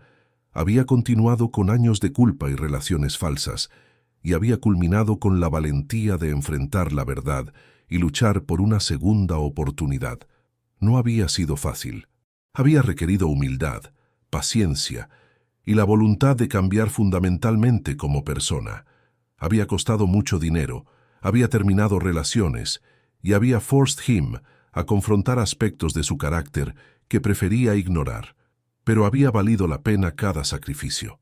había continuado con años de culpa y relaciones falsas, y había culminado con la valentía de enfrentar la verdad y luchar por una segunda oportunidad. No había sido fácil. Había requerido humildad, paciencia y la voluntad de cambiar fundamentalmente como persona. Había costado mucho dinero, había terminado relaciones y había forced him a confrontar aspectos de su carácter que prefería ignorar. Pero había valido la pena cada sacrificio.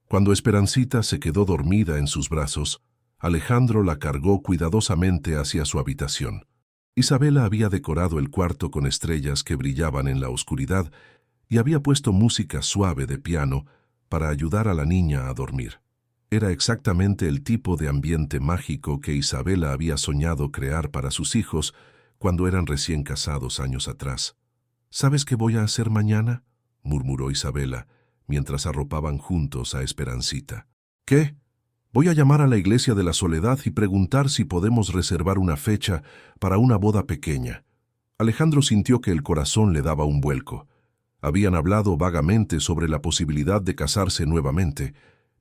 Cuando Esperancita se quedó dormida en sus brazos, Alejandro la cargó cuidadosamente hacia su habitación. Isabela había decorado el cuarto con estrellas que brillaban en la oscuridad y había puesto música suave de piano para ayudar a la niña a dormir. Era exactamente el tipo de ambiente mágico que Isabela había soñado crear para sus hijos cuando eran recién casados años atrás. ¿Sabes qué voy a hacer mañana?, murmuró Isabela, mientras arropaban juntos a Esperancita. ¿Qué? Voy a llamar a la iglesia de la Soledad y preguntar si podemos reservar una fecha para una boda pequeña. Alejandro sintió que el corazón le daba un vuelco. Habían hablado vagamente sobre la posibilidad de casarse nuevamente,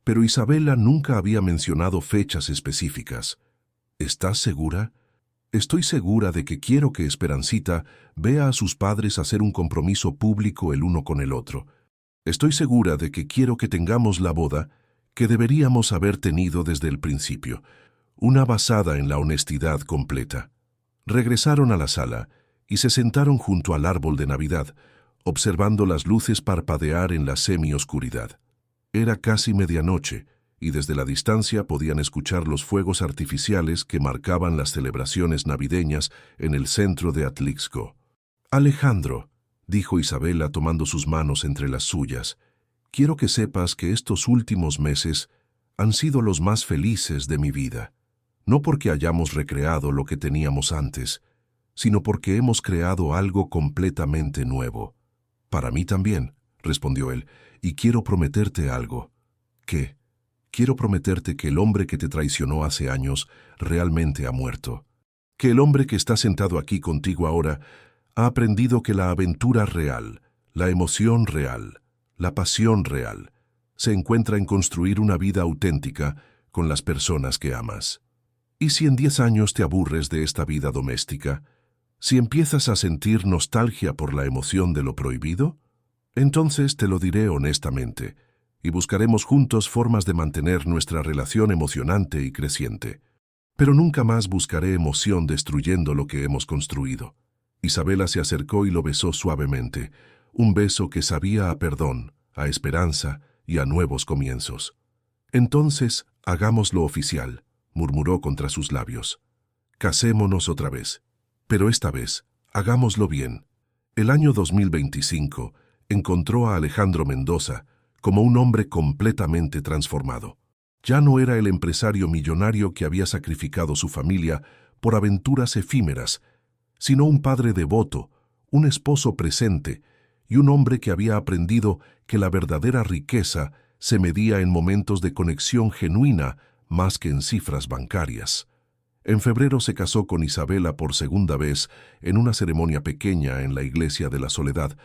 pero Isabela nunca había mencionado fechas específicas. ¿Estás segura? Estoy segura de que quiero que Esperancita vea a sus padres hacer un compromiso público el uno con el otro. Estoy segura de que quiero que tengamos la boda que deberíamos haber tenido desde el principio, una basada en la honestidad completa. Regresaron a la sala y se sentaron junto al árbol de Navidad, observando las luces parpadear en la semioscuridad. Era casi medianoche, y desde la distancia podían escuchar los fuegos artificiales que marcaban las celebraciones navideñas en el centro de Atlixco. «Alejandro», dijo Isabela tomando sus manos entre las suyas, «quiero que sepas que estos últimos meses han sido los más felices de mi vida, no porque hayamos recreado lo que teníamos antes, sino porque hemos creado algo completamente nuevo». «Para mí también», respondió él, «y quiero prometerte algo». «¿Qué?» «Quiero prometerte que el hombre que te traicionó hace años realmente ha muerto. Que el hombre que está sentado aquí contigo ahora ha aprendido que la aventura real, la emoción real, la pasión real, se encuentra en construir una vida auténtica con las personas que amas. ¿Y si en 10 años te aburres de esta vida doméstica? ¿Si empiezas a sentir nostalgia por la emoción de lo prohibido? Entonces te lo diré honestamente, y buscaremos juntos formas de mantener nuestra relación emocionante y creciente. Pero nunca más buscaré emoción destruyendo lo que hemos construido». Isabela se acercó y lo besó suavemente, un beso que sabía a perdón, a esperanza y a nuevos comienzos. Entonces, hagámoslo oficial, murmuró contra sus labios. Casémonos otra vez. Pero esta vez, hagámoslo bien. El año 2025 encontró a Alejandro Mendoza como un hombre completamente transformado. Ya no era el empresario millonario que había sacrificado su familia por aventuras efímeras, sino un padre devoto, un esposo presente y un hombre que había aprendido que la verdadera riqueza se medía en momentos de conexión genuina más que en cifras bancarias. En febrero se casó con Isabela por segunda vez en una ceremonia pequeña en la Iglesia de la Soledad,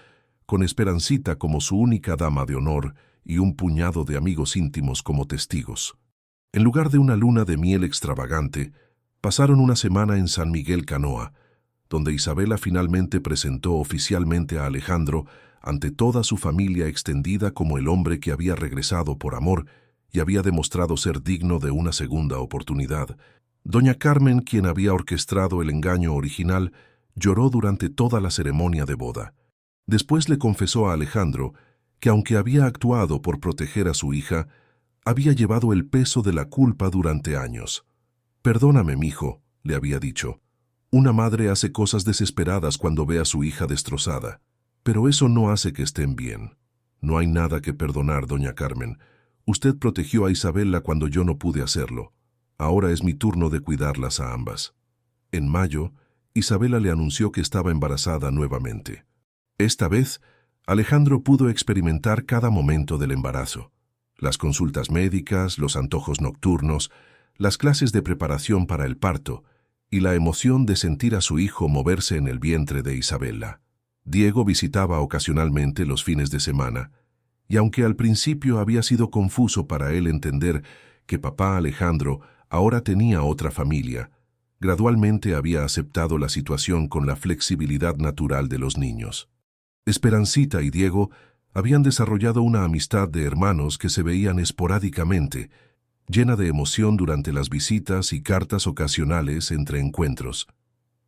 con Esperancita como su única dama de honor y un puñado de amigos íntimos como testigos. En lugar de una luna de miel extravagante, pasaron una semana en San Miguel Canoa, donde Isabela finalmente presentó oficialmente a Alejandro ante toda su familia extendida como el hombre que había regresado por amor y había demostrado ser digno de una segunda oportunidad. Doña Carmen, quien había orquestado el engaño original, lloró durante toda la ceremonia de boda. Después le confesó a Alejandro que aunque había actuado por proteger a su hija, había llevado el peso de la culpa durante años. «Perdóname, mijo», le había dicho. «Una madre hace cosas desesperadas cuando ve a su hija destrozada, pero eso no hace que estén bien. No hay nada que perdonar, doña Carmen. Usted protegió a Isabela cuando yo no pude hacerlo. Ahora es mi turno de cuidarlas a ambas». En mayo, Isabela le anunció que estaba embarazada nuevamente. Esta vez, Alejandro pudo experimentar cada momento del embarazo. Las consultas médicas, los antojos nocturnos, las clases de preparación para el parto y la emoción de sentir a su hijo moverse en el vientre de Isabela. Diego visitaba ocasionalmente los fines de semana, y aunque al principio había sido confuso para él entender que papá Alejandro ahora tenía otra familia, gradualmente había aceptado la situación con la flexibilidad natural de los niños. Esperancita y Diego habían desarrollado una amistad de hermanos que se veían esporádicamente, llena de emoción durante las visitas y cartas ocasionales entre encuentros.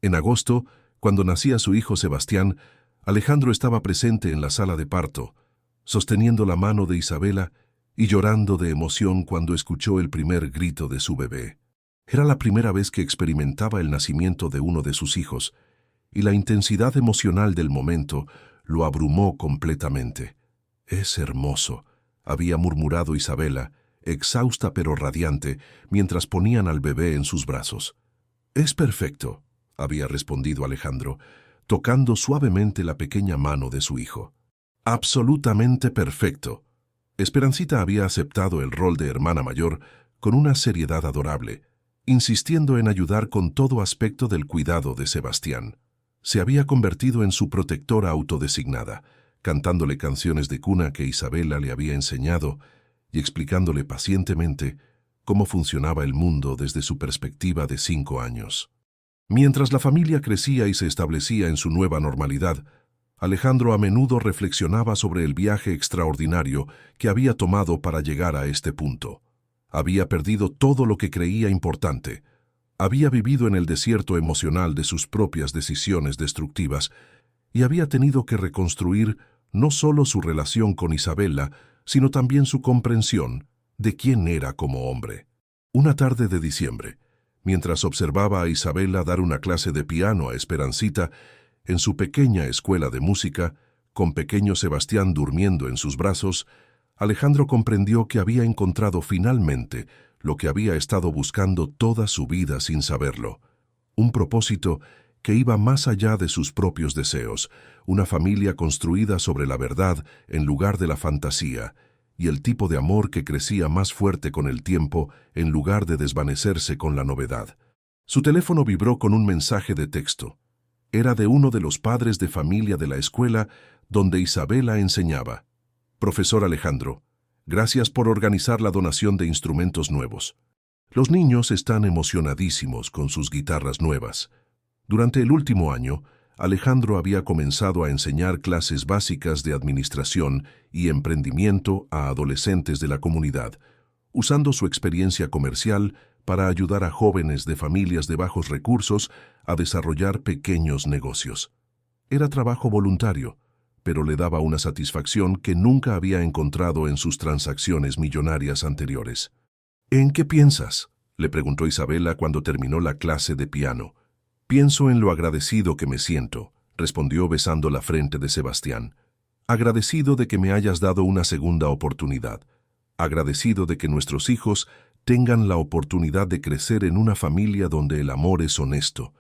En agosto, cuando nacía su hijo Sebastián, Alejandro estaba presente en la sala de parto, sosteniendo la mano de Isabela y llorando de emoción cuando escuchó el primer grito de su bebé. Era la primera vez que experimentaba el nacimiento de uno de sus hijos, y la intensidad emocional del momento lo abrumó completamente. «Es hermoso», había murmurado Isabela, exhausta pero radiante, mientras ponían al bebé en sus brazos. «Es perfecto», había respondido Alejandro, tocando suavemente la pequeña mano de su hijo. «Absolutamente perfecto». Esperancita había aceptado el rol de hermana mayor con una seriedad adorable, insistiendo en ayudar con todo aspecto del cuidado de Sebastián. Se había convertido en su protectora autodesignada, cantándole canciones de cuna que Isabela le había enseñado y explicándole pacientemente cómo funcionaba el mundo desde su perspectiva de 5 años. Mientras la familia crecía y se establecía en su nueva normalidad, Alejandro a menudo reflexionaba sobre el viaje extraordinario que había tomado para llegar a este punto. Había perdido todo lo que creía importante. Había vivido en el desierto emocional de sus propias decisiones destructivas y había tenido que reconstruir no solo su relación con Isabela, sino también su comprensión de quién era como hombre. Una tarde de diciembre, mientras observaba a Isabela dar una clase de piano a Esperancita en su pequeña escuela de música, con pequeño Sebastián durmiendo en sus brazos, Alejandro comprendió que había encontrado finalmente lo que había estado buscando toda su vida sin saberlo, un propósito que iba más allá de sus propios deseos, una familia construida sobre la verdad en lugar de la fantasía, y el tipo de amor que crecía más fuerte con el tiempo en lugar de desvanecerse con la novedad. Su teléfono vibró con un mensaje de texto. Era de uno de los padres de familia de la escuela donde Isabela enseñaba. «Profesor Alejandro, gracias por organizar la donación de instrumentos nuevos. Los niños están emocionadísimos con sus guitarras nuevas. Durante el último año, Alejandro había comenzado a enseñar clases básicas de administración y emprendimiento a adolescentes de la comunidad, usando su experiencia comercial para ayudar a jóvenes de familias de bajos recursos a desarrollar pequeños negocios. Era trabajo voluntario, pero le daba una satisfacción que nunca había encontrado en sus transacciones millonarias anteriores. ¿En qué piensas?, le preguntó Isabela cuando terminó la clase de piano. Pienso en lo agradecido que me siento, respondió besando la frente de Sebastián. Agradecido de que me hayas dado una segunda oportunidad. Agradecido de que nuestros hijos tengan la oportunidad de crecer en una familia donde el amor es honesto.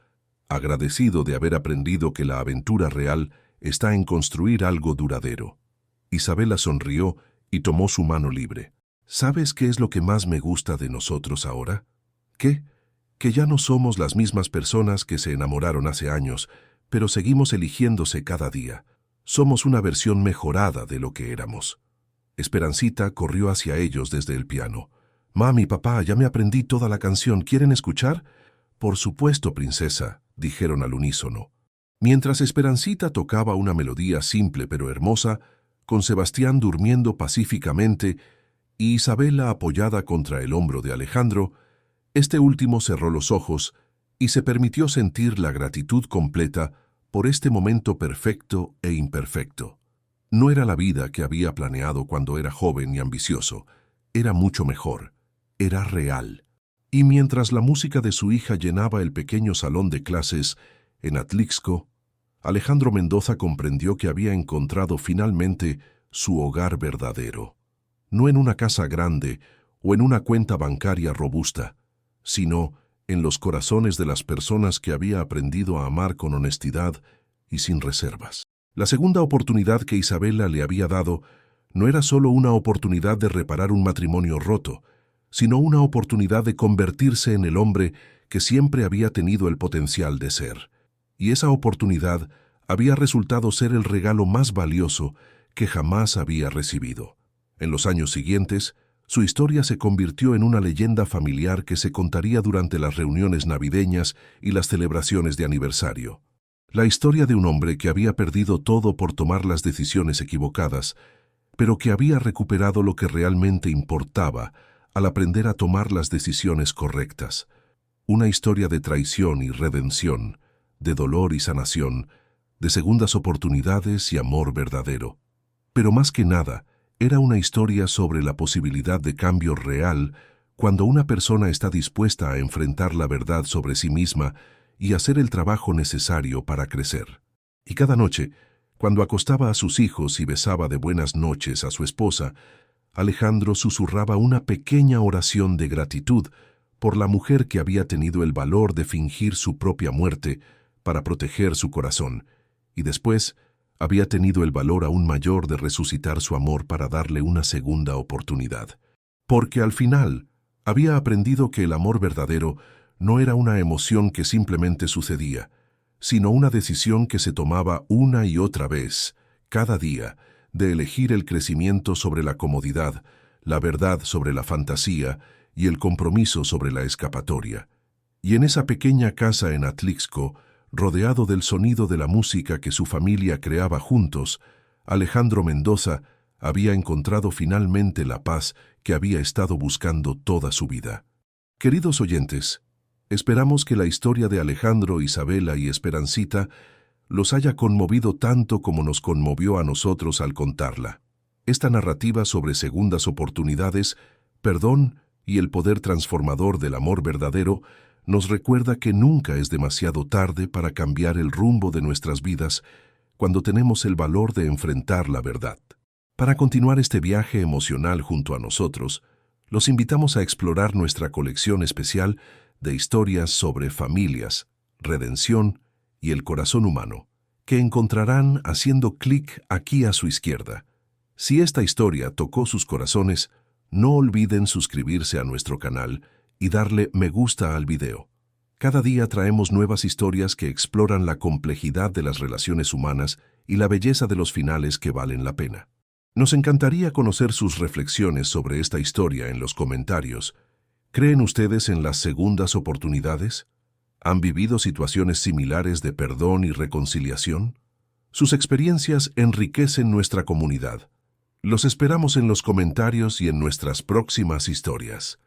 Agradecido de haber aprendido que la aventura real está en construir algo duradero. Isabela sonrió y tomó su mano libre. ¿Sabes qué es lo que más me gusta de nosotros ahora? ¿Qué? Que ya no somos las mismas personas que se enamoraron hace años, pero seguimos eligiéndose cada día. Somos una versión mejorada de lo que éramos. Esperancita corrió hacia ellos desde el piano. «Mami, papá, ya me aprendí toda la canción. ¿Quieren escuchar?» «Por supuesto, princesa», dijeron al unísono. Mientras Esperancita tocaba una melodía simple pero hermosa, con Sebastián durmiendo pacíficamente y Isabela apoyada contra el hombro de Alejandro, este último cerró los ojos y se permitió sentir la gratitud completa por este momento perfecto e imperfecto. No era la vida que había planeado cuando era joven y ambicioso, era mucho mejor, era real. Y mientras la música de su hija llenaba el pequeño salón de clases en Atlixco, Alejandro Mendoza comprendió que había encontrado finalmente su hogar verdadero. No en una casa grande o en una cuenta bancaria robusta, sino en los corazones de las personas que había aprendido a amar con honestidad y sin reservas. La segunda oportunidad que Isabela le había dado no era solo una oportunidad de reparar un matrimonio roto, sino una oportunidad de convertirse en el hombre que siempre había tenido el potencial de ser. Y esa oportunidad había resultado ser el regalo más valioso que jamás había recibido. En los años siguientes, su historia se convirtió en una leyenda familiar que se contaría durante las reuniones navideñas y las celebraciones de aniversario. La historia de un hombre que había perdido todo por tomar las decisiones equivocadas, pero que había recuperado lo que realmente importaba al aprender a tomar las decisiones correctas. Una historia de traición y redención, de dolor y sanación, de segundas oportunidades y amor verdadero. Pero más que nada, era una historia sobre la posibilidad de cambio real cuando una persona está dispuesta a enfrentar la verdad sobre sí misma y hacer el trabajo necesario para crecer. Y cada noche, cuando acostaba a sus hijos y besaba de buenas noches a su esposa, Alejandro susurraba una pequeña oración de gratitud por la mujer que había tenido el valor de fingir su propia muerte para proteger su corazón, y después había tenido el valor aún mayor de resucitar su amor para darle una segunda oportunidad. Porque al final había aprendido que el amor verdadero no era una emoción que simplemente sucedía, sino una decisión que se tomaba una y otra vez, cada día, de elegir el crecimiento sobre la comodidad, la verdad sobre la fantasía y el compromiso sobre la escapatoria. Y en esa pequeña casa en Atlixco, rodeado del sonido de la música que su familia creaba juntos, Alejandro Mendoza había encontrado finalmente la paz que había estado buscando toda su vida. Queridos oyentes, esperamos que la historia de Alejandro, Isabela y Esperancita los haya conmovido tanto como nos conmovió a nosotros al contarla. Esta narrativa sobre segundas oportunidades, perdón y el poder transformador del amor verdadero nos recuerda que nunca es demasiado tarde para cambiar el rumbo de nuestras vidas cuando tenemos el valor de enfrentar la verdad. Para continuar este viaje emocional junto a nosotros, los invitamos a explorar nuestra colección especial de historias sobre familias, redención y el corazón humano, que encontrarán haciendo clic aquí a su izquierda. Si esta historia tocó sus corazones, no olviden suscribirse a nuestro canal y darle me gusta al video. Cada día traemos nuevas historias que exploran la complejidad de las relaciones humanas y la belleza de los finales que valen la pena. Nos encantaría conocer sus reflexiones sobre esta historia en los comentarios. ¿Creen ustedes en las segundas oportunidades? ¿Han vivido situaciones similares de perdón y reconciliación? Sus experiencias enriquecen nuestra comunidad. Los esperamos en los comentarios y en nuestras próximas historias.